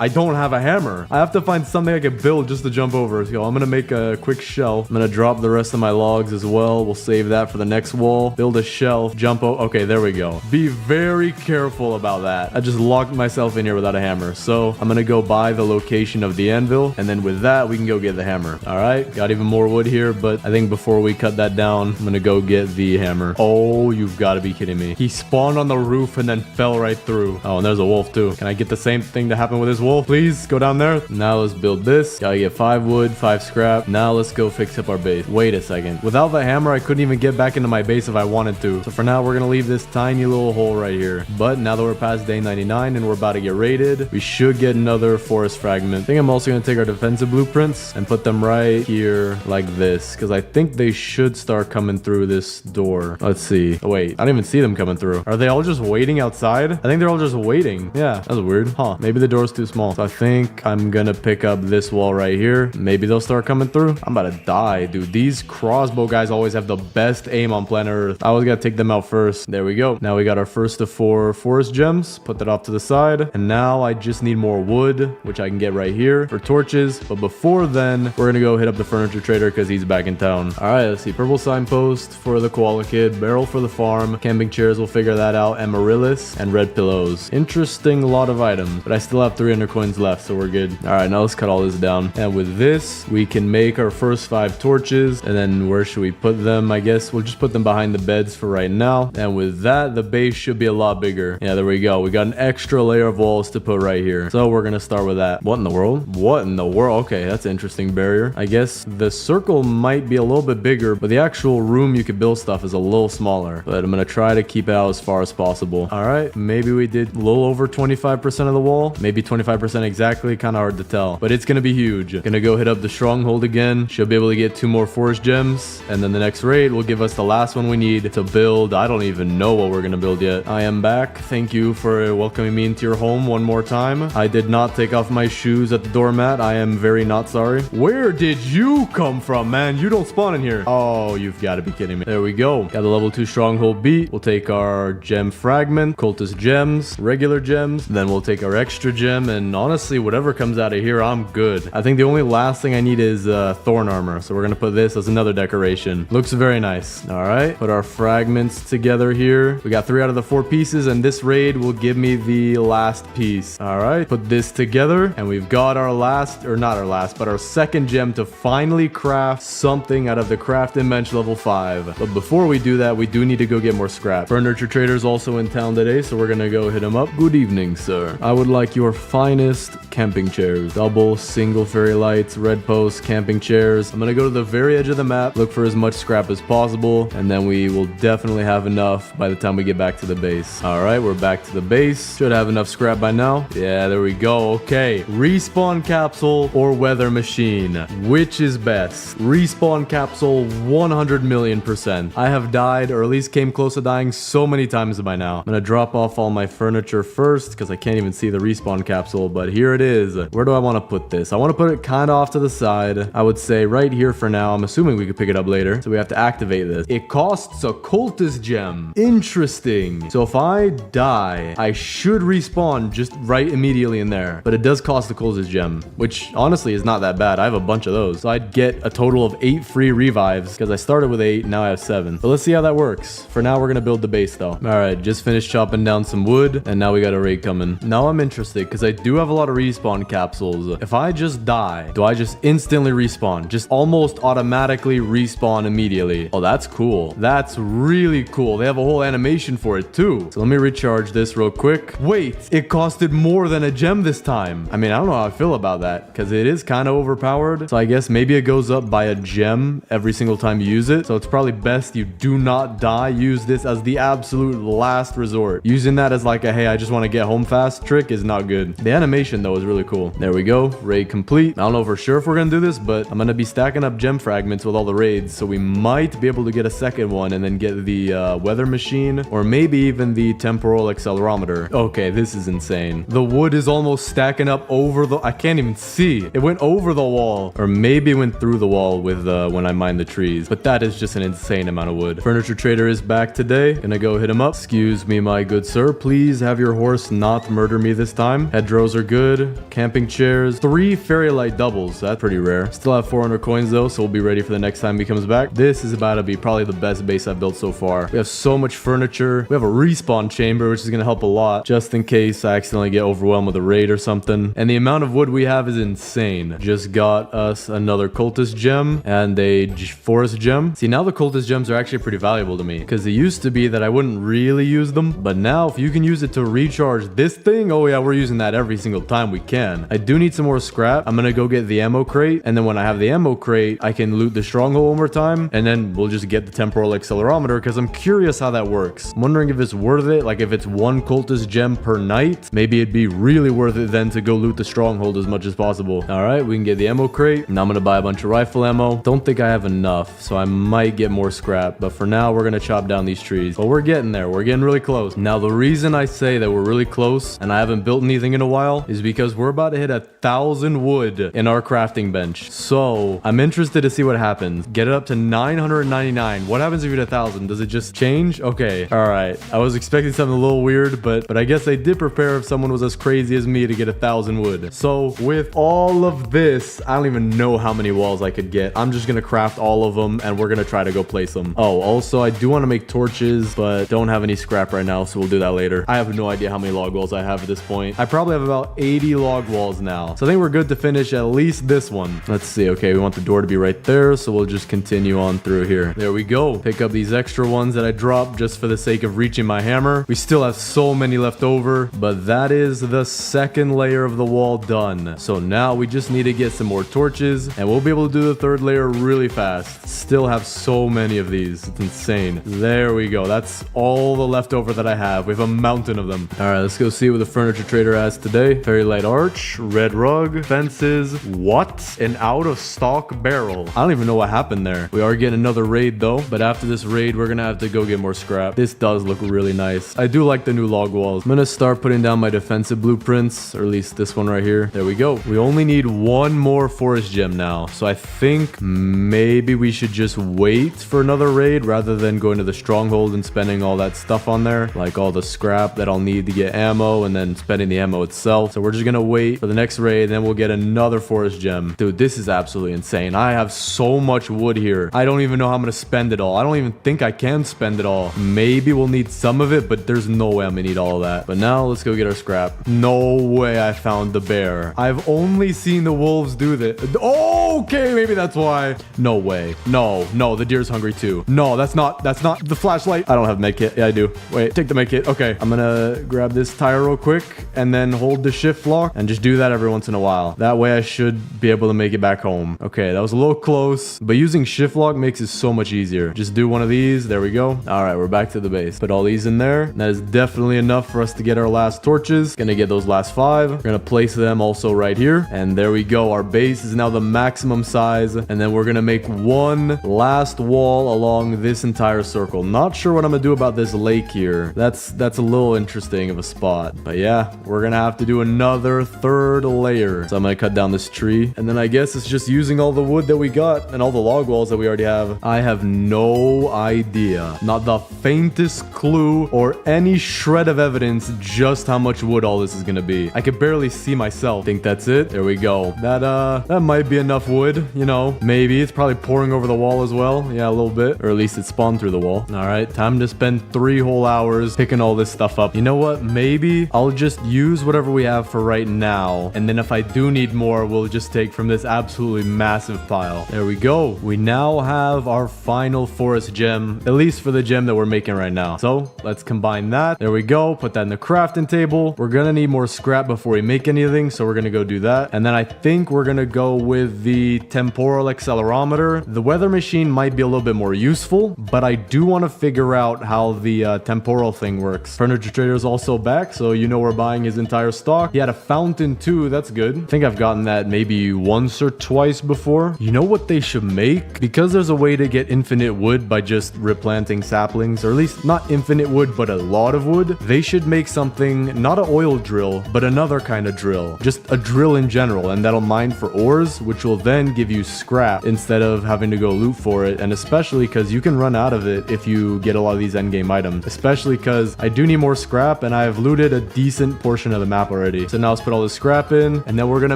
don't have a hammer. I have to find something I can build just to jump over. So I'm gonna make a quick shelf. I'm gonna drop the rest of my logs as well. We'll save that for the next wall. Build a shelf. Jump over. Okay, there we go. Be very careful about that. I just locked myself in here without a hammer. So I'm gonna go buy the location of the anvil. And then with that, we can go get the hammer. All right. Got even more wood here. But I think before we cut that down, I'm gonna go get the hammer. Oh, you've got to be kidding me. He spawned on the roof and then fell right through. Oh, and there's a wolf too. Can I get the same thing to happen with this wolf? Please go down there. Now let's build this. Gotta get 5 wood, 5 scrap. Now let's go fix up our base. Wait a second. Without the hammer, I couldn't even get back into my base if I wanted to. So for now, we're gonna leave this tiny little hole right here. But now that we're past day 99 and we're about to get raided, we should get another forest fragment. I think I'm also gonna take our defensive blueprints and put them right here like this, because I think they should start coming through this door. Let's see. Oh, wait, I don't even see them coming through. Are they all just waiting outside? I think they're all just waiting. Yeah, that's weird. Huh, maybe the door's too small. So I think I'm gonna pick up this wall right here. Maybe they'll start coming through. I'm about to die, dude. These crossbow guys always have the best aim on planet Earth. I always gotta take them out first. There we go. Now we got our first of 4 forest gems. Put that off to the side. And now I just need more wood, which I can get right here for torches. But before then, we're gonna go hit up the furniture trader because he's back in town. All right, let's see. Purple signpost for the koala kid. Barrel for the farm. Camping chairs, we'll figure that out. Amaryllis and red pillows. Interesting lot of items, but I still have 300 coins left, so we're good. All right, now let's cut all this down. And with this, we can make our first 5 torches. And then where should we put them? I guess we'll just put them behind the beds for right now. And with that, the base should be a lot bigger. Yeah, there we go. We got an extra layer of walls to put right here. So we're gonna start with that. What in the world? What in the world? Okay, that's an interesting barrier. I guess the circle might be a little bit bigger, but the actual room you could build stuff is a little smaller. But I'm gonna try to keep it out as far as possible. All right, maybe we did a little over 25% of the wall, maybe 25% exactly, kind of hard to tell, but it's gonna be huge. Gonna go hit up the stronghold again. Should be able to get 2 more forest gems, and then the next raid will give us the last one we need to build. I don't even know what we're gonna build yet. I am back. Thank you for welcoming me into your home one more time. I did not take off my shoes at the doormat. I am very not sorry. Where did you come from, man? You don't spawn in here. Oh, you've got to be kidding me. There we go. Got the level 2 stronghold beat. We'll take our gem fragment, cultist gems, regular gems. Then we'll take our extra gem, and honestly, whatever comes out of here, I'm good. I think the only last thing I need is thorn armor. So we're gonna put this as another decoration. Looks very nice. All right, put our fragments together here. We got 3 out of the 4 pieces, and this raid will give me the last piece. All right, put this together, and we've got our last, or not our last, but our second gem to finally craft something out of the crafting bench level 5. But before we do that, we do need to go get more scrap. Furniture Trader's also in town today, so we're gonna go hit him up. Good evening, sir. I would like your finest camping chairs. Double, single fairy lights, red posts, camping chairs. I'm gonna go to the very edge of the map, look for as much scrap as possible, and then we will definitely have enough by the time we get back to the base. All right, we're back to the base. Should have enough scrap by now. Yeah, there we go. Okay, respawn capsule or weather machine. Which is best? Respawn capsule 100 million %. I have died, or at least came close to dying so many times by now. I'm gonna drop off all my furniture first because I can't even see the respawn capsule, but here it is. Where do I want to put this? I want to put it kind of off to the side. I would say right here for now. I'm assuming we could pick it up later, so we have to activate this. It costs a cultist gem. Interesting. So if I die, I should respawn just right immediately in there, but it does cost a cultist gem, which honestly is not that bad. I have a bunch of those, so I'd get a total of 8 free revives because I started with 8, now I have 7. But let's see how that works. For now, we're gonna build the base though. All right, just finished chopping down some wood, and now we got a raid coming. Now I'm interested because I do have a lot of respawn capsules. If I just die, do I just instantly respawn? Just almost automatically respawn immediately. Oh, that's cool. That's really cool. They have a whole animation for it too. So let me recharge this real quick. Wait, it costed more than a gem this time. I mean, I don't know how I feel about that because it is kind of overpowered. So I guess maybe it goes up by a gem every single time you use it. So it's probably best you do not die. Use this as the absolute last resort. Using that as like a, hey, I just want to get home fast trick is not good. The animation though is really cool. There we go. Raid complete. I don't know for sure if we're going to do this, but I'm going to be stacking up gem fragments with all the raids. So we might be able to get a second one and then get the weather machine or maybe even the temporal accelerometer. Okay, this is insane. The wood is almost stacking up over the, I can't even see. It went over the wall, or maybe went through the wall with when I mined the trees, but that is just an insane amount of wood. Furniture Trader is back today. Gonna go hit him up. Excuse me, my good sir. Please have your horse not murder me this time. Hedgerows are good. Camping chairs. 3 fairy light doubles. That's pretty rare. Still have 400 coins though, so we'll be ready for the next time he comes back. This is about to be probably the best base I've built so far. We have so much furniture. We have a respawn chamber, which is gonna help a lot, just in case I accidentally get overwhelmed with a raid or something. And the amount of wood we have is insane. Just got us another cultist gem and a forest gem. See, now the cultist gems are actually pretty valuable to me because it used to be that I wouldn't really use them, but now if you can use it to recharge this thing, oh yeah, we're using that every single time we can. I do need some more scrap. I'm gonna go get the ammo crate, and then when I have the ammo crate, I can loot the stronghold one more time, and then we'll just get the temporal accelerometer because I'm curious how that works. I'm wondering if it's worth it, like if it's 1 cultist gem per night, maybe it'd be really worth it then to go loot the stronghold as much as possible. All right, we can get the ammo crate. Now I'm gonna buy a bunch of rifle ammo. Don't think I have enough, so I might get more scrap, but for now we're gonna chop down these trees. But we're getting there. We're getting really close. Now the reason I say that we're really close and I haven't built anything in a while is because we're about to hit 1,000 wood in our crafting bench. So I'm interested to see what happens. Get it up to 999. What happens if you hit 1,000? Does it just change? Okay. All right. I was expecting something a little weird, but I guess they did prepare if someone was as crazy as me to get 1,000 wood. So with all of this, I don't even know how many walls I could get. I'm just gonna craft all of them and we're gonna try to go place them. Oh, also I do want to make torches, but don't have any scrap right now, so we'll do that later. I have no idea how many log walls I have at this point. I probably have about 80 log walls now, so I think we're good to finish at least this one. Let's see. Okay, we want the door to be right there, so we'll just continue on through here. There we go. Pick up these extra ones that I dropped just for the sake of reaching my hammer. We still have so many left over, but that is the second layer of the wall done. So now we just need to get some more torches and we'll be able to do the 3rd layer really fast. Still have so many of these. It's insane. There we go. That's That's all the leftover that I have. We have a mountain of them. All right, let's go see what the furniture trader has today. Very light arch, red rug, fences. What? An out of stock barrel. I don't even know what happened there. We are getting another raid though, but after this raid, we're gonna have to go get more scrap. This does look really nice. I do like the new log walls. I'm gonna start putting down my defensive blueprints, or at least this one right here. There we go. We only need one more forest gem now. So I think maybe we should just wait for another raid rather than going to the stronghold and spending all that stuff on there, like all the scrap that I'll need to get ammo and then spending the ammo itself. So we're just gonna wait for the next raid, then we'll get another forest gem. Dude, this is absolutely insane. I have so much wood here. I don't even know how I'm gonna spend it all. I don't even think I can spend it all. Maybe we'll need some of it, but there's no way I'm gonna need all of that. But now let's go get our scrap. No way I found the bear. I've only seen the wolves do this. Oh, okay, maybe that's why. No way. No, the deer's hungry too. No, that's not the flashlight. I don't have med kit. Yeah, I do. Wait, take the med kit. Okay, I'm gonna grab this tire real quick and then hold the shift lock and just do that every once in a while. That way I should be able to make it back home. Okay, that was a little close, but using shift lock makes it so much easier. Just do one of these. There we go. All right, we're back to the base. Put all these in there. That is definitely enough for us to get our last torches. Gonna get those last 5. We're gonna place them also right here. And there we go. Our base is now the maximum size. And then we're gonna make one last wall along this entire circle. Not sure what I'm gonna do about this lake here. That's a little interesting of a spot. But yeah, we're gonna have to do another 3rd layer. So I'm gonna cut down this tree. And then I guess it's just using all the wood that we got and all the log walls that we already have. I have no idea. Not the faintest clue or any shred of evidence just how much wood all this is gonna be. I could barely see myself. Think that's it. There we go. That might be enough wood, you know. Maybe it's probably pouring over the wall as well. Yeah, a little bit. Or at least it spawned through the wall. All right, time to spend 3 whole hours picking all this stuff up. You know what? Maybe I'll just use whatever we have for right now. And then if I do need more, we'll just take from this absolutely massive pile. There we go. We now have our final forest gem, at least for the gem that we're making right now. So let's combine that. There we go. Put that in the crafting table. We're gonna need more scrap before we make anything, so we're gonna go do that. And then I think we're gonna go with the temporal accelerometer. The weather machine might be a little bit more useful, but I do want to figure out how the temporal thing works. Furniture trader is also back, so you know we're buying his entire stock. He had a fountain too. That's good. I think I've gotten that maybe once or twice before. You know what they should make? Because there's a way to get infinite wood by just replanting saplings, or at least not infinite wood, but a lot of wood. They should make something, not an oil drill, but another kind of drill. Just a drill in general, and that'll mine for ores, which will then give you scrap instead of having to go loot for it. And especially because you can run out of it if you get a lot of these endgame items. Especially because I do need more scrap, and I've looted a decent portion of the map already. So now let's put all this scrap in, and then we're gonna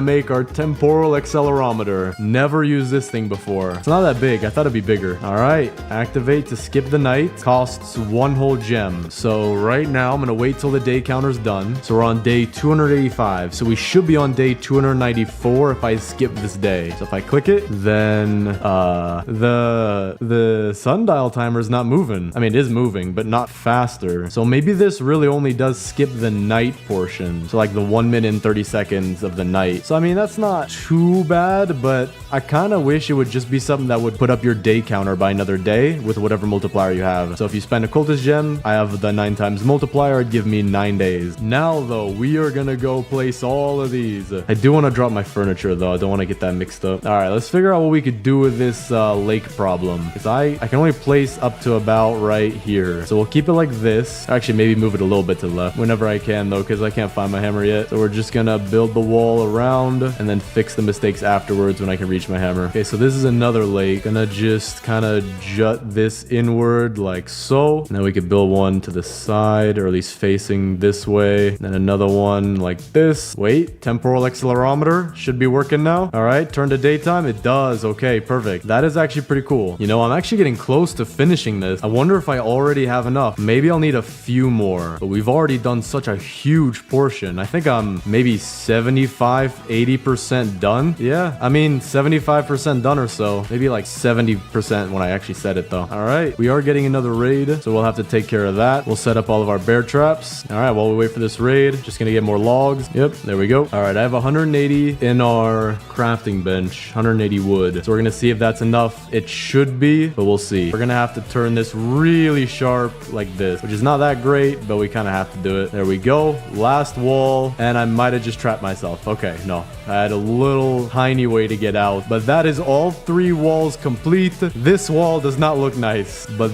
make our temporal accelerometer. Never used this thing before. It's not that big. I thought it'd be bigger. All right, activate to skip the night. Costs 1 whole gem. So right now I'm gonna wait till the day counter's done. So we're on day 285. So we should be on day 294 if I skip this day. So if I click it, then the sundial timer is not moving. I mean, it is moving, but not faster. So maybe this really only does skip the night portion. So like the 1 minute and 30 seconds of the night. So I mean, that's not too bad, but I kind of wish it would just be something that would put up your day counter by another day with whatever multiplier you have. So if you spend a cultist gem, I have the 9 times multiplier. It'd give me 9 days. Now though, we are gonna go place all of these. I do want to drop my furniture though. I don't want to get that mixed up. All right, let's figure out what we could do with this lake problem. Because I can only place up to about right here. So we'll keep it like this. Actually, maybe move it a little bit to the left whenever I can though, because I can't find my hammer yet. So we're just gonna build the wall around and then fix the mistakes afterwards when I can reach my hammer. Okay, so this is another lake. Gonna just kind of jut this inward like so. Now we could build one to the side, or at least facing this way. Then another one like this. Wait, temporal accelerometer should be working now. All right, turn to daytime. It does. Okay, perfect. That is actually pretty cool. You know, I'm actually getting close to finishing this. I wonder if I already have enough. Maybe I'll need a few more, but we've already done such a huge portion. I think I'm maybe 75-80% done. Yeah, I mean 75% done or so. Maybe like 70% when I actually said it though. All right, we are getting another raid, so we'll have to take care of that. We'll set up all of our bear traps. All right, while we wait for this raid, just gonna get more logs. Yep, there we go. All right, I have 180 in our crafting bench, bench, 180 wood. So we're gonna see if that's enough. It should be, but we'll see. We're gonna have to turn this really sharp like this, which is not that great, but we kind of have to do it. There we go. Last wall, and I might have just trapped myself. Okay, no. I had a little tiny way to get out, but that is all 3 walls complete. This wall does not look nice, but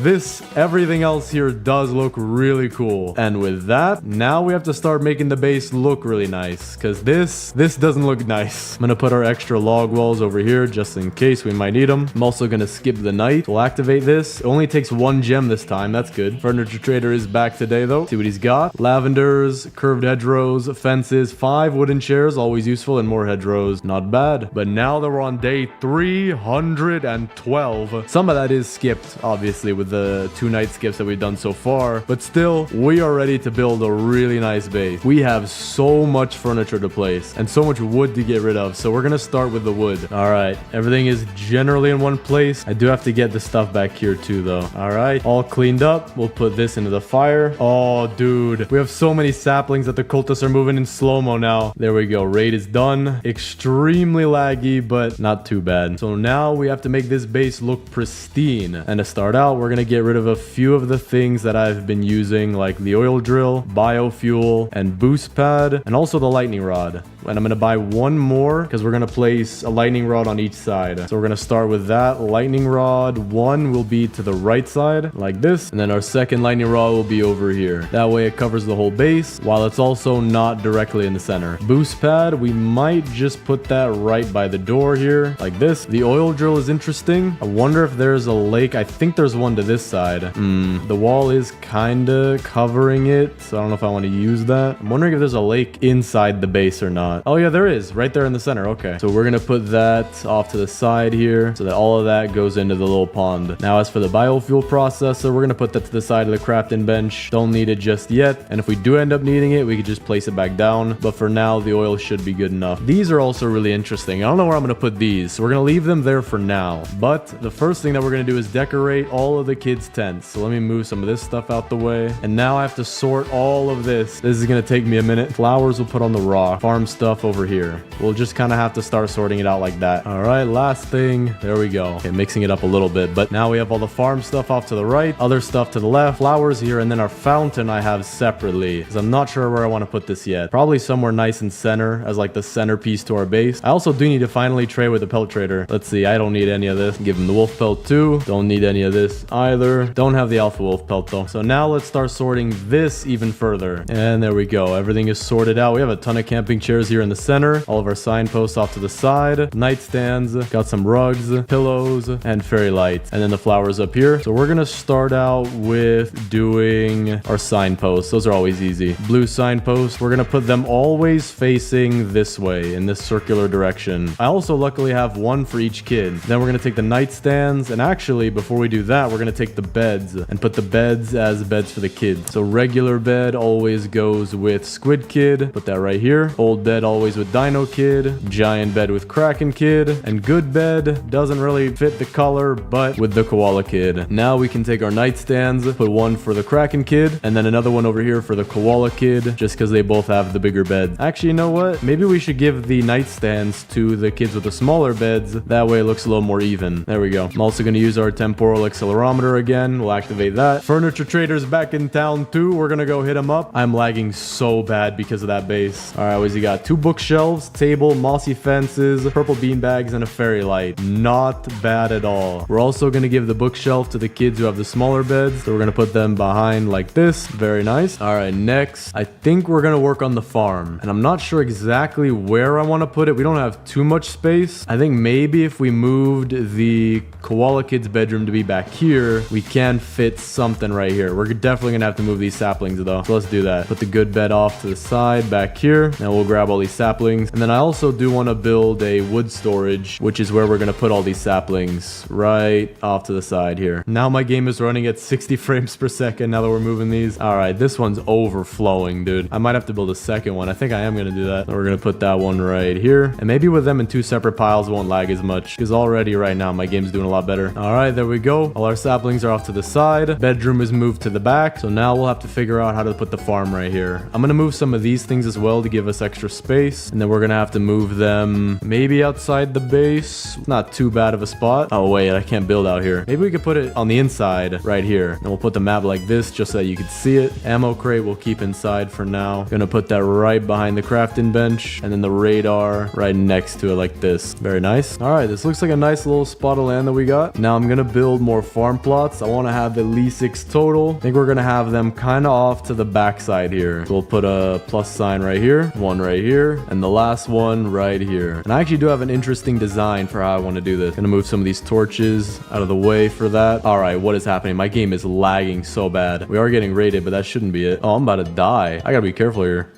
everything else here does look really cool. And with that, now we have to start making the base look really nice, because this doesn't look nice. I'm gonna put our extra log walls over here just in case we might need them. I'm also gonna skip the night. We'll activate this. It only takes 1 gem this time. That's good. Furniture trader is back today though. See what he's got. Lavenders, curved hedgerows, fences, 5 wooden chairs, always useful, and more hedgerows. Not bad. But now that we're on day 312, some of that is skipped, obviously, with the 2 night skips that we've done so far. But still, we are ready to build a really nice base. We have so much furniture to place and so much wood to get rid of. So we're gonna start with the wood. All right, everything is generally in one place. I do have to get the stuff back here too, though. All right, all cleaned up. We'll put this into the fire. Oh, dude, we have so many saplings that the cultists are moving in slow-mo now. There we go. Raid is done. Extremely laggy, but not too bad. So now we have to make this base look pristine. And to start out, we're gonna get rid of a few of the things that I've been using, like the oil drill, biofuel, and boost pad, and also the lightning rod. And I'm gonna buy 1 more because we're gonna place a lightning rod on each side. So we're gonna start with that. Lightning rod 1 will be to the right side, like this. And then our second lightning rod will be over here. That way it covers the whole base, while it's also not directly in the center. Boost pad, we might just put that right by the door here, like this. The oil drill is interesting. I wonder if there's a lake. I think there's one to this side. The wall is kinda covering it, so I don't know if I want to use that. I'm wondering if there's a lake inside the base or not. Oh yeah, there is, right there in the center. Okay, so we're gonna put that off to the side here so that all of that goes into the little pond. Now, as for the biofuel processor, we're gonna put that to the side of the crafting bench. Don't need it just yet, and if we do end up needing it, we could just place it back down. But for now, the oil should be good enough. These are also really interesting. I don't know where I'm gonna put these, so we're gonna leave them there for now. But the first thing that we're gonna do is decorate all of the kids' tents. So let me move some of this stuff out the way. And now I have to sort all of this. This is gonna take me a minute. Flowers we'll put on the rock. Farm stuff over here. We'll just kind of have to start sorting it out like that. All right, last thing. There we go. Okay, mixing it up a little bit. But now we have all the farm stuff off to the right, other stuff to the left, flowers here, and then our fountain I have separately, because I'm not sure where I want to put this yet. Probably somewhere nice and center as like the centerpiece to our base. I also do need to finally trade with the pelt trader. Let's see. I don't need any of this. Give him the wolf pelt too. Don't need any of this either. Don't have the alpha wolf pelt though. So now let's start sorting this even further. And there we go. Everything is sorted out. We have a ton of camping chairs here in the center, all of our signposts off to the side, nightstands, got some rugs, pillows, and fairy lights, and then the flowers up here. So we're gonna start out with doing our signposts. Those are always easy. Blue signposts, we're gonna put them always facing this way, in this circular direction. I also luckily have 1 for each kid. Then we're gonna take the nightstands, and actually before we do that, we're gonna take the beds and put the beds as beds for the kids. So regular bed always goes with Squid Kid, put that right here. Old bed always with Dino Kid, giant bed with Kraken Kid, and good bed doesn't really fit the color, but with the Koala Kid. Now we can take our nightstands, put 1 for the Kraken Kid, and then another one over here for the Koala Kid, just because they both have the bigger bed. Actually, you know what? Maybe we should give the nightstands to the kids with the smaller beds. That way it looks a little more even. There we go. I'm also going to use our temporal accelerometer again. We'll activate that. Furniture trader's back in town too. We're going to go hit him up. I'm lagging so bad because of that base. All right, what's he got? 2 bookshelves, table, mossy fences, purple beanbags, and a fairy light. Not bad at all. We're also going to give the bookshelf to the kids who have the smaller beds. So we're going to put them behind like this. Very nice. All right, next, I think we're going to work on the farm. And I'm not sure exactly where I want to put it. We don't have too much space. I think maybe if we moved the Koala Kid's bedroom to be back here, we can fit something right here. We're definitely going to have to move these saplings though. So let's do that. Put the good bed off to the side back here. Now we'll grab all these saplings. And then I also do want to build a wood storage, which is where we're going to put all these saplings right off to the side here. Now my game is running at 60 frames per second now that we're moving these. All right, this one's overflowing, dude. I might have to build a second one. I think I am going to do that. So we're going to put that one right here. And maybe with them in 2 separate piles, it won't lag as much, because already right now my game's doing a lot better. All right, there we go. All our saplings are off to the side. Bedroom is moved to the back. So now we'll have to figure out how to put the farm right here. I'm going to move some of these things as well to give us extra space. And then we're going to have to move them maybe outside the base. Not too bad of a spot. Oh, wait, I can't build out here. Maybe we could put it on the inside right here. And we'll put the map like this just so that you can see it. Ammo crate we'll keep inside for now. Gonna put that right behind the crafting bench. And then the radar right next to it like this. Very nice. All right, this looks like a nice little spot of land that we got. Now I'm gonna build more farm plots. I want to have at least 6 total. I think we're gonna have them kind of off to the back side here. So we'll put a plus sign right here, one right here, and the last one right here. And I actually do have an interesting design for how I want to do this. Gonna move some of these torches out of the way for that. All right, what is happening? My game is lagging so bad. We are getting raided, but that shouldn't be it. Oh, I'm about to die. I gotta be careful here.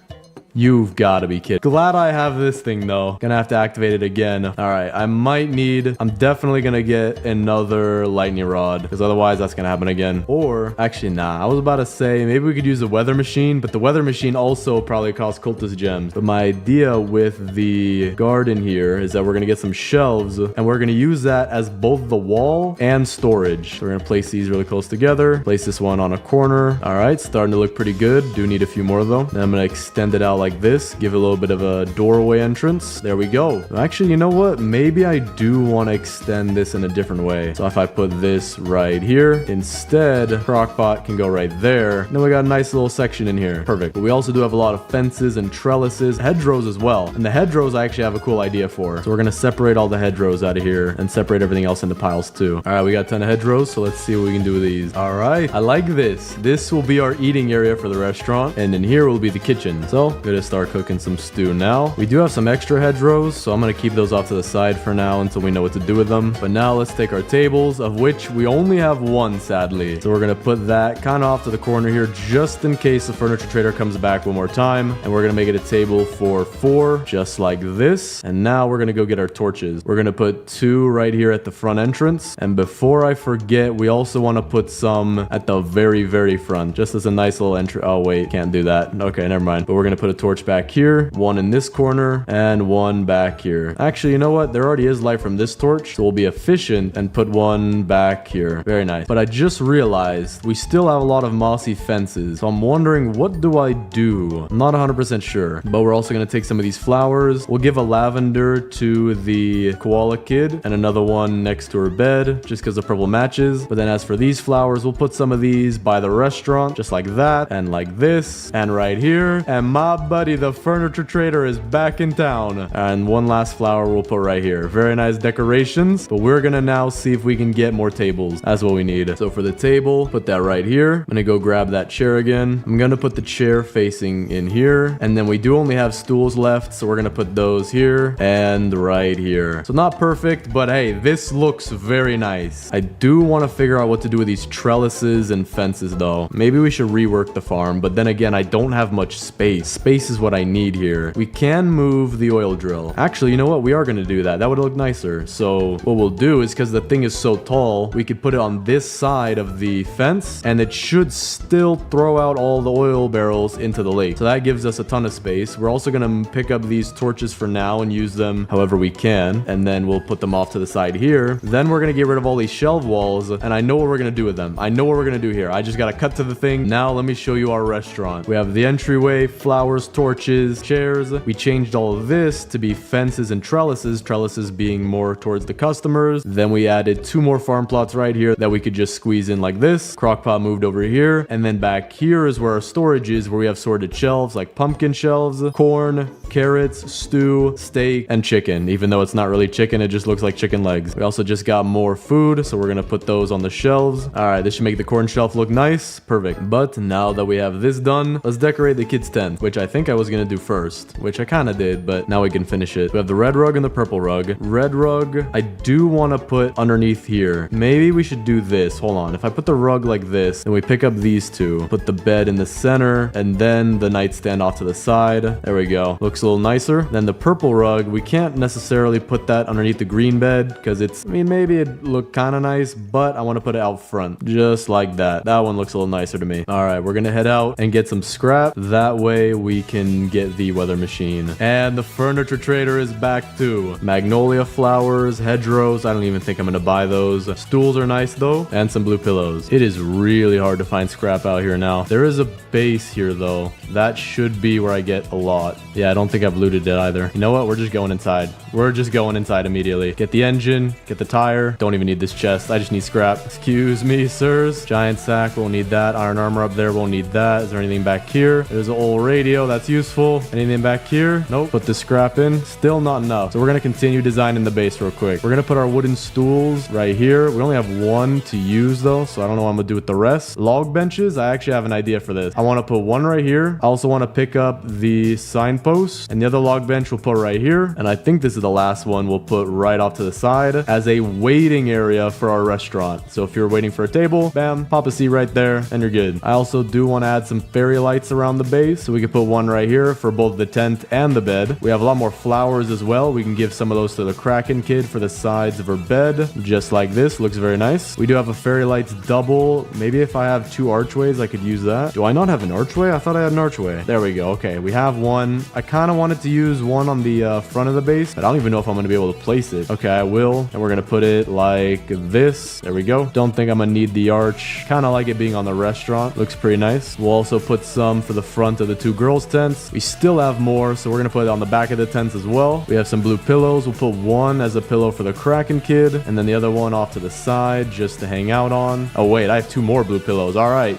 You've got to be kidding. Glad I have this thing, though. Gonna have to activate it again. All right, I might need... I'm definitely gonna get another lightning rod, because otherwise that's gonna happen again. Or, actually, nah. I was about to say, maybe we could use the weather machine, but the weather machine also probably costs cultist gems. But my idea with the garden here is that we're gonna get some shelves, and we're gonna use that as both the wall and storage. So we're gonna place these really close together. Place this one on a corner. All right, starting to look pretty good. Do need a few more, though. Then I'm gonna extend it out like this, give it a little bit of a doorway entrance. There we go. Actually, you know what? Maybe I do want to extend this in a different way. So if I put this right here, instead, crockpot can go right there. Then we got a nice little section in here. Perfect. But we also do have a lot of fences and trellises, hedgerows as well. And the hedgerows I actually have a cool idea for. So we're going to separate all the hedgerows out of here and separate everything else into piles too. All right, we got a ton of hedgerows, so let's see what we can do with these. All right, I like this. This will be our eating area for the restaurant, and in here will be the kitchen. So good to start cooking some stew now. We do have some extra hedgerows, so I'm going to keep those off to the side for now until we know what to do with them. But now let's take our tables, of which we only have one, sadly. So we're going to put that kind of off to the corner here just in case the furniture trader comes back one more time. And we're going to make it a table for 4, just like this. And now we're going to go get our torches. We're going to put 2 right here at the front entrance. And before I forget, we also want to put some at the very, very front, just as a nice little entry. Oh, wait, can't do that. Okay, never mind. But we're going to put a torch back here, one in this corner, and one back here. Actually, you know what? There already is light from this torch, so we'll be efficient and put one back here. Very nice. But I just realized we still have a lot of mossy fences, so I'm wondering, what do I do? I'm not 100% sure, but we're also going to take some of these flowers. We'll give a lavender to the koala kid and another one next to her bed, just because the purple matches. But then as for these flowers, we'll put some of these by the restaurant, just like that, and like this, and right here. And my buddy, the furniture trader, is back in town. And one last flower we'll put right here. Very nice decorations, but we're gonna now see if we can get more tables. That's what we need. So for the table, put that right here. I'm gonna go grab that chair again. I'm gonna put the chair facing in here, and then we do only have stools left, so we're gonna put those here and right here. So not perfect, but hey, this looks very nice. I do want to figure out what to do with these trellises and fences though. Maybe we should rework the farm, but then again, I don't have much space. Space is what I need here. We can move the oil drill. Actually, you know what? We are going to do that. That would look nicer. So what we'll do is, because the thing is so tall, we could put it on this side of the fence, and it should still throw out all the oil barrels into the lake. So that gives us a ton of space. We're also going to pick up these torches for now and use them however we can, and then we'll put them off to the side here. Then we're going to get rid of all these shelf walls, and I know what we're going to do with them. I know what we're going to do here. I just got to cut to the thing. Now let me show you our restaurant. We have the entryway, flowers, torches, chairs. We changed all of this to be fences and trellises being more towards the customers. Then we added 2 more farm plots right here that we could just squeeze in like this. Crockpot moved over here, and then back here is where our storage is, where we have sorted shelves like pumpkin shelves, corn, carrots, stew, steak, and chicken. Even though it's not really chicken, it just looks like chicken legs. We also just got more food, so we're gonna put those on the shelves. All right, this should make the corn shelf look nice. Perfect. But now that we have this done, let's decorate the kids' tent, which I think I was gonna do first, which I kind of did, but now we can finish it. We have the red rug and the purple rug. Red rug, I do want to put underneath here. Maybe we should do this. Hold on. If I put the rug like this, then we pick up these 2, put the bed in the center, and then the nightstand off to the side. There we go. Looks a little nicer. Then the purple rug, we can't necessarily put that underneath the green bed because it's, I mean, maybe it looked kind of nice, but I want to put it out front, just like that. That one looks a little nicer to me. All right, we're gonna head out and get some scrap. That way we we can get the weather machine. And the furniture trader is back too. Magnolia flowers, hedgerows. I don't even think I'm gonna buy those. Stools are nice though, and some blue pillows. It is really hard to find scrap out here now. There is a base here though. That should be where I get a lot. Yeah, I don't think I've looted it either. You know what? We're just going inside. We're just going inside immediately. Get the engine, get the tire. Don't even need this chest. I just need scrap. Excuse me, sirs. Giant sack, won't need that. Iron armor up there, won't need that. Is there anything back here? There's an old radio, that's useful. Anything back here? Nope. Put the scrap in. Still not enough. So we're gonna continue designing the base real quick. We're gonna put our wooden stools right here. We only have one to use though, so I don't know what I'm gonna do with the rest. Log benches, I actually have an idea for this. I want to put one right here. I also want to pick up the signpost, and the other log bench we'll put right here. And I think this is the last one we'll put right off to the side as a waiting area for our restaurant. So if you're waiting for a table, bam, pop a seat right there and you're good. I also do want to add some fairy lights around the base, so we can put one right here for both the tent and the bed. We have a lot more flowers as well. We can give some of those to the Kraken kid for the sides of her bed, just like this. Looks very nice. We do have a fairy lights double. Maybe if I have two archways, I could use that. Do I not have an archway? I thought I had an archway. There we go. Okay, we have one. I kind of wanted to use one on the front of the base, but I don't even know if I'm going to be able to place it. Okay, I will. And we're going to put it like this. There we go. Don't think I'm going to need the arch. Kind of like it being on the restaurant. Looks pretty nice. We'll also put some for the front of the two girls' tents. We still have more, so we're going to put it on the back of the tents as well. We have some blue pillows. We'll put one as a pillow for the Kraken kid, and then the other one off to the side just to hang out on. Oh, wait, I have two more blue pillows. All right.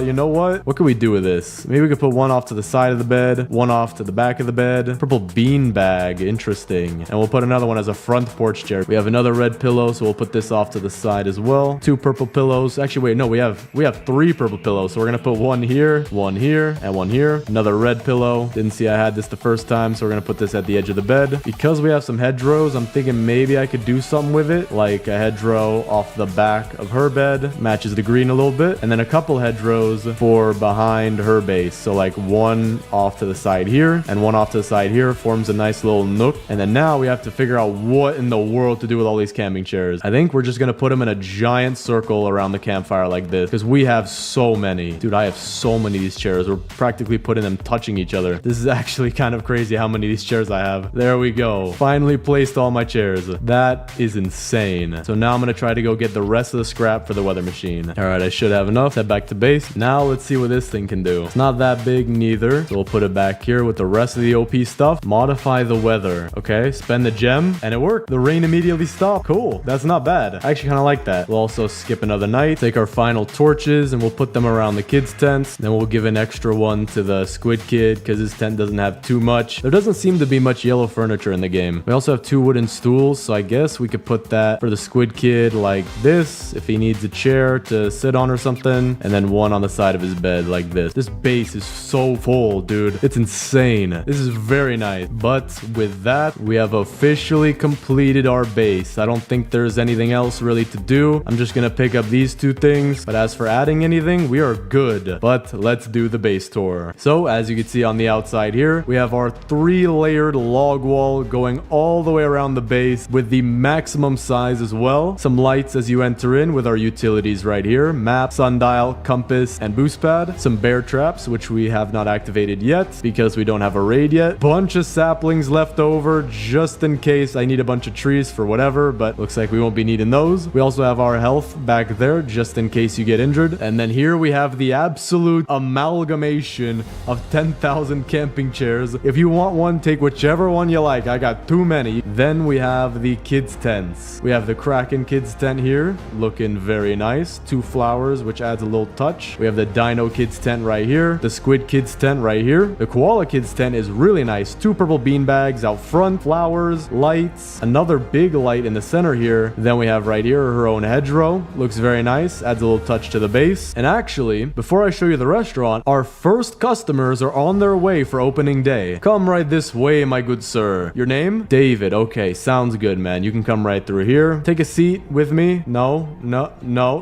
You know what? What can we do with this? Maybe we could put one off to the side of the bed, one off to the back of the bed. Purple bean bag. Interesting. And we'll put another one as a front porch chair. We have another red pillow, so we'll put this off to the side as well. Two purple pillows. Actually, wait, no, we have three purple pillows. So we're gonna put one here, and one here. Another red pillow. Didn't see I had this the first time, so we're gonna put this at the edge of the bed. Because we have some hedgerows, I'm thinking maybe I could do something with it, like a hedgerow off the back of her bed. Matches the green a little bit. And then a couple hedgerows for behind her base. So like one off to the side here and one off to the side here forms a nice little nook. And then now we have to figure out what in the world to do with all these camping chairs. I think we're just gonna put them in a giant circle around the campfire like this, because we have so many. Dude, I have so many of these chairs. We're practically putting them touching each other. This is actually kind of crazy how many of these chairs I have. There we go. Finally placed all my chairs. That is insane. So now I'm gonna try to go get the rest of the scrap for the weather machine. All right, I should have enough. Head back to base. Now let's see what this thing can do. It's not that big neither, so we'll put it back here with the rest of the OP stuff. Modify the weather. Okay, spend the gem, and it worked. The rain immediately stopped. Cool. That's not bad. I actually kind of like that. We'll also skip another night, take our final torches, and we'll put them around the kids' tents. Then we'll give an extra one to the squid kid, because his tent doesn't have too much. There doesn't seem to be much yellow furniture in the game. We also have two wooden stools, so I guess we could put that for the squid kid like this, if he needs a chair to sit on or something, and then one on the side of his bed like this. This base is so full, dude. It's insane. This is very nice. But with that, we have officially completed our base. I don't think there's anything else really to do. I'm just gonna pick up these two things. But as for adding anything, we are good. But let's do the base tour. So as you can see on the outside here, we have our 3-layered log wall going all the way around the base with the maximum size as well. Some lights as you enter in with our utilities right here. Map, sundial, compass, and boost pad. Some bear traps, which we have not activated yet because we don't have a raid yet. Bunch of saplings left over just in case I need a bunch of trees for whatever, but looks like we won't be needing those. We also have our health back there just in case you get injured. And then here we have the absolute amalgamation of 10,000 camping chairs. If you want one, take whichever one you like. I got too many. Then we have the kids tents. We have the Kraken kids tent here, looking very nice. 2 flowers, which adds a little touch. We have the Dino kids tent right here. The squid kids tent right here. The koala kids tent is really nice. 2 purple bean bags out front, flowers, lights, another big light in the center here. Then we have right here her own hedgerow. Looks very nice. Adds a little touch to the base. And actually, before I show you the restaurant, our first customers are on their way for opening day. Come right this way, my good sir. Your name? David. Okay, sounds good, man. You can come right through here. Take a seat with me. No,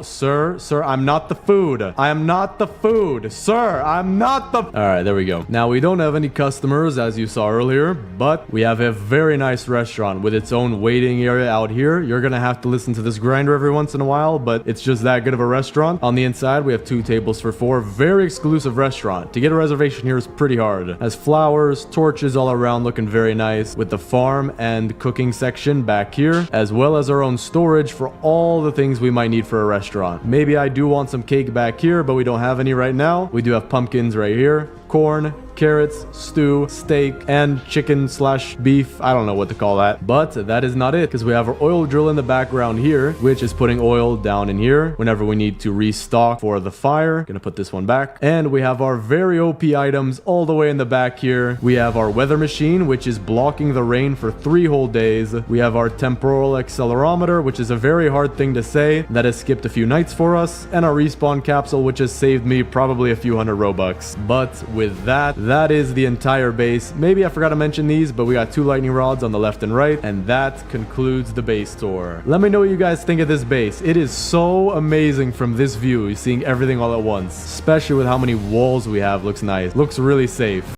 sir, I'm not the food. I am not the food. Sir, I'm not the... All right, there we go. Now, we don't have any customers, as you saw earlier, but we have a very nice restaurant with its own waiting area out here. You're gonna have to listen to this grinder every once in a while, but it's just that good of a restaurant. On the inside, we have 2 tables for 4. Very exclusive restaurant. To get a reservation here here is pretty hard. Has flowers, torches all around looking very nice, with the farm and cooking section back here, as well as our own storage for all the things we might need for a restaurant. Maybe I do want some cake back here, but we don't have any right now. We do have pumpkins right here, corn, carrots, stew, steak, and chicken slash beef. I don't know what to call that. But that is not it, because we have our oil drill in the background here, which is putting oil down in here whenever we need to restock for the fire. Gonna put this one back. And we have our very OP items all the way in the back here. We have our weather machine, which is blocking the rain for 3 whole days. We have our temporal accelerometer, which is a very hard thing to say. That has skipped a few nights for us. And our respawn capsule, which has saved me probably a few hundred Robux. But with that is the entire base. Maybe I forgot to mention these, but we got 2 lightning rods on the left and right, and that concludes the base tour. Let me know what you guys think of this base. It is so amazing from this view, seeing everything all at once, especially with how many walls we have. Looks nice. Looks really safe.